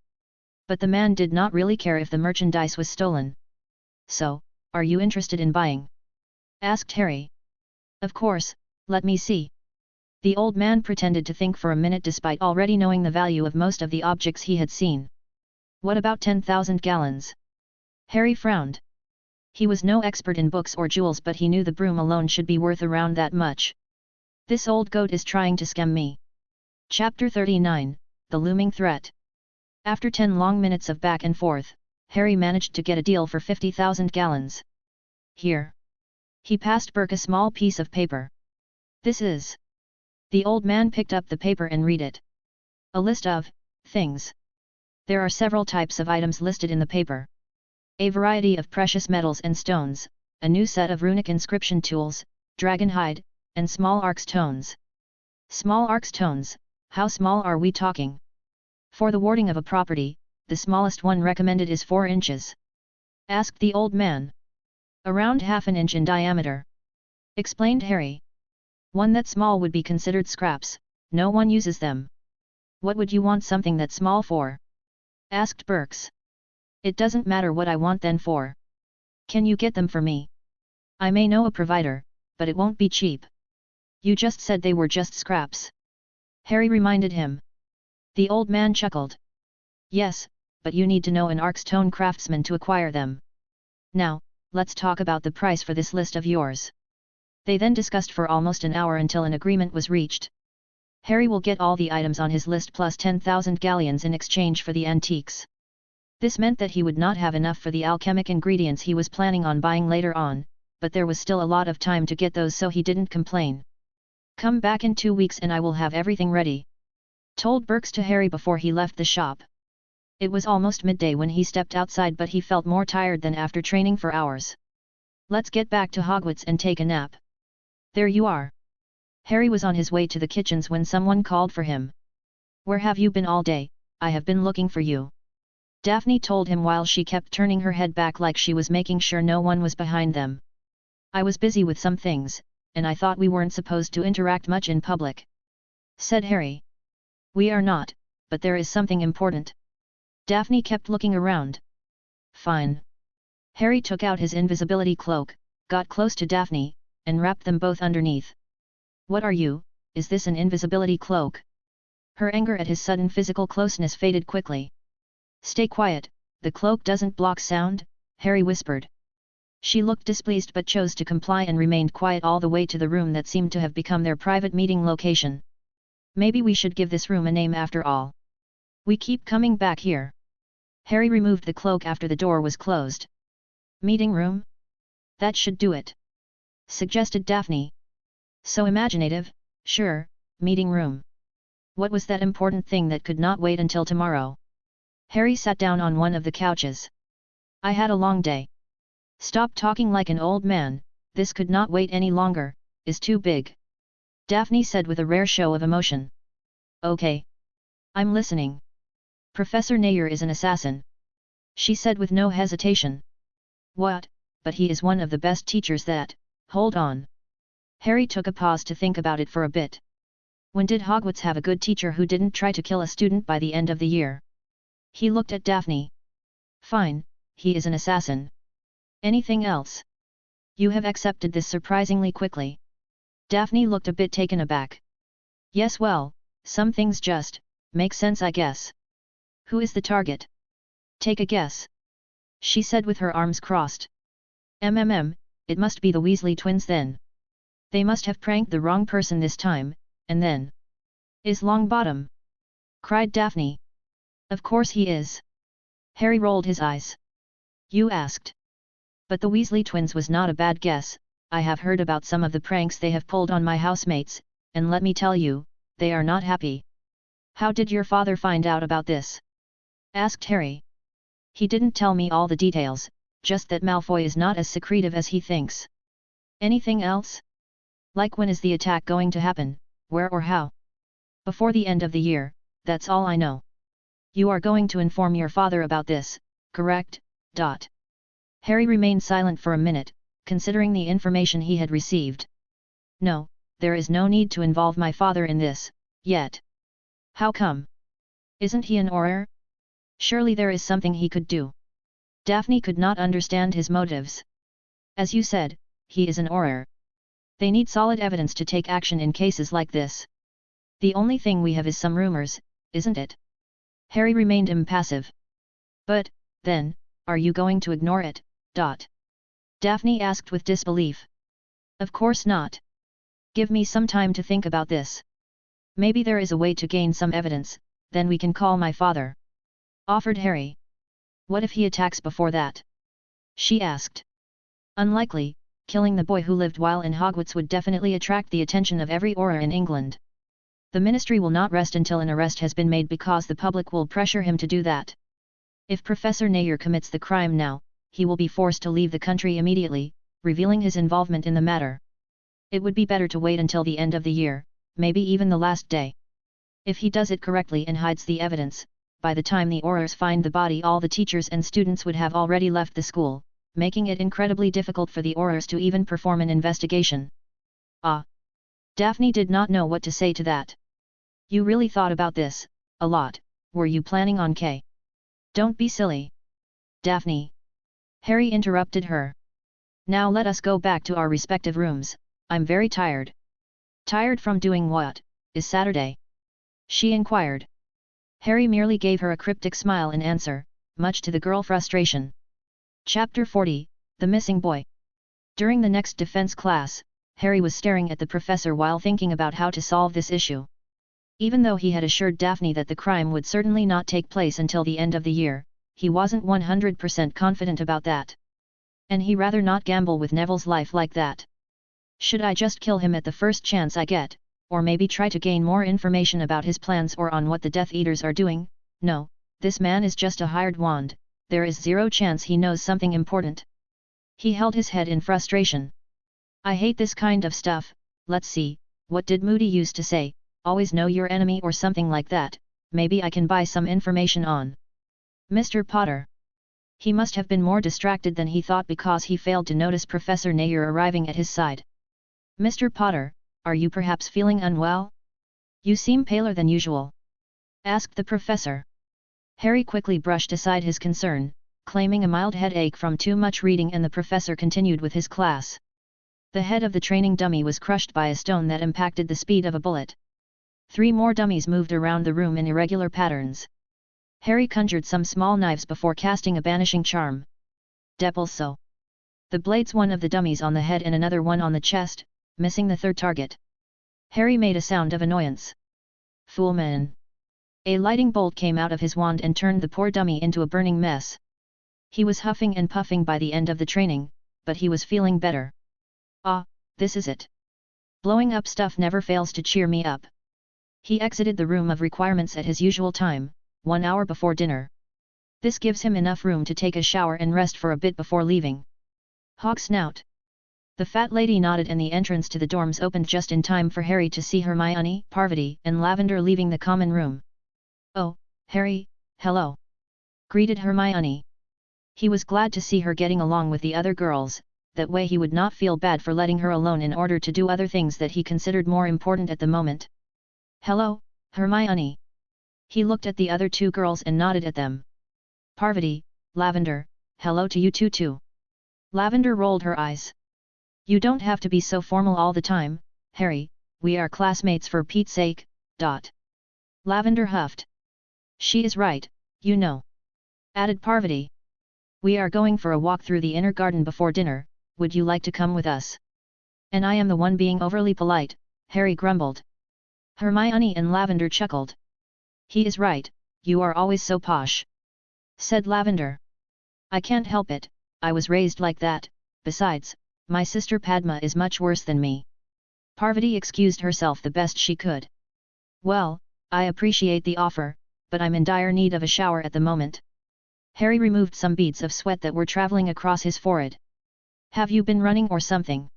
But the man did not really care if the merchandise was stolen. "So, are you interested in buying?" asked Harry. "Of course, let me see." The old man pretended to think for a minute despite already knowing the value of most of the objects he had seen. "What about 10,000 gallons?" Harry frowned. He was no expert in books or jewels, but he knew the broom alone should be worth around that much. "This old goat is trying to scam me." Chapter 39, The Looming Threat. After 10 long minutes of back and forth, Harry managed to get a deal for 50,000 gallons. "Here." He passed Burke a small piece of paper. "This is..." The old man picked up the paper and read it. "A list of things. There are several types of items listed in the paper. A variety of precious metals and stones, a new set of runic inscription tools, dragon hide, and small arc stones." "Small arc stones, how small are we talking?" "For the warding of a property, the smallest one recommended is 4 inches. asked the old man. "Around half an inch in diameter," explained Harry. "One that small would be considered scraps, no one uses them." "What would you want something that small for?" asked Burks. "It doesn't matter what I want then for. Can you get them for me? I may know a provider, but it won't be cheap." "You just said they were just scraps," Harry reminded him. The old man chuckled. "Yes, but you need to know an Arkstone craftsman to acquire them. Now, let's talk about the price for this list of yours. They then discussed for almost an hour until an agreement was reached. Harry will get all the items on his list plus 10,000 galleons in exchange for the antiques. This meant that he would not have enough for the alchemic ingredients he was planning on buying later on, but there was still a lot of time to get those, so he didn't complain. Come back in 2 weeks and I will have everything ready, told Berks to Harry before he left the shop. It was almost midday when he stepped outside, but he felt more tired than after training for hours. Let's get back to Hogwarts and take a nap. There you are. Harry was on his way to the kitchens when someone called for him. Where have you been all day? I have been looking for you, Daphne told him while she kept turning her head back like she was making sure no one was behind them. I was busy with some things, and I thought we weren't supposed to interact much in public, said Harry. We are not, but there is something important. Daphne kept looking around. Fine. Harry took out his invisibility cloak, got close to Daphne, and wrapped them both underneath. What are you? Is this an invisibility cloak? Her anger at his sudden physical closeness faded quickly. Stay quiet, the cloak doesn't block sound, Harry whispered. She looked displeased but chose to comply and remained quiet all the way to the room that seemed to have become their private meeting location. Maybe we should give this room a name after all. We keep coming back here. Harry removed the cloak after the door was closed. Meeting room? That should do it, suggested Daphne. So imaginative, sure, meeting room. What was that important thing that could not wait until tomorrow? Harry sat down on one of the couches. I had a long day. Stop talking like an old man, this could not wait any longer, is too big, Daphne said with a rare show of emotion. Okay. I'm listening. Professor Nayer is an assassin, she said with no hesitation. What, but he is one of the best teachers that, hold on. Harry took a pause to think about it for a bit. When did Hogwarts have a good teacher who didn't try to kill a student by the end of the year? He looked at Daphne. Fine, he is an assassin. Anything else? You have accepted this surprisingly quickly. Daphne looked a bit taken aback. Yes, well, some things just make sense, I guess. Who is the target? Take a guess, she said with her arms crossed. It must be the Weasley twins then. They must have pranked the wrong person this time, and then. Is Longbottom? Cried Daphne. Of course he is. Harry rolled his eyes. You asked. But the Weasley twins was not a bad guess. I have heard about some of the pranks they have pulled on my housemates, and let me tell you, they are not happy. How did your father find out about this? Asked Harry. He didn't tell me all the details, just that Malfoy is not as secretive as he thinks. Anything else? Like when is the attack going to happen, where or how? Before the end of the year, that's all I know. You are going to inform your father about this, correct? Harry remained silent for a minute, considering the information he had received. No, there is no need to involve my father in this, yet. How come? Isn't he an Auror? Surely there is something he could do. Daphne could not understand his motives. As you said, he is an Auror. They need solid evidence to take action in cases like this. The only thing we have is some rumors, isn't it? Harry remained impassive. But, then, are you going to ignore it? Daphne asked with disbelief. Of course not. Give me some time to think about this. Maybe there is a way to gain some evidence, then we can call my father, offered Harry. What if he attacks before that? She asked. Unlikely, killing the boy who lived while in Hogwarts would definitely attract the attention of every Auror in England. The Ministry will not rest until an arrest has been made because the public will pressure him to do that. If Professor Nayer commits the crime now, he will be forced to leave the country immediately, revealing his involvement in the matter. It would be better to wait until the end of the year, maybe even the last day. If he does it correctly and hides the evidence, by the time the Aurors find the body all the teachers and students would have already left the school, making it incredibly difficult for the Aurors to even perform an investigation. Ah! Daphne did not know what to say to that. You really thought about this, a lot, were you planning on K? Don't be silly, Daphne. Harry interrupted her. Now let us go back to our respective rooms, I'm very tired. Tired from doing what? Is Saturday? She inquired. Harry merely gave her a cryptic smile in answer, much to the girl frustration. Chapter 40, The Missing Boy. During the next defense class, Harry was staring at the professor while thinking about how to solve this issue. Even though he had assured Daphne that the crime would certainly not take place until the end of the year, he wasn't 100% confident about that. And he rather not gamble with Neville's life like that. Should I just kill him at the first chance I get, or maybe try to gain more information about his plans or on what the Death Eaters are doing? No, this man is just a hired wand, there is zero chance he knows something important. He held his head in frustration. I hate this kind of stuff. Let's see, what did Moody used to say, always know your enemy or something like that, maybe I can buy some information on Mr. Potter. He must have been more distracted than he thought because he failed to notice Professor Nair arriving at his side. Mr. Potter, are you perhaps feeling unwell? You seem paler than usual, asked the professor. Harry quickly brushed aside his concern, claiming a mild headache from too much reading, and the professor continued with his class. The head of the training dummy was crushed by a stone that impacted the speed of a bullet. 3 more dummies moved around the room in irregular patterns. Harry conjured some small knives before casting a banishing charm. Depulso. The blades, one of the dummies on the head and another one on the chest, missing the third target. Harry made a sound of annoyance. Foolman. A lightning bolt came out of his wand and turned the poor dummy into a burning mess. He was huffing and puffing by the end of the training, but he was feeling better. Ah, this is it. Blowing up stuff never fails to cheer me up. He exited the room of requirements at his usual time, 1 hour before dinner. This gives him enough room to take a shower and rest for a bit before leaving. Hawk snout. The fat lady nodded and the entrance to the dorms opened just in time for Harry to see Hermione, Parvati, and Lavender leaving the common room. Oh, Harry, hello. Greeted Hermione. He was glad to see her getting along with the other girls, that way he would not feel bad for letting her alone in order to do other things that he considered more important at the moment. Hello, Hermione. He looked at the other 2 girls and nodded at them. Parvati, Lavender, hello to you two too. Lavender rolled her eyes. You don't have to be so formal all the time, Harry, we are classmates for Pete's sake, ... Lavender huffed. She is right, you know. Added Parvati. We are going for a walk through the inner garden before dinner, would you like to come with us? And I am the one being overly polite, Harry grumbled. Hermione and Lavender chuckled. He is right, you are always so posh, said Lavender. I can't help it, I was raised like that, besides, my sister Padma is much worse than me. Parvati excused herself the best she could. Well, I appreciate the offer, but I'm in dire need of a shower at the moment. Harry removed some beads of sweat that were traveling across his forehead. Have you been running or something?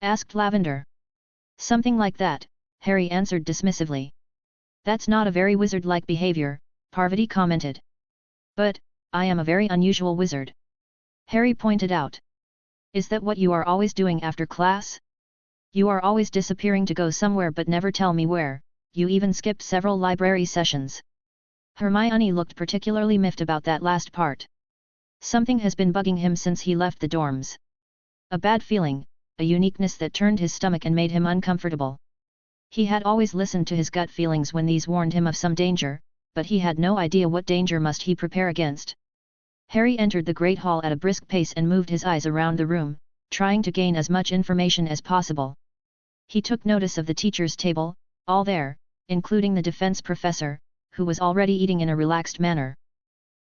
Asked Lavender. Something like that, Harry answered dismissively. That's not a very wizard-like behavior, Parvati commented. But, I am a very unusual wizard. Harry pointed out. Is that what you are always doing after class? You are always disappearing to go somewhere but never tell me where, you even skipped several library sessions. Hermione looked particularly miffed about that last part. Something has been bugging him since he left the dorms. A bad feeling, a uniqueness that turned his stomach and made him uncomfortable. He had always listened to his gut feelings when these warned him of some danger, but he had no idea what danger must he prepare against. Harry entered the Great Hall at a brisk pace and moved his eyes around the room, trying to gain as much information as possible. He took notice of the teacher's table, all there, including the defense professor, who was already eating in a relaxed manner.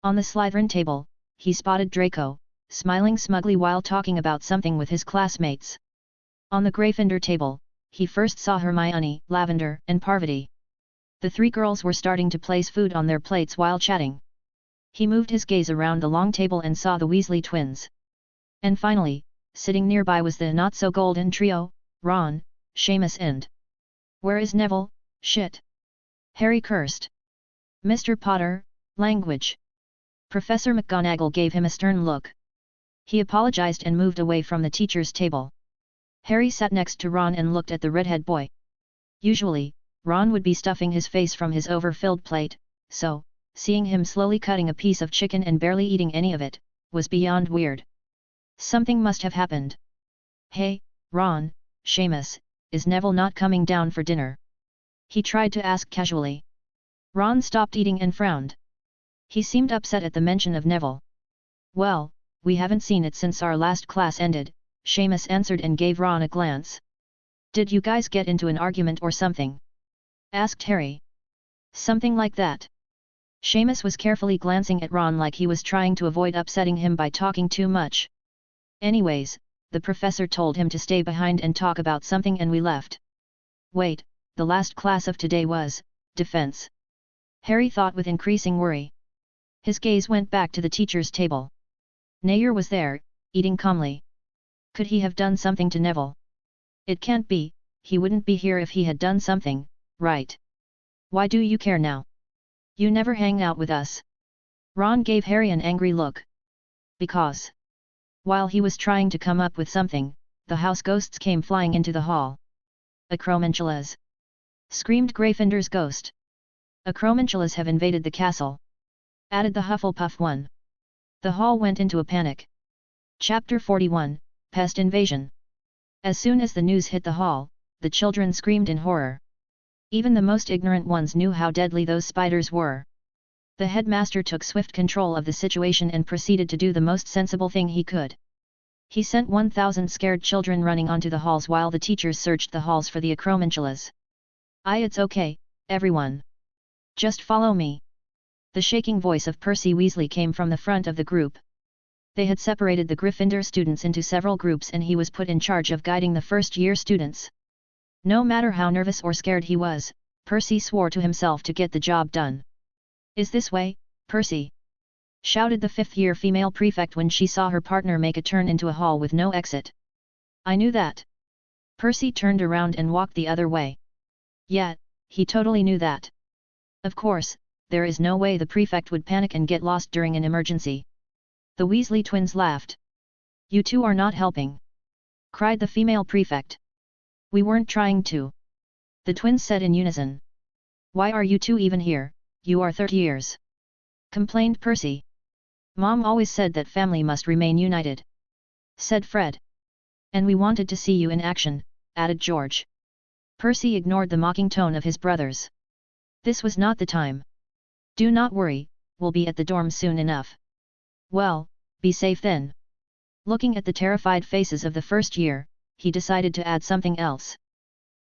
On the Slytherin table, he spotted Draco, smiling smugly while talking about something with his classmates. On the Gryffindor table, he first saw Hermione, Lavender, and Parvati. The 3 girls were starting to place food on their plates while chatting. He moved his gaze around the long table and saw the Weasley twins. And finally, sitting nearby was the not-so-golden trio, Ron, Seamus and... Where is Neville? Shit! Harry cursed. Mr. Potter, language. Professor McGonagall gave him a stern look. He apologized and moved away from the teacher's table. Harry sat next to Ron and looked at the redhead boy. Usually, Ron would be stuffing his face from his overfilled plate, so, seeing him slowly cutting a piece of chicken and barely eating any of it, was beyond weird. Something must have happened. Hey, Ron, Seamus, is Neville not coming down for dinner? He tried to ask casually. Ron stopped eating and frowned. He seemed upset at the mention of Neville. Well, we haven't seen it since our last class ended, Seamus answered and gave Ron a glance. Did you guys get into an argument or something? Asked Harry. Something like that. Seamus was carefully glancing at Ron like he was trying to avoid upsetting him by talking too much. Anyways, the professor told him to stay behind and talk about something and we left. Wait, the last class of today was defense. Harry thought with increasing worry. His gaze went back to the teacher's table. Nair was there, eating calmly. Could he have done something to Neville? It can't be, he wouldn't be here if he had done something, right? Why do you care now? You never hang out with us. Ron gave Harry an angry look. Because. While he was trying to come up with something, the house ghosts came flying into the hall. Acromantulas! Screamed Gryffindor's ghost. Acromantulas have invaded the castle. Added the Hufflepuff one. The hall went into a panic. Chapter 41, Pest Invasion. As soon as the news hit the hall, the children screamed in horror. Even the most ignorant ones knew how deadly those spiders were. The headmaster took swift control of the situation and proceeded to do the most sensible thing he could. He sent 1,000 scared children running onto the halls while the teachers searched the halls for the Acromantulas. It's okay, everyone. Just follow me. The shaking voice of Percy Weasley came from the front of the group. They had separated the Gryffindor students into several groups and he was put in charge of guiding the first-year students. No matter how nervous or scared he was, Percy swore to himself to get the job done. Is this way, Percy? Shouted the fifth-year female prefect when she saw her partner make a turn into a hall with no exit. I knew that. Percy turned around and walked the other way. Yeah, he totally knew that. Of course, there is no way the prefect would panic and get lost during an emergency. The Weasley twins laughed. You two are not helping! Cried the female prefect. We weren't trying to. The twins said in unison. Why are you two even here, you are 30 years? Complained Percy. Mom always said that family must remain united. Said Fred. And we wanted to see you in action, added George. Percy ignored the mocking tone of his brothers. This was not the time. Do not worry, we'll be at the dorm soon enough. Well, be safe then. Looking at the terrified faces of the first year, he decided to add something else.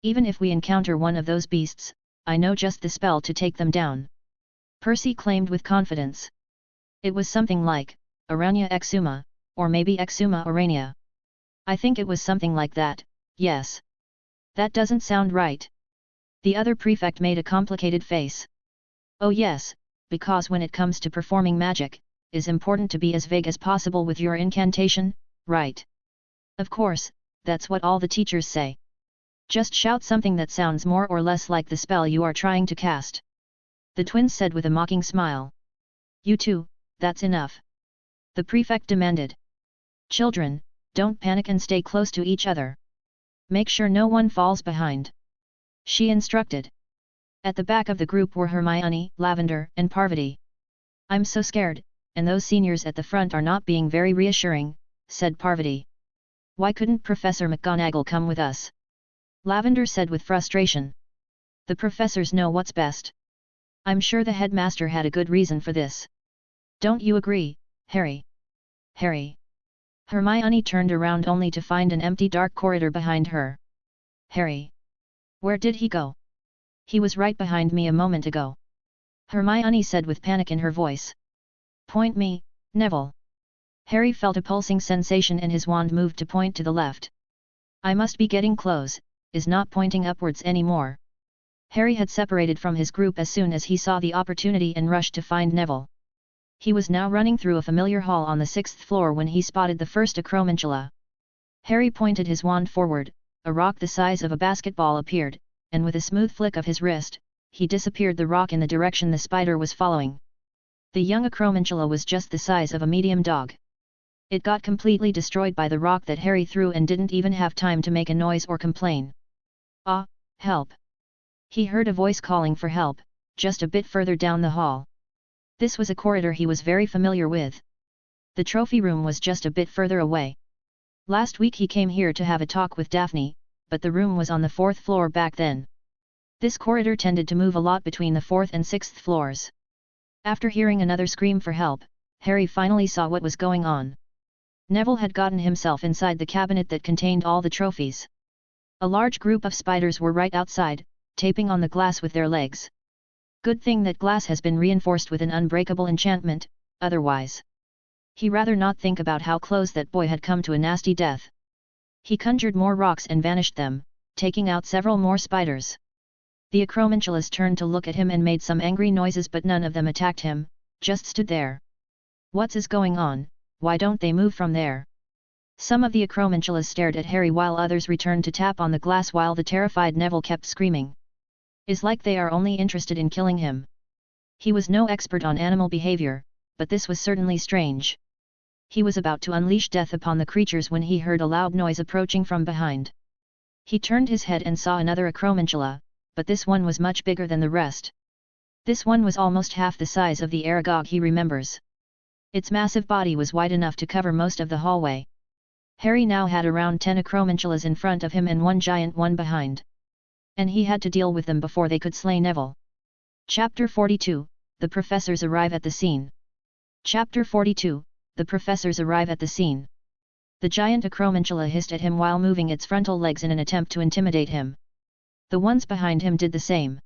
Even if we encounter one of those beasts, I know just the spell to take them down. Percy claimed with confidence. It was something like, Arania Exuma, or maybe Exuma Orania. I think it was something like that, yes. That doesn't sound right. The other prefect made a complicated face. Oh yes, because when it comes to performing magic, it's important to be as vague as possible with your incantation, right? Of course, that's what all the teachers say. Just shout something that sounds more or less like the spell you are trying to cast. The twins said with a mocking smile. You two, that's enough. The prefect demanded. Children, don't panic and stay close to each other. Make sure no one falls behind. She instructed. At the back of the group were Hermione, Lavender, and Parvati. I'm so scared, and those seniors at the front are not being very reassuring, said Parvati. Why couldn't Professor McGonagall come with us? Lavender said with frustration. The professors know what's best. I'm sure the headmaster had a good reason for this. Don't you agree, Harry? Harry. Hermione turned around only to find an empty dark corridor behind her. Harry. Where did he go? He was right behind me a moment ago. Hermione said with panic in her voice. Point me, Neville. Harry felt a pulsing sensation and his wand moved to point to the left. I must be getting close, is not pointing upwards anymore. Harry had separated from his group as soon as he saw the opportunity and rushed to find Neville. He was now running through a familiar hall on the 6th floor when he spotted the first Acromantula. Harry pointed his wand forward, a rock the size of a basketball appeared, and with a smooth flick of his wrist, he disappeared the rock in the direction the spider was following. The young Acromantula was just the size of a medium dog. It got completely destroyed by the rock that Harry threw and didn't even have time to make a noise or complain. Ah, help! He heard a voice calling for help, just a bit further down the hall. This was a corridor he was very familiar with. The trophy room was just a bit further away. Last week he came here to have a talk with Daphne, but the room was on the 4th floor back then. This corridor tended to move a lot between the 4th and 6th floors. After hearing another scream for help, Harry finally saw what was going on. Neville had gotten himself inside the cabinet that contained all the trophies. A large group of spiders were right outside, taping on the glass with their legs. Good thing that glass has been reinforced with an unbreakable enchantment, otherwise he rather not think about how close that boy had come to a nasty death. He conjured more rocks and vanished them, taking out several more spiders. The Acromentulas turned to look at him and made some angry noises, but none of them attacked him, just stood there. What's is going on? Why don't they move from there? Some of the Acromentulas stared at Harry while others returned to tap on the glass while the terrified Neville kept screaming. It's like they are only interested in killing him. He was no expert on animal behavior, but this was certainly strange. He was about to unleash death upon the creatures when he heard a loud noise approaching from behind. He turned his head and saw another Acromentula, but this one was much bigger than the rest. This one was almost half the size of the Aragog he remembers. Its massive body was wide enough to cover most of the hallway. Harry now had around 10 Acromentulas in front of him and one giant one behind. And he had to deal with them before they could slay Neville. Chapter 42, The Professors arrive at the scene. Chapter 42, The Professors arrive at the scene. The giant Acromentula hissed at him while moving its frontal legs in an attempt to intimidate him. The ones behind him did the same.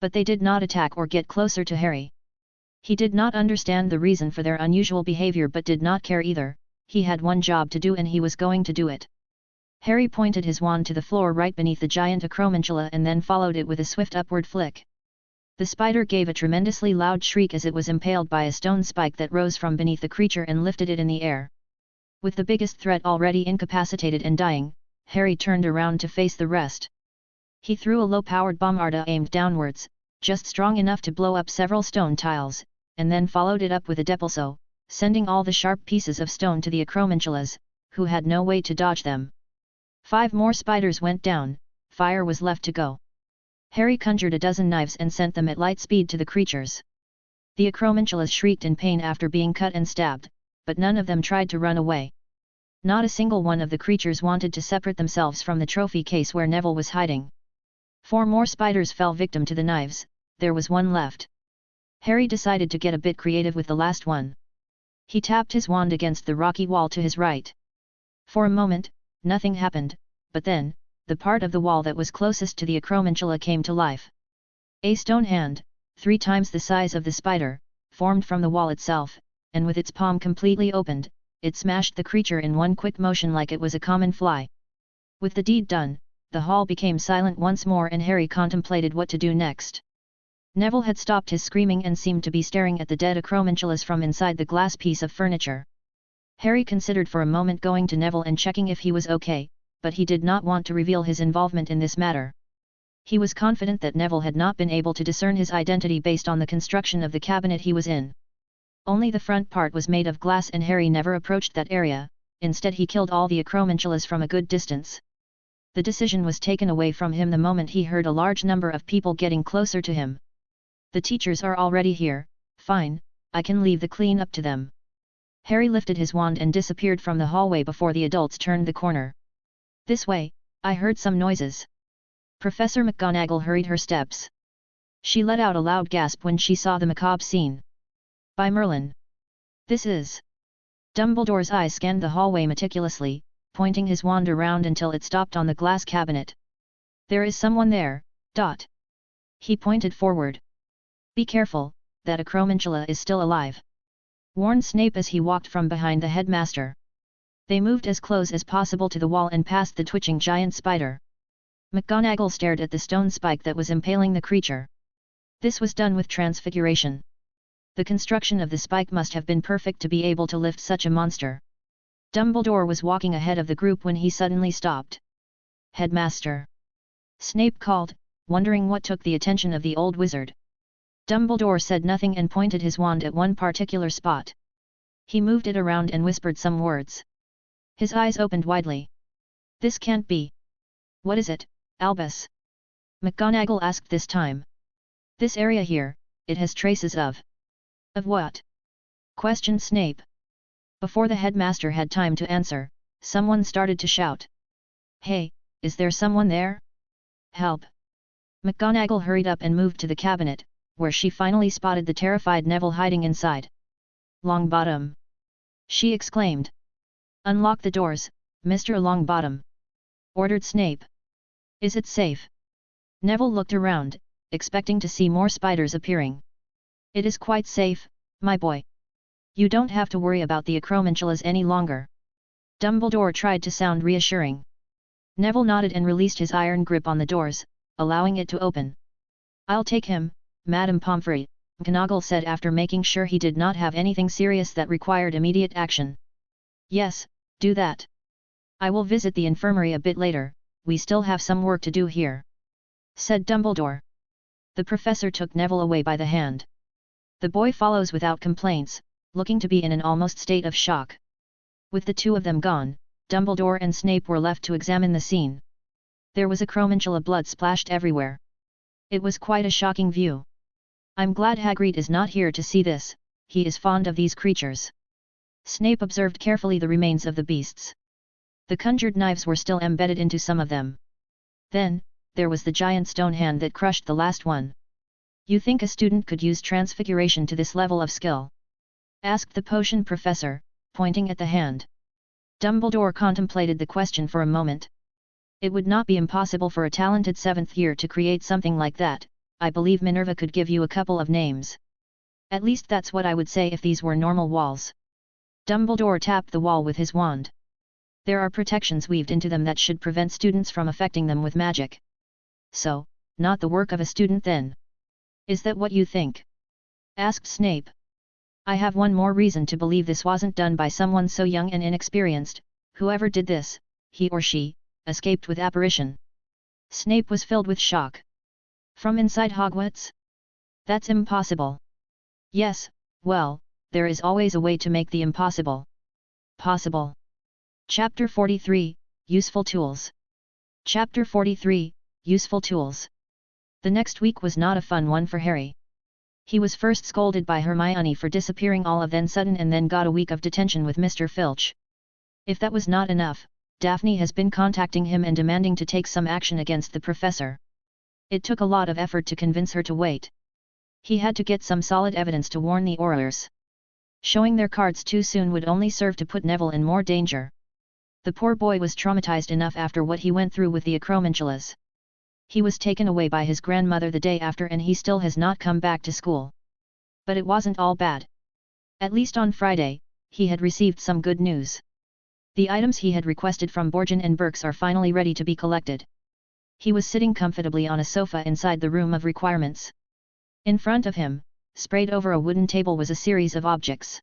But they did not attack or get closer to Harry. He did not understand the reason for their unusual behavior but did not care either. He had one job to do and he was going to do it. Harry pointed his wand to the floor right beneath the giant Acromentula and then followed it with a swift upward flick. The spider gave a tremendously loud shriek as it was impaled by a stone spike that rose from beneath the creature and lifted it in the air. With the biggest threat already incapacitated and dying, Harry turned around to face the rest. He threw a low-powered bombarda aimed downwards, just strong enough to blow up several stone tiles, and then followed it up with a depulso, sending all the sharp pieces of stone to the Acromentulas, who had no way to dodge them. 5 more spiders went down, fire was left to go. Harry conjured a dozen knives and sent them at light speed to the creatures. The Acromentulas shrieked in pain after being cut and stabbed, but none of them tried to run away. Not a single one of the creatures wanted to separate themselves from the trophy case where Neville was hiding. 4 more spiders fell victim to the knives, there was one left. Harry decided to get a bit creative with the last one. He tapped his wand against the rocky wall to his right. For a moment, nothing happened, but then, the part of the wall that was closest to the Acromentula came to life. A stone hand, 3 times the size of the spider, formed from the wall itself, and with its palm completely opened, it smashed the creature in one quick motion like it was a common fly. With the deed done, the hall became silent once more and Harry contemplated what to do next. Neville had stopped his screaming and seemed to be staring at the dead Acromentulas from inside the glass piece of furniture. Harry considered for a moment going to Neville and checking if he was okay, but he did not want to reveal his involvement in this matter. He was confident that Neville had not been able to discern his identity based on the construction of the cabinet he was in. Only the front part was made of glass and Harry never approached that area, instead he killed all the Acromentulas from a good distance. The decision was taken away from him the moment he heard a large number of people getting closer to him. The teachers are already here, fine, I can leave the clean up to them. Harry lifted his wand and disappeared from the hallway before the adults turned the corner. This way, I heard some noises. Professor McGonagall hurried her steps. She let out a loud gasp when she saw the macabre scene. By Merlin! This is... Dumbledore's eyes scanned the hallway meticulously, pointing his wand around until it stopped on the glass cabinet. There is someone there, Dot. He pointed forward. Be careful, that Acromentula is still alive. Warned Snape as he walked from behind the headmaster. They moved as close as possible to the wall and past the twitching giant spider. McGonagall stared at the stone spike that was impaling the creature. This was done with transfiguration. The construction of the spike must have been perfect to be able to lift such a monster. Dumbledore was walking ahead of the group when he suddenly stopped. Headmaster! Snape called, wondering what took the attention of the old wizard. Dumbledore said nothing and pointed his wand at one particular spot. He moved it around and whispered some words. His eyes opened widely. This can't be. What is it, Albus? McGonagall asked this time. This area here, it has traces of... Of what? Questioned Snape. Before the headmaster had time to answer, someone started to shout. Hey, is there someone there? Help! McGonagall hurried up and moved to the cabinet, where she finally spotted the terrified Neville hiding inside. "Longbottom!" she exclaimed. "Unlock the doors, Mr. Longbottom!" ordered Snape. "Is it safe?" Neville looked around, expecting to see more spiders appearing. "It is quite safe, my boy. You don't have to worry about the Acromantulas any longer." Dumbledore tried to sound reassuring. Neville nodded and released his iron grip on the doors, allowing it to open. "I'll take him, Madame Pomfrey," McGonagall said after making sure he did not have anything serious that required immediate action. "Yes, do that. I will visit the infirmary a bit later, we still have some work to do here," said Dumbledore. The professor took Neville away by the hand. The boy follows without complaints, looking to be in an almost state of shock. With the two of them gone, Dumbledore and Snape were left to examine the scene. There was Acromantula blood splashed everywhere. It was quite a shocking view. "I'm glad Hagrid is not here to see this, he is fond of these creatures." Snape observed carefully the remains of the beasts. The conjured knives were still embedded into some of them. Then, there was the giant stone hand that crushed the last one. "You think a student could use transfiguration to this level of skill?" asked the potion professor, pointing at the hand. Dumbledore contemplated the question for a moment. "It would not be impossible for a talented 7th year to create something like that. I believe Minerva could give you a couple of names. At least that's what I would say if these were normal walls." Dumbledore tapped the wall with his wand. "There are protections weaved into them that should prevent students from affecting them with magic." "So, not the work of a student then? Is that what you think?" asked Snape. "I have one more reason to believe this wasn't done by someone so young and inexperienced. Whoever did this, he or she, escaped with apparition." Snape was filled with shock. "From inside Hogwarts? That's impossible." "Yes, well, there is always a way to make the impossible possible." Chapter 43, Useful Tools. Chapter 43, Useful Tools. The next week was not a fun one for Harry. He was first scolded by Hermione for disappearing all of then sudden and then got a week of detention with Mr. Filch. If that was not enough, Daphne has been contacting him and demanding to take some action against the professor. It took a lot of effort to convince her to wait. He had to get some solid evidence to warn the Aurors. Showing their cards too soon would only serve to put Neville in more danger. The poor boy was traumatized enough after what he went through with the Acromantulas. He was taken away by his grandmother the day after and he still has not come back to school. But it wasn't all bad. At least on Friday, he had received some good news. The items he had requested from Borgin and Burkes are finally ready to be collected. He was sitting comfortably on a sofa inside the room of requirements. In front of him, sprayed over a wooden table was a series of objects.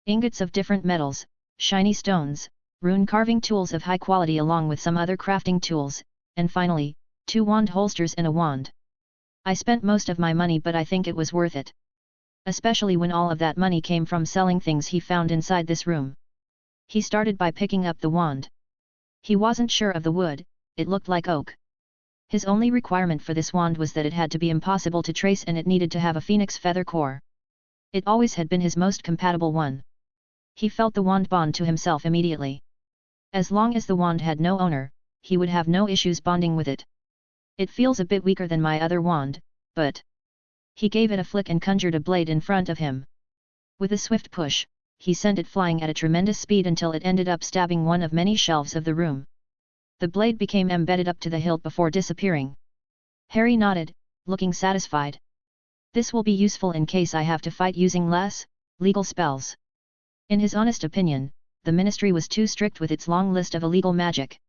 Ingots of different metals, shiny stones, rune carving tools of high quality along with some other crafting tools, and finally, 2 wand holsters and a wand. "I spent most of my money but I think it was worth it. Especially when all of that money came from selling things he found inside this room." He started by picking up the wand. He wasn't sure of the wood, it looked like oak. His only requirement for this wand was that it had to be impossible to trace and it needed to have a phoenix feather core. It always had been his most compatible one. He felt the wand bond to himself immediately. As long as the wand had no owner, he would have no issues bonding with it. "It feels a bit weaker than my other wand, but..." He gave it a flick and conjured a blade in front of him. With a swift push, he sent it flying at a tremendous speed until it ended up stabbing one of many shelves of the room. The blade became embedded up to the hilt before disappearing. Harry nodded, looking satisfied. "This will be useful in case I have to fight using less legal spells." In his honest opinion, the Ministry was too strict with its long list of illegal magic.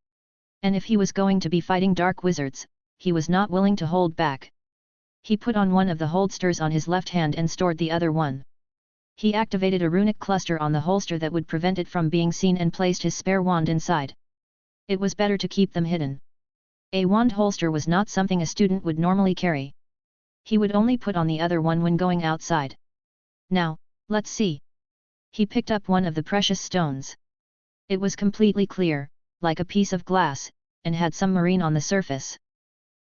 And if he was going to be fighting dark wizards, he was not willing to hold back. He put on one of the holsters on his left hand and stored the other one. He activated a runic cluster on the holster that would prevent it from being seen and placed his spare wand inside. It was better to keep them hidden. A wand holster was not something a student would normally carry. He would only put on the other one when going outside. "Now, let's see." He picked up one of the precious stones. It was completely clear, like a piece of glass, and had some marine on the surface.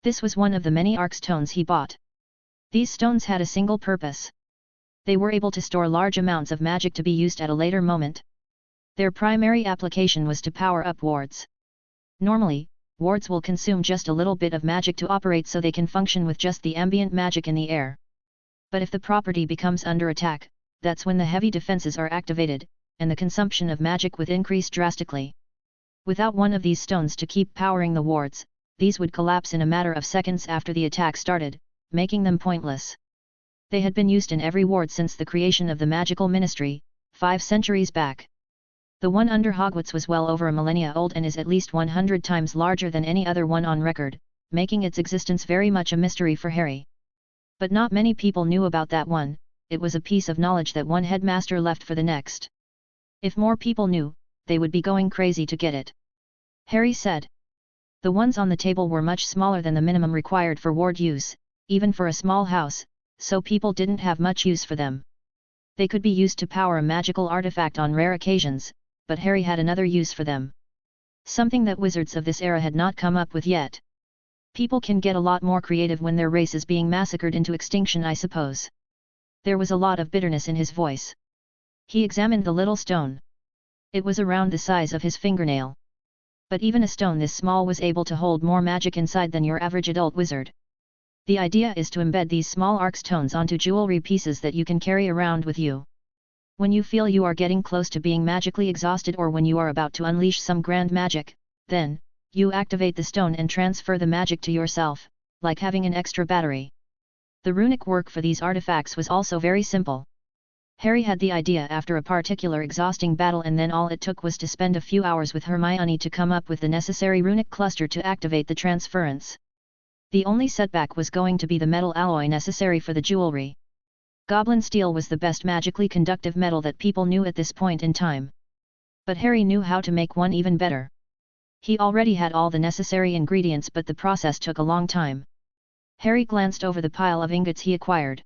This was one of the many arc stones he bought. These stones had a single purpose. They were able to store large amounts of magic to be used at a later moment. Their primary application was to power up wards. Normally, wards will consume just a little bit of magic to operate so they can function with just the ambient magic in the air. But if the property becomes under attack, that's when the heavy defenses are activated, and the consumption of magic would increase drastically. Without one of these stones to keep powering the wards, these would collapse in a matter of seconds after the attack started, making them pointless. They had been used in every ward since the creation of the magical ministry, 5 centuries back. The one under Hogwarts was well over a millennia old and is at least 100 times larger than any other one on record, making its existence very much a mystery for Harry. But not many people knew about that one. It was a piece of knowledge that one headmaster left for the next. If more people knew, they would be going crazy to get it. Harry said. The ones on the table were much smaller than the minimum required for ward use, even for a small house, so people didn't have much use for them. They could be used to power a magical artifact on rare occasions, but Harry had another use for them. Something that wizards of this era had not come up with yet. People can get a lot more creative when their race is being massacred into extinction, I suppose. There was a lot of bitterness in his voice. He examined the little stone. It was around the size of his fingernail. But even a stone this small was able to hold more magic inside than your average adult wizard. The idea is to embed these small arc stones onto jewelry pieces that you can carry around with you. When you feel you are getting close to being magically exhausted or when you are about to unleash some grand magic, then, you activate the stone and transfer the magic to yourself, like having an extra battery. The runic work for these artifacts was also very simple. Harry had the idea after a particular exhausting battle, and then all it took was to spend a few hours with Hermione to come up with the necessary runic cluster to activate the transference. The only setback was going to be the metal alloy necessary for the jewelry. Goblin steel was the best magically conductive metal that people knew at this point in time. But Harry knew how to make one even better. He already had all the necessary ingredients, but the process took a long time. Harry glanced over the pile of ingots he acquired.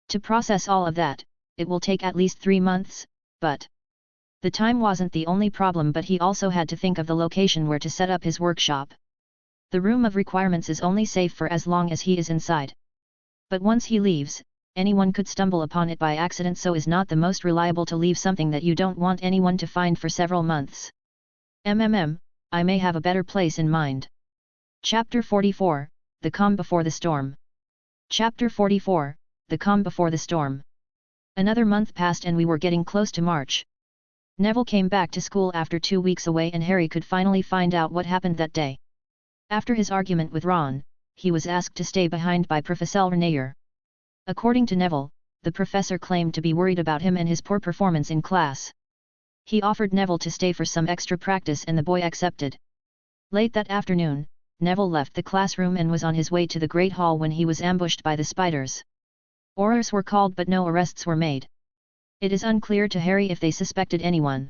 To process all of that, it will take at least 3 months, but the time wasn't the only problem, but he also had to think of the location where to set up his workshop. The room of requirements is only safe for as long as he is inside. But once he leaves, anyone could stumble upon it by accident, so is not the most reliable to leave something that you don't want anyone to find for several months. I may have a better place in mind. Chapter 44, The Calm Before the Storm. Chapter 44, The Calm Before the Storm. Another month passed and we were getting close to March. Neville came back to school after 2 weeks away, and Harry could finally find out what happened that day. After his argument with Ron, he was asked to stay behind by Professor Nair. According to Neville, the professor claimed to be worried about him and his poor performance in class. He offered Neville to stay for some extra practice and the boy accepted. Late that afternoon, Neville left the classroom and was on his way to the Great Hall when he was ambushed by the spiders. Aurors were called but no arrests were made. It is unclear to Harry if they suspected anyone.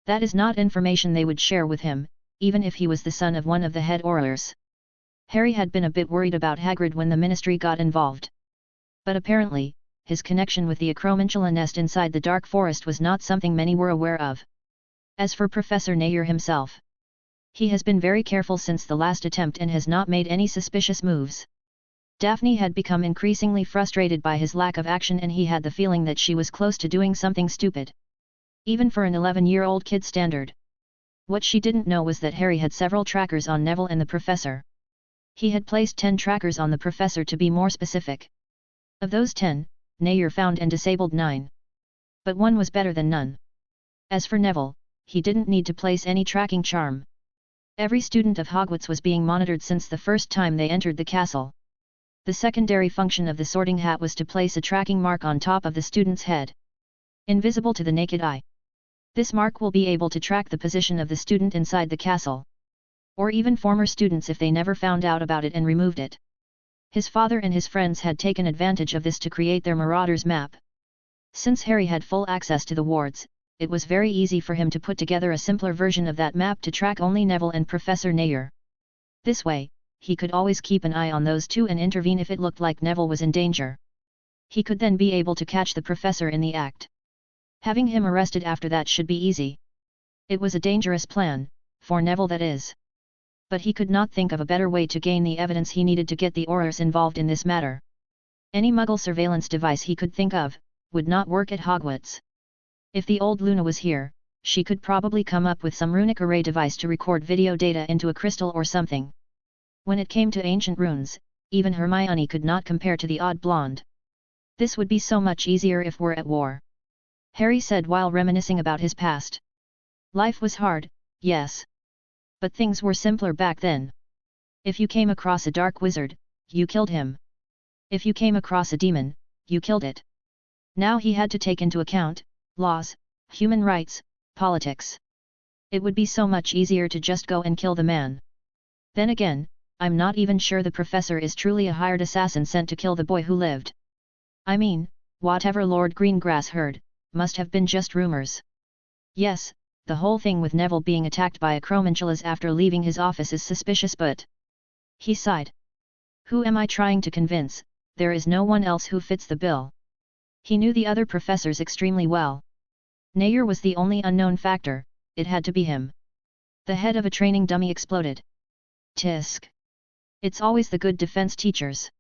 That is not information they would share with him, even if he was the son of one of the head Aurors. Harry had been a bit worried about Hagrid when the Ministry got involved. But apparently, his connection with the Acromantula nest inside the Dark Forest was not something many were aware of. As for Professor Nair himself, he has been very careful since the last attempt and has not made any suspicious moves. Daphne had become increasingly frustrated by his lack of action, and he had the feeling that she was close to doing something stupid. Even for an 11-year-old kid standard. What she didn't know was that Harry had several trackers on Neville and the professor. He had placed 10 trackers on the professor to be more specific. Of those 10, Nair found and disabled 9. But one was better than none. As for Neville, he didn't need to place any tracking charm. Every student of Hogwarts was being monitored since the first time they entered the castle. The secondary function of the Sorting Hat was to place a tracking mark on top of the student's head. Invisible to the naked eye. This mark will be able to track the position of the student inside the castle. Or even former students if they never found out about it and removed it. His father and his friends had taken advantage of this to create their Marauders map. Since Harry had full access to the wards, it was very easy for him to put together a simpler version of that map to track only Neville and Professor Nair. This way, he could always keep an eye on those two and intervene if it looked like Neville was in danger. He could then be able to catch the professor in the act. Having him arrested after that should be easy. It was a dangerous plan, for Neville that is. But he could not think of a better way to gain the evidence he needed to get the Aurors involved in this matter. Any Muggle surveillance device he could think of, would not work at Hogwarts. If the old Luna was here, she could probably come up with some runic array device to record video data into a crystal or something. When it came to ancient runes, even Hermione could not compare to the odd blonde. This would be so much easier if we're at war. Harry said while reminiscing about his past. Life was hard, yes. But things were simpler back then. If you came across a dark wizard, you killed him. If you came across a demon, you killed it. Now he had to take into account laws, human rights, politics. It would be so much easier to just go and kill the man. Then again, I'm not even sure the professor is truly a hired assassin sent to kill the boy who lived. I mean, whatever Lord Greengrass heard, must have been just rumors. Yes, the whole thing with Neville being attacked by a Cromanchulas after leaving his office is suspicious, but... He sighed. Who am I trying to convince? There is no one else who fits the bill. He knew the other professors extremely well. Nayer was the only unknown factor, it had to be him. The head of a training dummy exploded. Tisk. It's always the good defense teachers.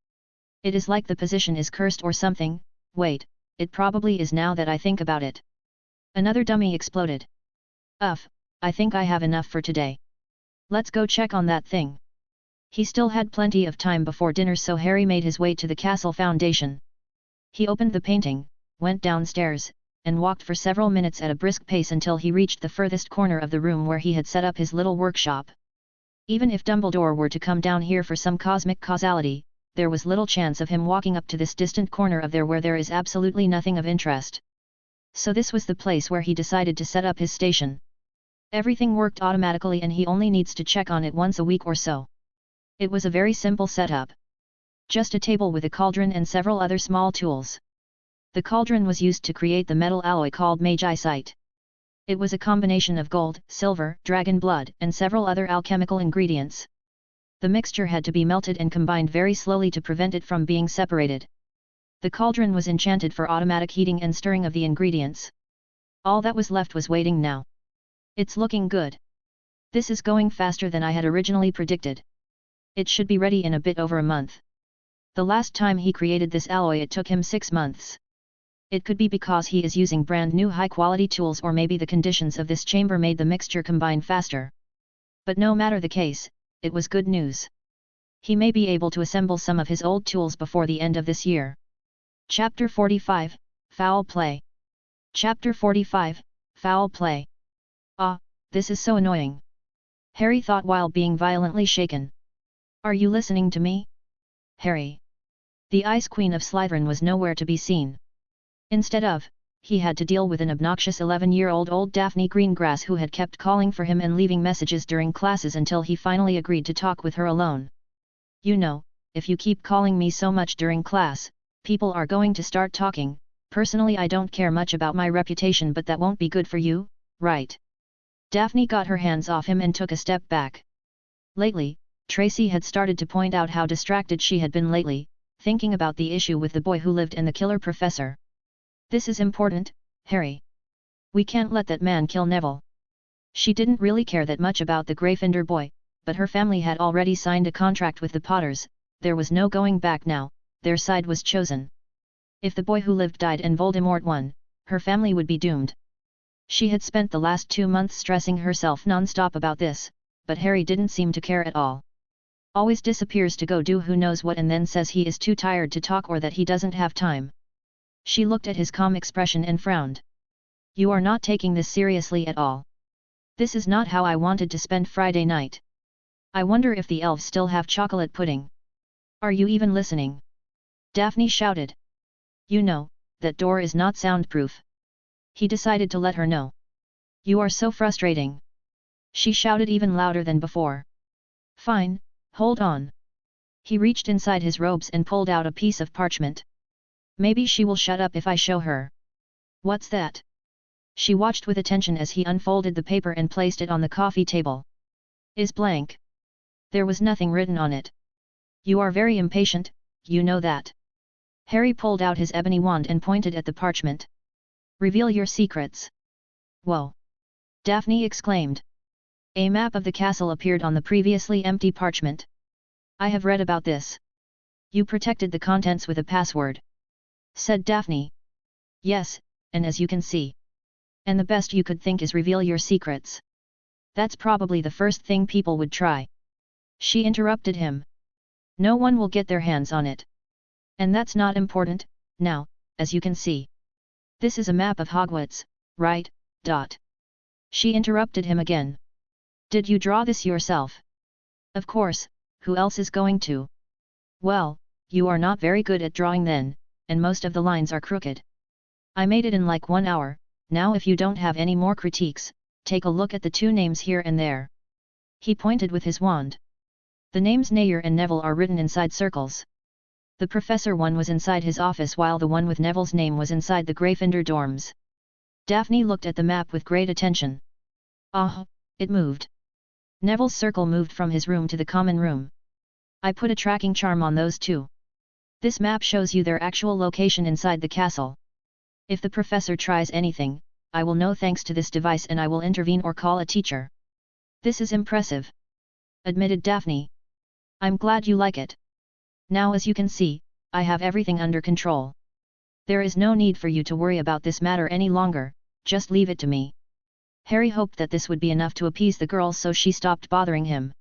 It is like the position is cursed or something. Wait, it probably is now that I think about it. Another dummy exploded. I think I have enough for today. Let's go check on that thing. He still had plenty of time before dinner, so Harry made his way to the castle foundation. He opened the painting, went downstairs, and walked for several minutes at a brisk pace until he reached the furthest corner of the room where he had set up his little workshop. Even if Dumbledore were to come down here for some cosmic causality, there was little chance of him walking up to this distant corner of there where there is absolutely nothing of interest. So this was the place where he decided to set up his station. Everything worked automatically and he only needs to check on it once a week or so. It was a very simple setup. Just a table with a cauldron and several other small tools. The cauldron was used to create the metal alloy called magicite. It was a combination of gold, silver, dragon blood, and several other alchemical ingredients. The mixture had to be melted and combined very slowly to prevent it from being separated. The cauldron was enchanted for automatic heating and stirring of the ingredients. All that was left was waiting now. It's looking good. This is going faster than I had originally predicted. It should be ready in a bit over a month. The last time he created this alloy it took him 6 months. It could be because he is using brand new high-quality tools, or maybe the conditions of this chamber made the mixture combine faster. But no matter the case, it was good news. He may be able to assemble some of his old tools before the end of this year. Chapter 45, Foul Play. Chapter 45, Foul Play. Ah, this is so annoying. Harry thought while being violently shaken. Are you listening to me? Harry. The Ice Queen of Slytherin was nowhere to be seen. Instead of, he had to deal with an obnoxious 11-year-old old Daphne Greengrass who had kept calling for him and leaving messages during classes until he finally agreed to talk with her alone. You know, if you keep calling me so much during class, people are going to start talking. Personally, I don't care much about my reputation, but that won't be good for you, right? Daphne got her hands off him and took a step back. Lately, Tracy had started to point out how distracted she had been lately, thinking about the issue with the boy who lived and the killer professor. This is important, Harry. We can't let that man kill Neville. She didn't really care that much about the Gryffindor boy, but her family had already signed a contract with the Potters. There was no going back now, their side was chosen. If the boy who lived died and Voldemort won, her family would be doomed. She had spent the last 2 months stressing herself non-stop about this, but Harry didn't seem to care at all. Always disappears to go do who knows what and then says he is too tired to talk or that he doesn't have time. She looked at his calm expression and frowned. You are not taking this seriously at all. This is not how I wanted to spend Friday night. I wonder if the elves still have chocolate pudding. Are you even listening? Daphne shouted. You know, that door is not soundproof. He decided to let her know. You are so frustrating. She shouted even louder than before. Fine, hold on. He reached inside his robes and pulled out a piece of parchment. Maybe she will shut up if I show her. What's that? She watched with attention as he unfolded the paper and placed it on the coffee table. Is blank. There was nothing written on it. You are very impatient, you know that. Harry pulled out his ebony wand and pointed at the parchment. Reveal your secrets. Whoa! Daphne exclaimed. A map of the castle appeared on the previously empty parchment. I have read about this. You protected the contents with a password, said Daphne. Yes, and as you can see. And the best you could think is reveal your secrets. That's probably the first thing people would try. She interrupted him. No one will get their hands on it. And that's not important, Now, as you can see, this is a map of Hogwarts, right? She interrupted him again. Did you draw this yourself? Of course, who else is going to? Well, you are not very good at drawing then, and most of the lines are crooked. I made it in like 1 hour. Now if you don't have any more critiques, take a look at the 2 names here and there. He pointed with his wand. The names Nair and Neville are written inside circles. The Professor one was inside his office while the one with Neville's name was inside the Gryffindor dorms. Daphne looked at the map with great attention. Ah, it moved. Neville's circle moved from his room to the common room. I put a tracking charm on those 2. This map shows you their actual location inside the castle. If the Professor tries anything, I will know thanks to this device and I will intervene or call a teacher. This is impressive, admitted Daphne. I'm glad you like it. Now as you can see, I have everything under control. There is no need for you to worry about this matter any longer, just leave it to me. Harry hoped that this would be enough to appease the girl so she stopped bothering him.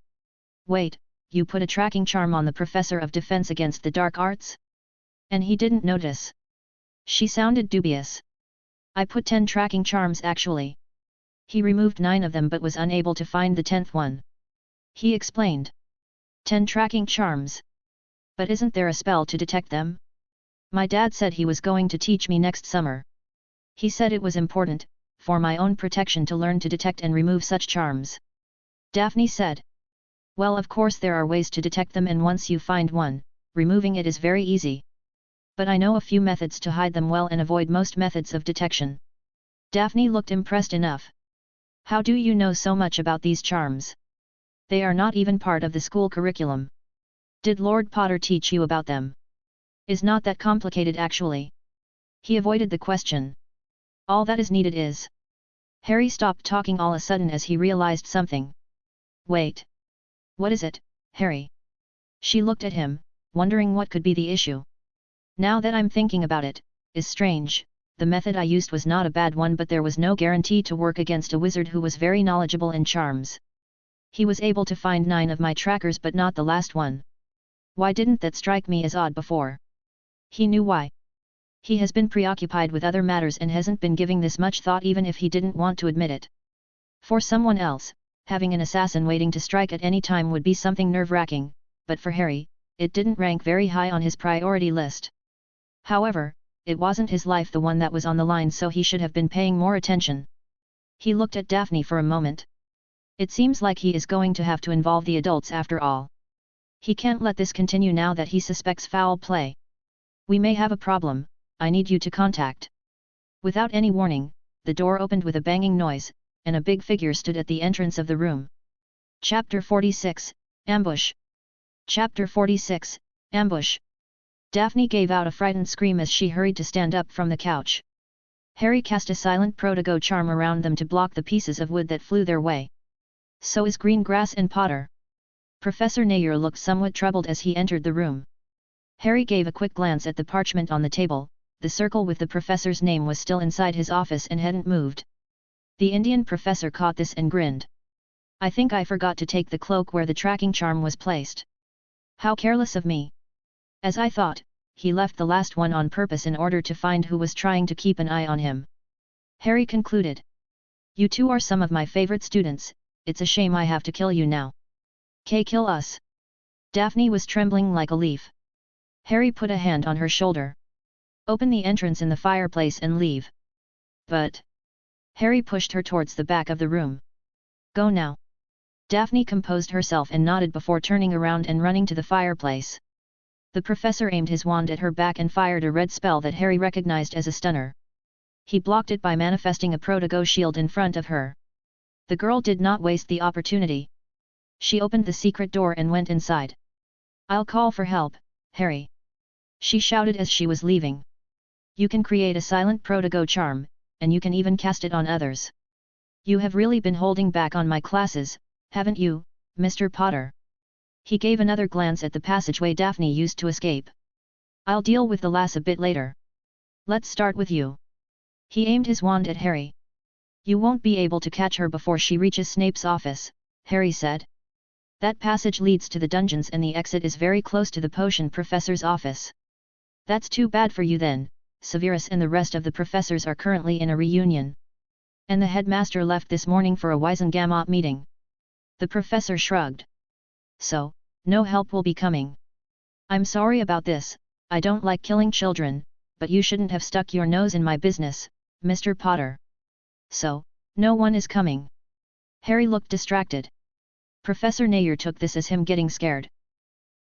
Wait, you put a tracking charm on the Professor of Defense against the Dark Arts? And he didn't notice. She sounded dubious. I put 10 tracking charms actually. He removed 9 of them but was unable to find the 10th one. He explained. 10 tracking charms. But isn't there a spell to detect them? My dad said he was going to teach me next summer. He said it was important, for my own protection to learn to detect and remove such charms. Daphne said. Well, of course there are ways to detect them, and once you find one, removing it is very easy. But I know a few methods to hide them well and avoid most methods of detection. Daphne looked impressed enough. How do you know so much about these charms? They are not even part of the school curriculum. Did Lord Potter teach you about them? Is not that complicated actually. He avoided the question. All that is needed is... Harry stopped talking all of a sudden as he realized something. Wait. What is it, Harry? She looked at him, wondering what could be the issue. Now that I'm thinking about it, is strange. The method I used was not a bad one, but there was no guarantee to work against a wizard who was very knowledgeable in charms. He was able to find 9 of my trackers but not the last one. Why didn't that strike me as odd before? He knew why. He has been preoccupied with other matters and hasn't been giving this much thought even if he didn't want to admit it. For someone else, having an assassin waiting to strike at any time would be something nerve-wracking, but for Harry, it didn't rank very high on his priority list. However, it wasn't his life the one that was on the line, so he should have been paying more attention. He looked at Daphne for a moment. It seems like he is going to have to involve the adults after all. He can't let this continue now that he suspects foul play. We may have a problem, I need you to contact. Without any warning, the door opened with a banging noise, and a big figure stood at the entrance of the room. Chapter 46, Ambush. Chapter 46, Ambush. Daphne gave out a frightened scream as she hurried to stand up from the couch. Harry cast a silent Protego charm around them to block the pieces of wood that flew their way. So is Greengrass and Potter. Professor Nair looked somewhat troubled as he entered the room. Harry gave a quick glance at the parchment on the table. The circle with the professor's name was still inside his office and hadn't moved. The Indian professor caught this and grinned. I think I forgot to take the cloak where the tracking charm was placed. How careless of me. As I thought, he left the last one on purpose in order to find who was trying to keep an eye on him. Harry concluded. You two are some of my favorite students, it's a shame I have to kill you now. Kill us. Daphne was trembling like a leaf. Harry put a hand on her shoulder. Open the entrance in the fireplace and leave. But... Harry pushed her towards the back of the room. Go now. Daphne composed herself and nodded before turning around and running to the fireplace. The professor aimed his wand at her back and fired a red spell that Harry recognized as a stunner. He blocked it by manifesting a Protego shield in front of her. The girl did not waste the opportunity. She opened the secret door and went inside. I'll call for help, Harry. She shouted as she was leaving. You can create a silent Protego charm, and you can even cast it on others. You have really been holding back on my classes, haven't you, Mr. Potter? He gave another glance at the passageway Daphne used to escape. I'll deal with the lass a bit later. Let's start with you. He aimed his wand at Harry. You won't be able to catch her before she reaches Snape's office, Harry said. That passage leads to the dungeons and the exit is very close to the potion professor's office. That's too bad for you then, Severus and the rest of the professors are currently in a reunion. And the headmaster left this morning for a Wiesengamot meeting. The professor shrugged. So, no help will be coming. I'm sorry about this, I don't like killing children, but you shouldn't have stuck your nose in my business, Mr. Potter. So, no one is coming. Harry looked distracted. Professor Nair took this as him getting scared.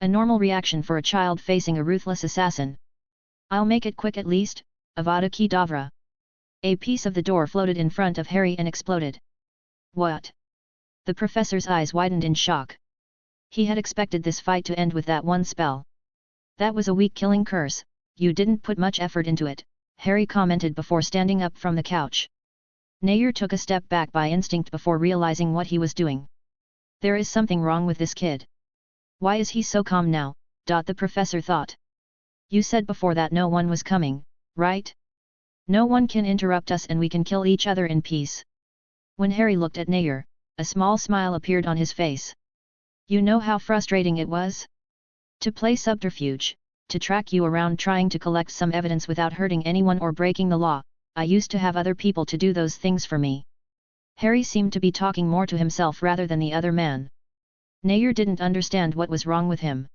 A normal reaction for a child facing a ruthless assassin. I'll make it quick at least, Avada Kedavra. A piece of the door floated in front of Harry and exploded. What? The professor's eyes widened in shock. He had expected this fight to end with that one spell. That was a weak killing curse, you didn't put much effort into it, Harry commented before standing up from the couch. Nair took a step back by instinct before realizing what he was doing. There is something wrong with this kid. Why is he so calm now? The professor thought. You said before that no one was coming, right? No one can interrupt us and we can kill each other in peace. When Harry looked at Nair, a small smile appeared on his face. You know how frustrating it was? To play subterfuge, to track you around trying to collect some evidence without hurting anyone or breaking the law. I used to have other people to do those things for me. Harry seemed to be talking more to himself rather than the other man. Nair didn't understand what was wrong with him.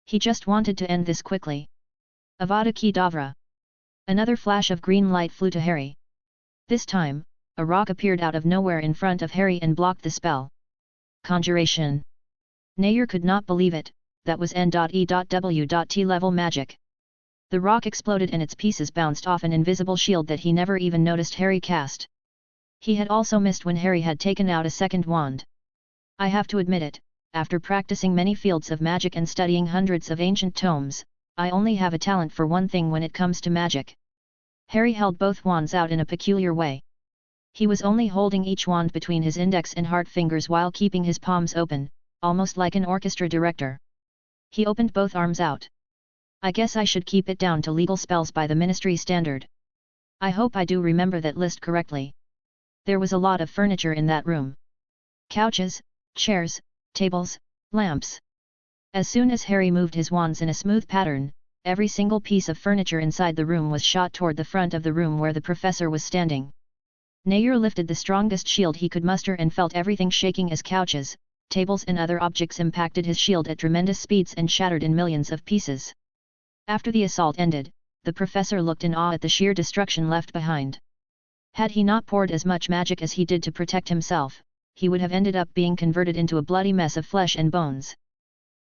He just wanted to end this quickly. Avada Kedavra. Another flash of green light flew to Harry. This time, a rock appeared out of nowhere in front of Harry and blocked the spell. Conjuration. Nair could not believe it, that was N.E.W.T level magic. The rock exploded and its pieces bounced off an invisible shield that he never even noticed Harry cast. He had also missed when Harry had taken out a second wand. I have to admit it, after practicing many fields of magic and studying hundreds of ancient tomes, I only have a talent for one thing when it comes to magic. Harry held both wands out in a peculiar way. He was only holding each wand between his index and heart fingers while keeping his palms open, almost like an orchestra director. He opened both arms out. I guess I should keep it down to legal spells by the ministry standard. I hope I do remember that list correctly. There was a lot of furniture in that room. Couches, chairs, tables, lamps. As soon as Harry moved his wands in a smooth pattern, every single piece of furniture inside the room was shot toward the front of the room where the professor was standing. Nair lifted the strongest shield he could muster and felt everything shaking as couches, tables and other objects impacted his shield at tremendous speeds and shattered in millions of pieces. After the assault ended, the professor looked in awe at the sheer destruction left behind. Had he not poured as much magic as he did to protect himself, he would have ended up being converted into a bloody mess of flesh and bones.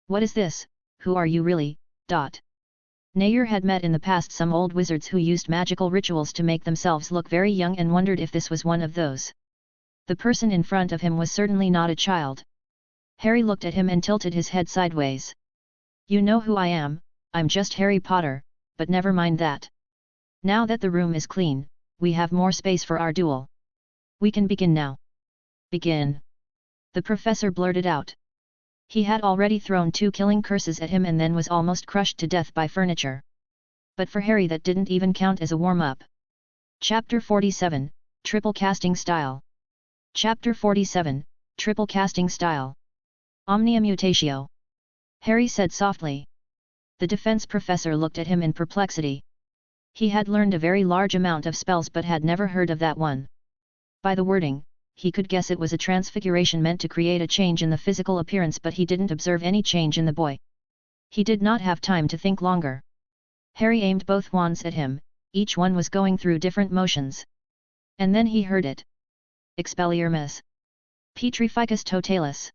What is this? Who are you really? Nair had met in the past some old wizards who used magical rituals to make themselves look very young and wondered if this was one of those. The person in front of him was certainly not a child. Harry looked at him and tilted his head sideways. You know who I am, I'm just Harry Potter, but never mind that. Now that the room is clean, we have more space for our duel. We can begin now. Begin. The professor blurted out. He had already thrown 2 killing curses at him and then was almost crushed to death by furniture. But for Harry that didn't even count as a warm-up. Chapter 47, Triple Casting Style. Chapter 47, Triple Casting Style. Omnia Mutatio. Harry said softly. The defense professor looked at him in perplexity. He had learned a very large amount of spells but had never heard of that one. By the wording, he could guess it was a transfiguration meant to create a change in the physical appearance, but he didn't observe any change in the boy. He did not have time to think longer. Harry aimed both wands at him, each one was going through different motions. And then he heard it. Expelliarmus. Petrificus totalis.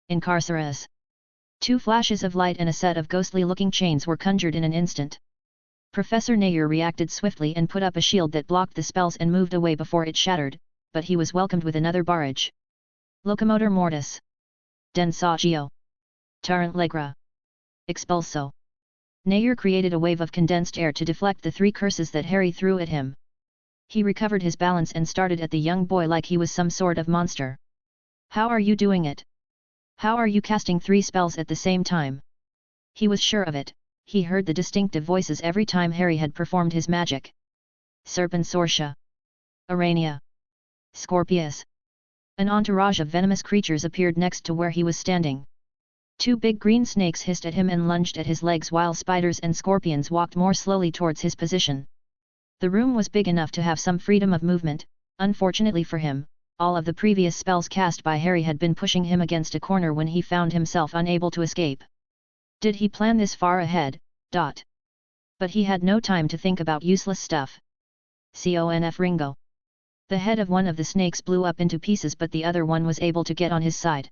Incarcerus. 2 flashes of light and a set of ghostly-looking chains were conjured in an instant. Professor Nair reacted swiftly and put up a shield that blocked the spells and moved away before it shattered, but he was welcomed with another barrage. Locomotor Mortis. Densagio. Tarrant Legra. Expulso. Nair created a wave of condensed air to deflect the 3 curses that Harry threw at him. He recovered his balance and started at the young boy like he was some sort of monster. How are you doing it? How are you casting 3 spells at the same time? He was sure of it, he heard the distinctive voices every time Harry had performed his magic. Serpensortia. Arania. Scorpius. An entourage of venomous creatures appeared next to where he was standing. 2 big green snakes hissed at him and lunged at his legs while spiders and scorpions walked more slowly towards his position. The room was big enough to have some freedom of movement. Unfortunately for him, all of the previous spells cast by Harry had been pushing him against a corner when he found himself unable to escape. Did he plan this far ahead? But he had no time to think about useless stuff. Conf Ringo. The head of one of the snakes blew up into pieces, but the other one was able to get on his side.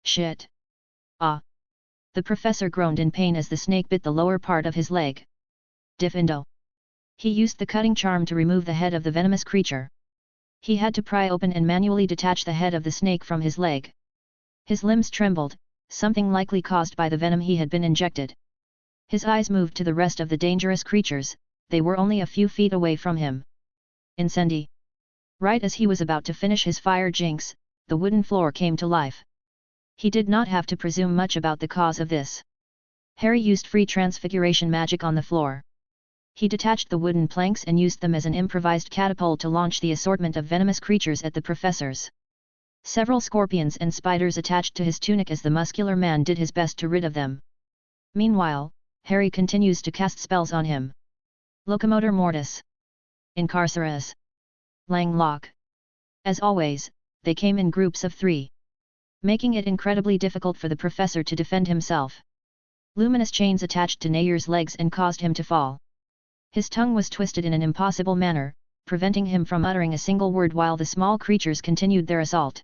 Shit! Ah! The professor groaned in pain as the snake bit the lower part of his leg. Diffindo. He used the cutting charm to remove the head of the venomous creature. He had to pry open and manually detach the head of the snake from his leg. His limbs trembled, something likely caused by the venom he had been injected. His eyes moved to the rest of the dangerous creatures. They were only a few feet away from him. Incendi. Right as he was about to finish his fire jinx, the wooden floor came to life. He did not have to presume much about the cause of this. Harry used free transfiguration magic on the floor. He detached the wooden planks and used them as an improvised catapult to launch the assortment of venomous creatures at the professors. Several scorpions and spiders attached to his tunic as the muscular man did his best to rid of them. Meanwhile, Harry continues to cast spells on him. Locomotor Mortis. Incarcerus. Langlock. As always, they came in groups of 3. Making it incredibly difficult for the professor to defend himself. Luminous chains attached to Nayer's legs and caused him to fall. His tongue was twisted in an impossible manner, preventing him from uttering a single word while the small creatures continued their assault.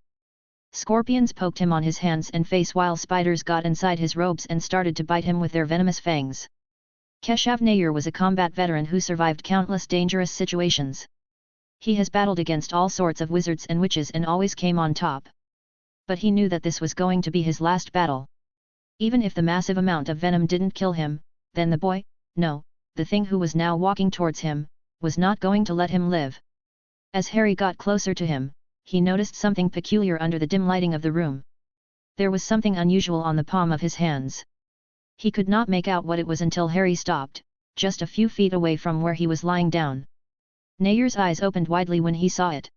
Scorpions poked him on his hands and face while spiders got inside his robes and started to bite him with their venomous fangs. Keshav Nayer was a combat veteran who survived countless dangerous situations. He has battled against all sorts of wizards and witches and always came on top. But he knew that this was going to be his last battle. Even if the massive amount of venom didn't kill him, then the boy, no, the thing who was now walking towards him, was not going to let him live. As Harry got closer to him, he noticed something peculiar under the dim lighting of the room. There was something unusual on the palm of his hands. He could not make out what it was until Harry stopped, just a few feet away from where he was lying down. Nayer's eyes opened widely when he saw it.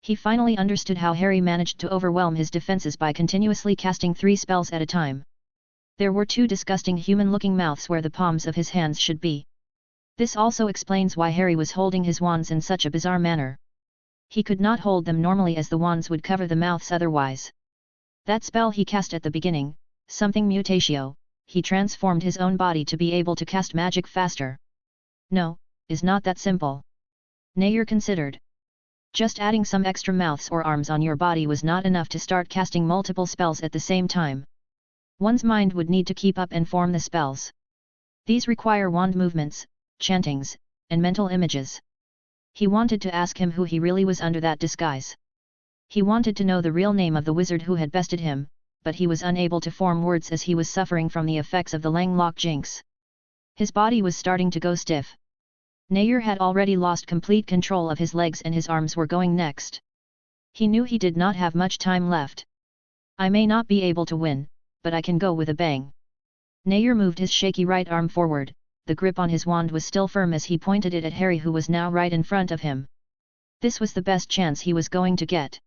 He finally understood how Harry managed to overwhelm his defenses by continuously casting 3 spells at a time. There were 2 disgusting human-looking mouths where the palms of his hands should be. This also explains why Harry was holding his wands in such a bizarre manner. He could not hold them normally as the wands would cover the mouths otherwise. That spell he cast at the beginning, something mutatio, he transformed his own body to be able to cast magic faster. No, is not that simple. Nayer considered. Just adding some extra mouths or arms on your body was not enough to start casting multiple spells at the same time. One's mind would need to keep up and form the spells. These require wand movements, chantings, and mental images. He wanted to ask him who he really was under that disguise. He wanted to know the real name of the wizard who had bested him, but he was unable to form words as he was suffering from the effects of the Langlock jinx. His body was starting to go stiff. Nayer had already lost complete control of his legs and his arms were going next. He knew he did not have much time left. I may not be able to win, but I can go with a bang. Nayer moved his shaky right arm forward, the grip on his wand was still firm as he pointed it at Harry who was now right in front of him. This was the best chance he was going to get.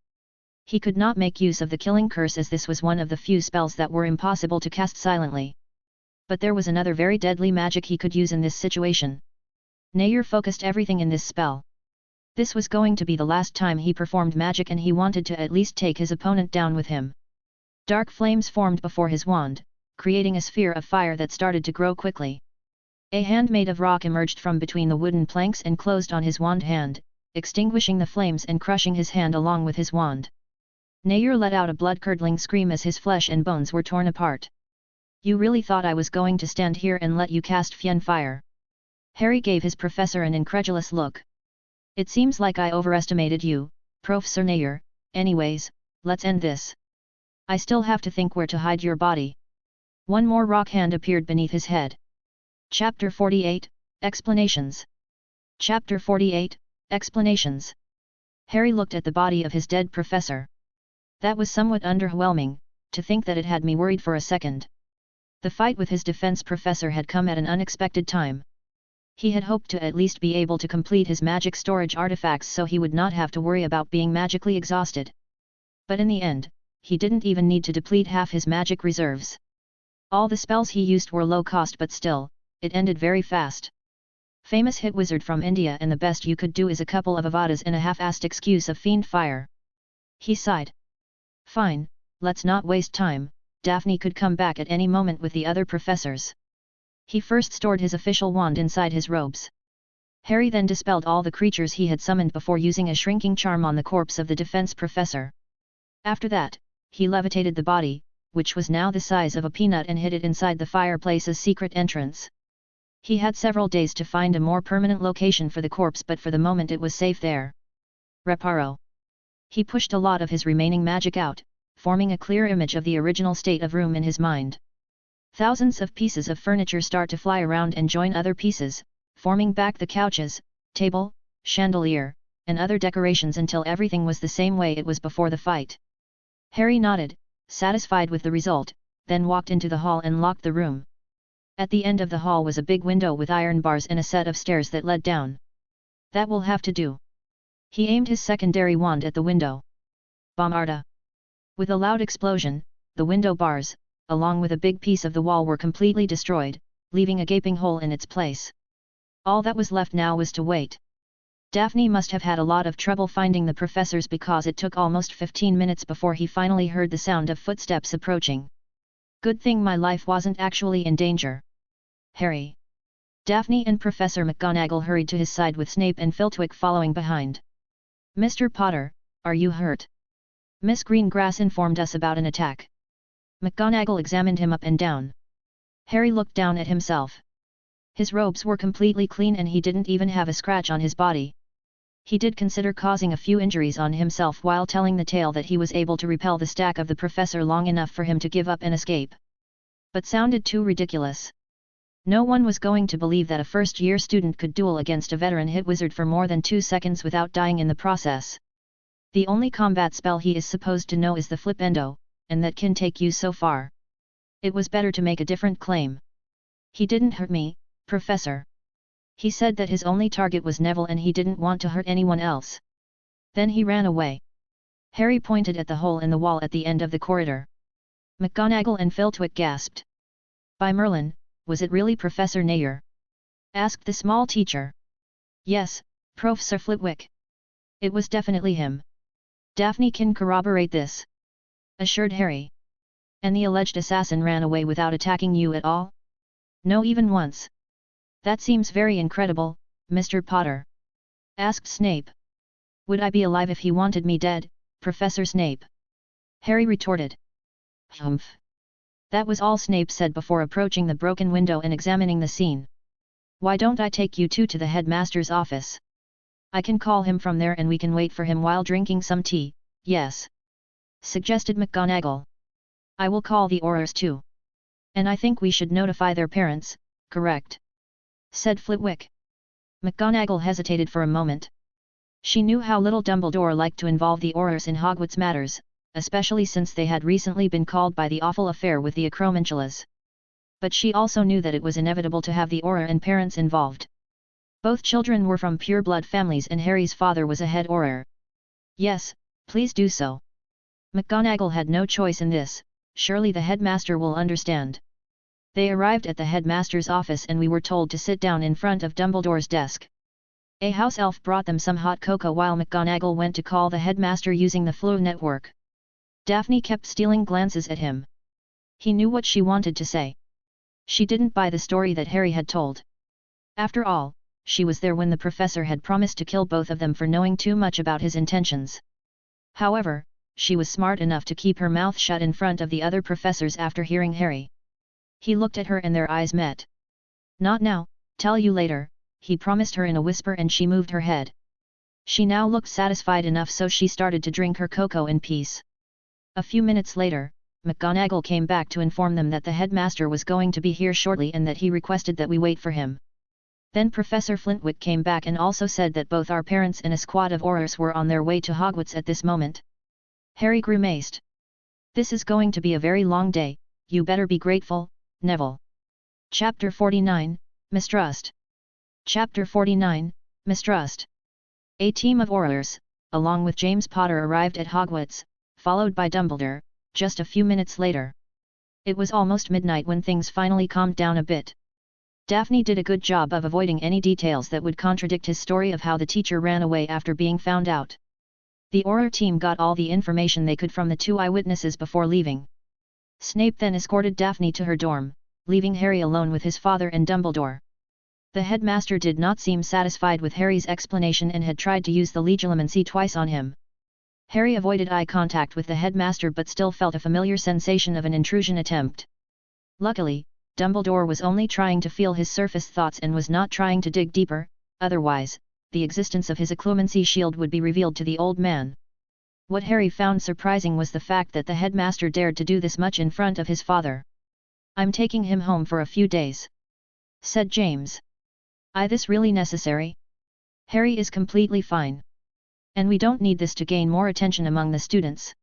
He could not make use of the killing curse as this was one of the few spells that were impossible to cast silently. But there was another very deadly magic he could use in this situation. Nayer focused everything in this spell. This was going to be the last time he performed magic and he wanted to at least take his opponent down with him. Dark flames formed before his wand, creating a sphere of fire that started to grow quickly. A hand made of rock emerged from between the wooden planks and closed on his wand hand, extinguishing the flames and crushing his hand along with his wand. Nayer let out a blood-curdling scream as his flesh and bones were torn apart. You really thought I was going to stand here and let you cast Fian fire? Harry gave his professor an incredulous look. It seems like I overestimated you, Professor Nayer. Anyways, let's end this. I still have to think where to hide your body. One more rock hand appeared beneath his head. Chapter 48, Explanations. Chapter 48, Explanations. Harry looked at the body of his dead professor. That was somewhat underwhelming, to think that it had me worried for a second. The fight with his defense professor had come at an unexpected time. He had hoped to at least be able to complete his magic storage artifacts so he would not have to worry about being magically exhausted. But in the end, he didn't even need to deplete half his magic reserves. All the spells he used were low cost but still, it ended very fast. Famous hit wizard from India, and the best you could do is a couple of avadas and a half-assed excuse of fiend fire. He sighed. Fine, let's not waste time, Daphne could come back at any moment with the other professors. He first stored his official wand inside his robes. Harry then dispelled all the creatures he had summoned before using a shrinking charm on the corpse of the defense professor. After that, he levitated the body, which was now the size of a peanut, and hid it inside the fireplace's secret entrance. He had several days to find a more permanent location for the corpse, but for the moment it was safe there. Reparo. He pushed a lot of his remaining magic out, forming a clear image of the original state of room in his mind. Thousands of pieces of furniture start to fly around and join other pieces, forming back the couches, table, chandelier, and other decorations until everything was the same way it was before the fight. Harry nodded, satisfied with the result, then walked into the hall and locked the room. At the end of the hall was a big window with iron bars and a set of stairs that led down. That will have to do. He aimed his secondary wand at the window. Bombarda! With a loud explosion, the window bars, along with a big piece of the wall, were completely destroyed, leaving a gaping hole in its place. All that was left now was to wait. Daphne must have had a lot of trouble finding the professors, because it took almost 15 minutes before he finally heard the sound of footsteps approaching. Good thing my life wasn't actually in danger. Harry. Daphne and Professor McGonagall hurried to his side with Snape and Flitwick following behind. Mr. Potter, are you hurt? Miss Greengrass informed us about an attack. McGonagall examined him up and down. Harry looked down at himself. His robes were completely clean and he didn't even have a scratch on his body. He did consider causing a few injuries on himself while telling the tale that he was able to repel the stack of the professor long enough for him to give up and escape. But sounded too ridiculous. No one was going to believe that a first-year student could duel against a veteran hit wizard for more than 2 seconds without dying in the process. The only combat spell he is supposed to know is the Flipendo, and that can take you so far. It was better to make a different claim. He didn't hurt me, Professor. He said that his only target was Neville and he didn't want to hurt anyone else. Then he ran away. Harry pointed at the hole in the wall at the end of the corridor. McGonagall and Flitwick gasped. By Merlin, was it really Professor Nair? Asked the small teacher. Yes, Professor Flitwick. It was definitely him. Daphne can corroborate this, assured Harry. And the alleged assassin ran away without attacking you at all? No, even once. That seems very incredible, Mr. Potter. Asked Snape. Would I be alive if he wanted me dead, Professor Snape? Harry retorted. Humph. That was all Snape said before approaching the broken window and examining the scene. Why don't I take you two to the headmaster's office? I can call him from there and we can wait for him while drinking some tea, yes? Suggested McGonagall. I will call the Aurors too. And I think we should notify their parents, correct? Said Flitwick. McGonagall hesitated for a moment. She knew how little Dumbledore liked to involve the Aurors in Hogwarts matters, especially since they had recently been called by the awful affair with the Acromantulas. But she also knew that it was inevitable to have the Auror and parents involved. Both children were from pure-blood families and Harry's father was a head Auror. Yes, please do so. McGonagall had no choice in this, surely the headmaster will understand. They arrived at the headmaster's office and we were told to sit down in front of Dumbledore's desk. A house elf brought them some hot cocoa while McGonagall went to call the headmaster using the Floo network. Daphne kept stealing glances at him. He knew what she wanted to say. She didn't buy the story that Harry had told. After all, she was there when the professor had promised to kill both of them for knowing too much about his intentions. However, she was smart enough to keep her mouth shut in front of the other professors after hearing Harry. He looked at her and their eyes met. Not now, tell you later, he promised her in a whisper and she moved her head. She now looked satisfied enough so she started to drink her cocoa in peace. A few minutes later, McGonagall came back to inform them that the headmaster was going to be here shortly and that he requested that we wait for him. Then Professor Flitwick came back and also said that both our parents and a squad of Aurors were on their way to Hogwarts at this moment. Harry grimaced. This is going to be a very long day, you better be grateful, Neville. Chapter 49, Mistrust. Chapter 49, Mistrust. A team of Aurors, along with James Potter, arrived at Hogwarts, followed by Dumbledore, just a few minutes later. It was almost midnight when things finally calmed down a bit. Daphne did a good job of avoiding any details that would contradict his story of how the teacher ran away after being found out. The Auror team got all the information they could from the 2 eyewitnesses before leaving. Snape then escorted Daphne to her dorm, leaving Harry alone with his father and Dumbledore. The headmaster did not seem satisfied with Harry's explanation and had tried to use the Legilimency twice on him. Harry avoided eye contact with the headmaster but still felt a familiar sensation of an intrusion attempt. Luckily, Dumbledore was only trying to feel his surface thoughts and was not trying to dig deeper, otherwise, the existence of his occlumency shield would be revealed to the old man. What Harry found surprising was the fact that the headmaster dared to do this much in front of his father. "I'm taking him home for a few days," said James. "Is this really necessary? Harry is completely fine. And we don't need this to gain more attention among the students."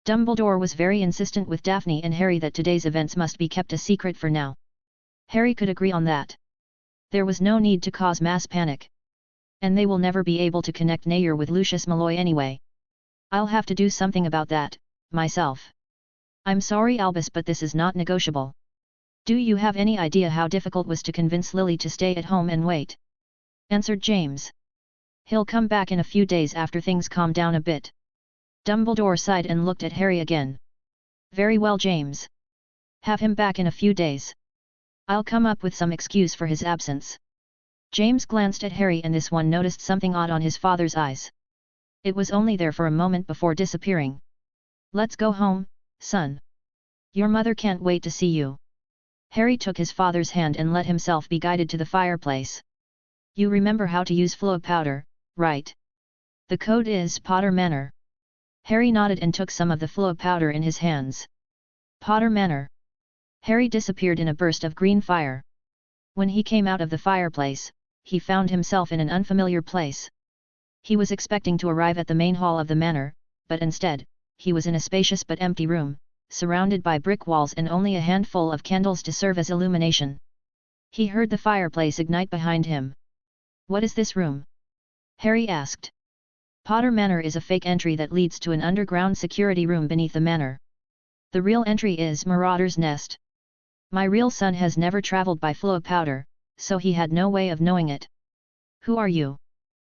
Dumbledore was very insistent with Daphne and Harry that today's events must be kept a secret for now. Harry could agree on that. There was no need to cause mass panic. And they will never be able to connect Nair with Lucius Malfoy anyway. "I'll have to do something about that, myself. I'm sorry Albus, but this is not negotiable." "Do you have any idea how difficult it was to convince Lily to stay at home and wait?" answered James. "He'll come back in a few days after things calm down a bit." Dumbledore sighed and looked at Harry again. "Very well, James. Have him back in a few days. I'll come up with some excuse for his absence." James glanced at Harry and this one noticed something odd on his father's eyes. It was only there for a moment before disappearing. "Let's go home, son. Your mother can't wait to see you." Harry took his father's hand and let himself be guided to the fireplace. "You remember how to use Floo powder, right? The code is Potter Manor." Harry nodded and took some of the Floo powder in his hands. "Potter Manor." Harry disappeared in a burst of green fire. When he came out of the fireplace, he found himself in an unfamiliar place. He was expecting to arrive at the main hall of the manor, but instead, he was in a spacious but empty room, surrounded by brick walls and only a handful of candles to serve as illumination. He heard the fireplace ignite behind him. "What is this room?" Harry asked. Potter Manor is a fake entry that leads to an underground security room beneath the manor. The real entry is Marauder's Nest. My real son has never traveled by Floo powder, so he had no way of knowing it. "Who are you?"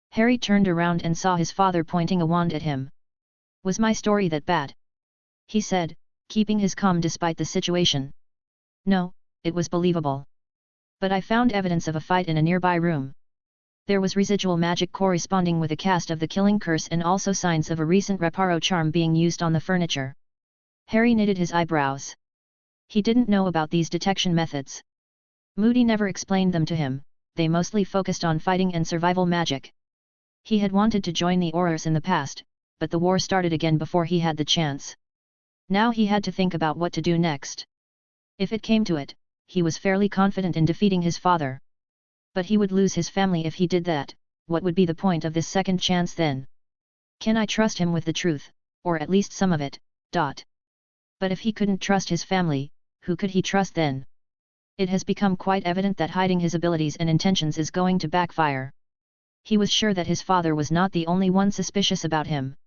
Harry turned around and saw his father pointing a wand at him. "Was my story that bad?" he said, keeping his calm despite the situation. "No, it was believable. But I found evidence of a fight in a nearby room. There was residual magic corresponding with a cast of the killing curse and also signs of a recent reparo charm being used on the furniture." Harry knitted his eyebrows. He didn't know about these detection methods. Moody never explained them to him, they mostly focused on fighting and survival magic. He had wanted to join the Aurors in the past, but the war started again before he had the chance. Now he had to think about what to do next. If it came to it, he was fairly confident in defeating his father. But he would lose his family if he did that. What would be the point of this second chance then? Can I trust him with the truth, or at least some of it? But if he couldn't trust his family, who could he trust then? It has become quite evident that hiding his abilities and intentions is going to backfire. He was sure that his father was not the only one suspicious about him.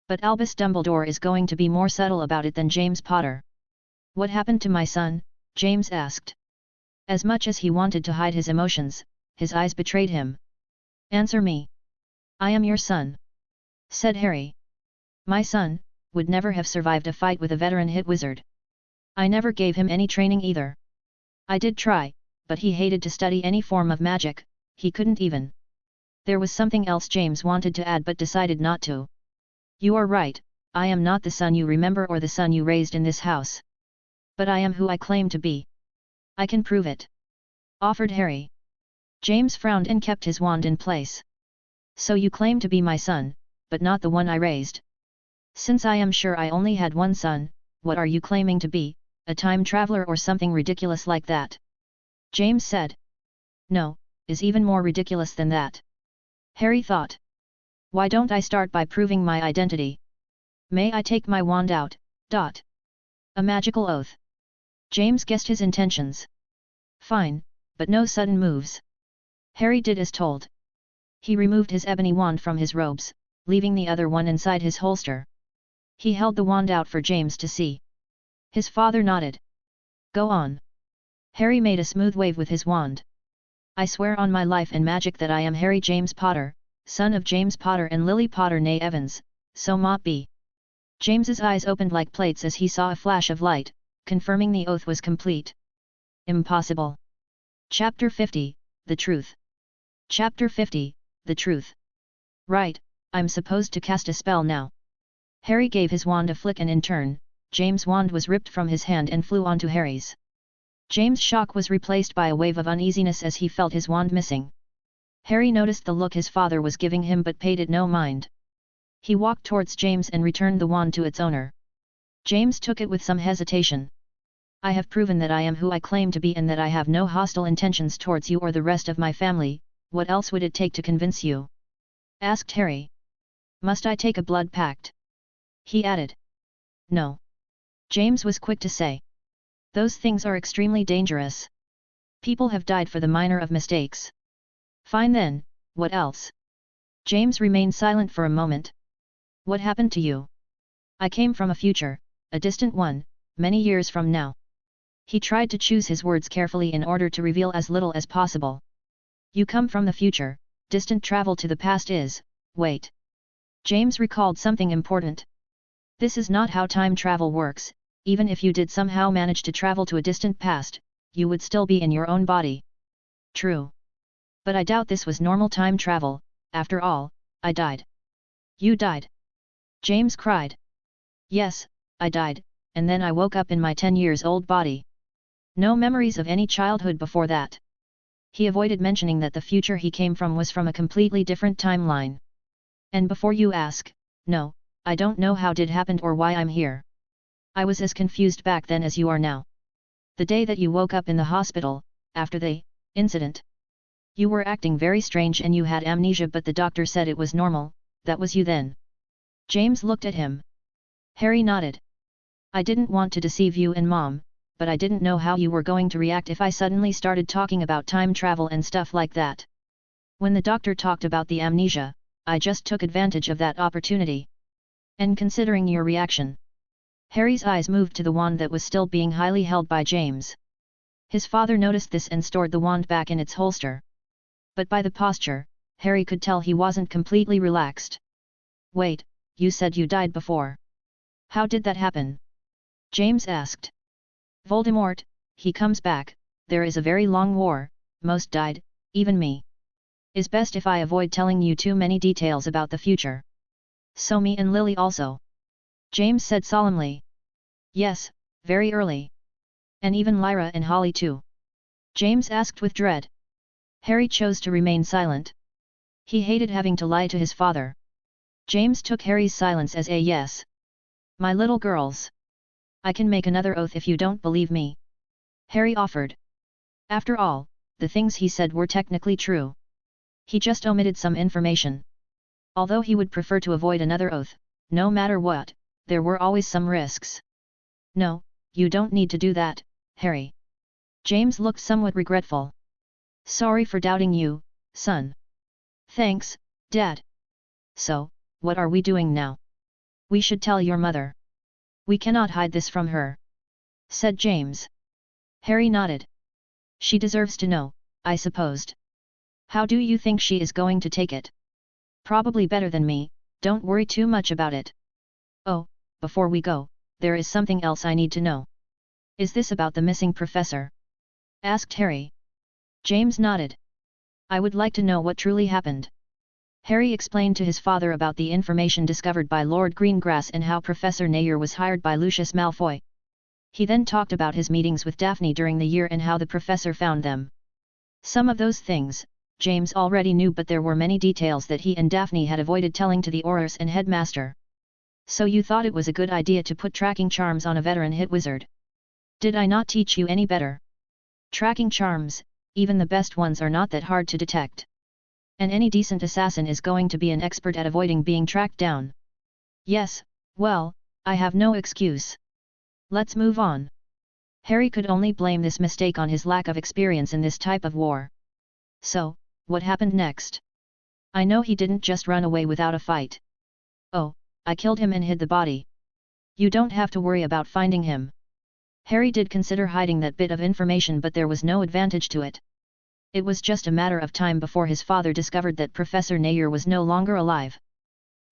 But Albus Dumbledore is going to be more subtle about it than James Potter. "What happened to my son?" James asked. As much as he wanted to hide his emotions, his eyes betrayed him. "Answer me." "I am your son," said Harry. "My son would never have survived a fight with a veteran hit wizard. I never gave him any training either. I did try, but he hated to study any form of magic, he couldn't even." There was something else James wanted to add but decided not to. "You are right, I am not the son you remember or the son you raised in this house. But I am who I claim to be. I can prove it," offered Harry. James frowned and kept his wand in place. "So you claim to be my son, but not the one I raised? Since I am sure I only had one son, what are you claiming to be, a time traveler or something ridiculous like that?" James said. "No, is even more ridiculous than that," Harry thought. "Why don't I start by proving my identity? May I take my wand out? A magical oath." James guessed his intentions. "Fine, but no sudden moves." Harry did as told. He removed his ebony wand from his robes, leaving the other one inside his holster. He held the wand out for James to see. His father nodded. "Go on." Harry made a smooth wave with his wand. I swear on my life and magic that I am Harry James Potter, son of James Potter and Lily Potter née Evans, so mought be. James's eyes opened like plates as he saw a flash of light, confirming the oath was complete. Impossible. Chapter 50, The Truth. Chapter 50, The Truth. Right, I'm supposed to cast a spell now. Harry gave his wand a flick and in turn, James' wand was ripped from his hand and flew onto Harry's. James' shock was replaced by a wave of uneasiness as he felt his wand missing. Harry noticed the look his father was giving him but paid it no mind. He walked towards James and returned the wand to its owner. James took it with some hesitation. I have proven that I am who I claim to be and that I have no hostile intentions towards you or the rest of my family, what else would it take to convince you? Asked Harry. Must I take a blood pact? He added. No. James was quick to say. Those things are extremely dangerous. People have died for the minor of mistakes. Fine then, what else? James remained silent for a moment. What happened to you? I came from a future, a distant one, many years from now. He tried to choose his words carefully in order to reveal as little as possible. You come from the future, distant travel to the past is, wait. James recalled something important. This is not how time travel works, even if you did somehow manage to travel to a distant past, you would still be in your own body. True. But I doubt this was normal time travel, after all, I died. You died? James cried. Yes, I died, and then I woke up in my 10-year-old body. No memories of any childhood before that. He avoided mentioning that the future he came from was from a completely different timeline. And before you ask, no, I don't know how it happened or why I'm here. I was as confused back then as you are now. The day that you woke up in the hospital, after the incident. You were acting very strange and you had amnesia but the doctor said it was normal, that was you then. James looked at him. Harry nodded. I didn't want to deceive you and Mom, but I didn't know how you were going to react if I suddenly started talking about time travel and stuff like that. When the doctor talked about the amnesia, I just took advantage of that opportunity. And considering your reaction. Harry's eyes moved to the wand that was still being highly held by James. His father noticed this and stored the wand back in its holster. But by the posture, Harry could tell he wasn't completely relaxed. Wait, you said you died before. How did that happen? James asked. Voldemort, he comes back, there is a very long war, most died, even me. Is best if I avoid telling you too many details about the future. So me and Lily also. James said solemnly. Yes, very early. And even Lyra and Holly too. James asked with dread. Harry chose to remain silent. He hated having to lie to his father. James took Harry's silence as a yes. My little girls. I can make another oath if you don't believe me. Harry offered. After all, the things he said were technically true. He just omitted some information. Although he would prefer to avoid another oath, no matter what, there were always some risks. No, you don't need to do that, Harry. James looked somewhat regretful. Sorry for doubting you, son. Thanks, Dad. So, what are we doing now? We should tell your mother. We cannot hide this from her. Said James. Harry nodded. She deserves to know, I supposed. How do you think she is going to take it? Probably better than me, don't worry too much about it. Oh, before we go, there is something else I need to know. Is this about the missing professor? Asked Harry. James nodded. I would like to know what truly happened. Harry explained to his father about the information discovered by Lord Greengrass and how Professor Nair was hired by Lucius Malfoy. He then talked about his meetings with Daphne during the year and how the professor found them. Some of those things, James already knew, but there were many details that he and Daphne had avoided telling to the Aurors and headmaster. So you thought it was a good idea to put tracking charms on a veteran hit wizard? Did I not teach you any better? Tracking charms, even the best ones, are not that hard to detect. And any decent assassin is going to be an expert at avoiding being tracked down. Yes, well, I have no excuse. Let's move on. Harry could only blame this mistake on his lack of experience in this type of war. So, what happened next? I know he didn't just run away without a fight. Oh, I killed him and hid the body. You don't have to worry about finding him. Harry did consider hiding that bit of information, but there was no advantage to it. It was just a matter of time before his father discovered that Professor Nair was no longer alive.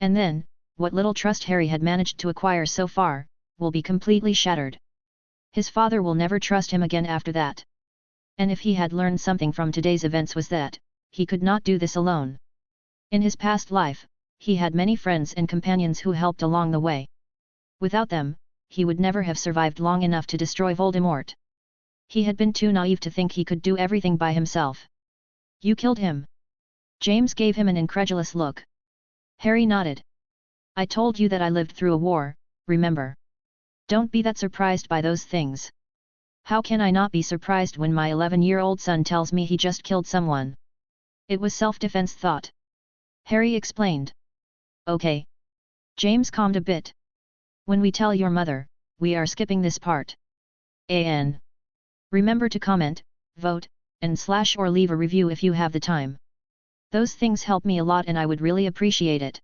And then, what little trust Harry had managed to acquire so far, will be completely shattered. His father will never trust him again after that. And if he had learned something from today's events was that, he could not do this alone. In his past life, he had many friends and companions who helped along the way. Without them, he would never have survived long enough to destroy Voldemort. He had been too naive to think he could do everything by himself. You killed him? James gave him an incredulous look. Harry nodded. I told you that I lived through a war, remember? Don't be that surprised by those things. How can I not be surprised when my 11-year-old son tells me he just killed someone? It was self-defense thought. Harry explained. Okay. James calmed a bit. When we tell your mother, we are skipping this part. Remember to comment, vote, and / or leave a review if you have the time. Those things help me a lot and I would really appreciate it.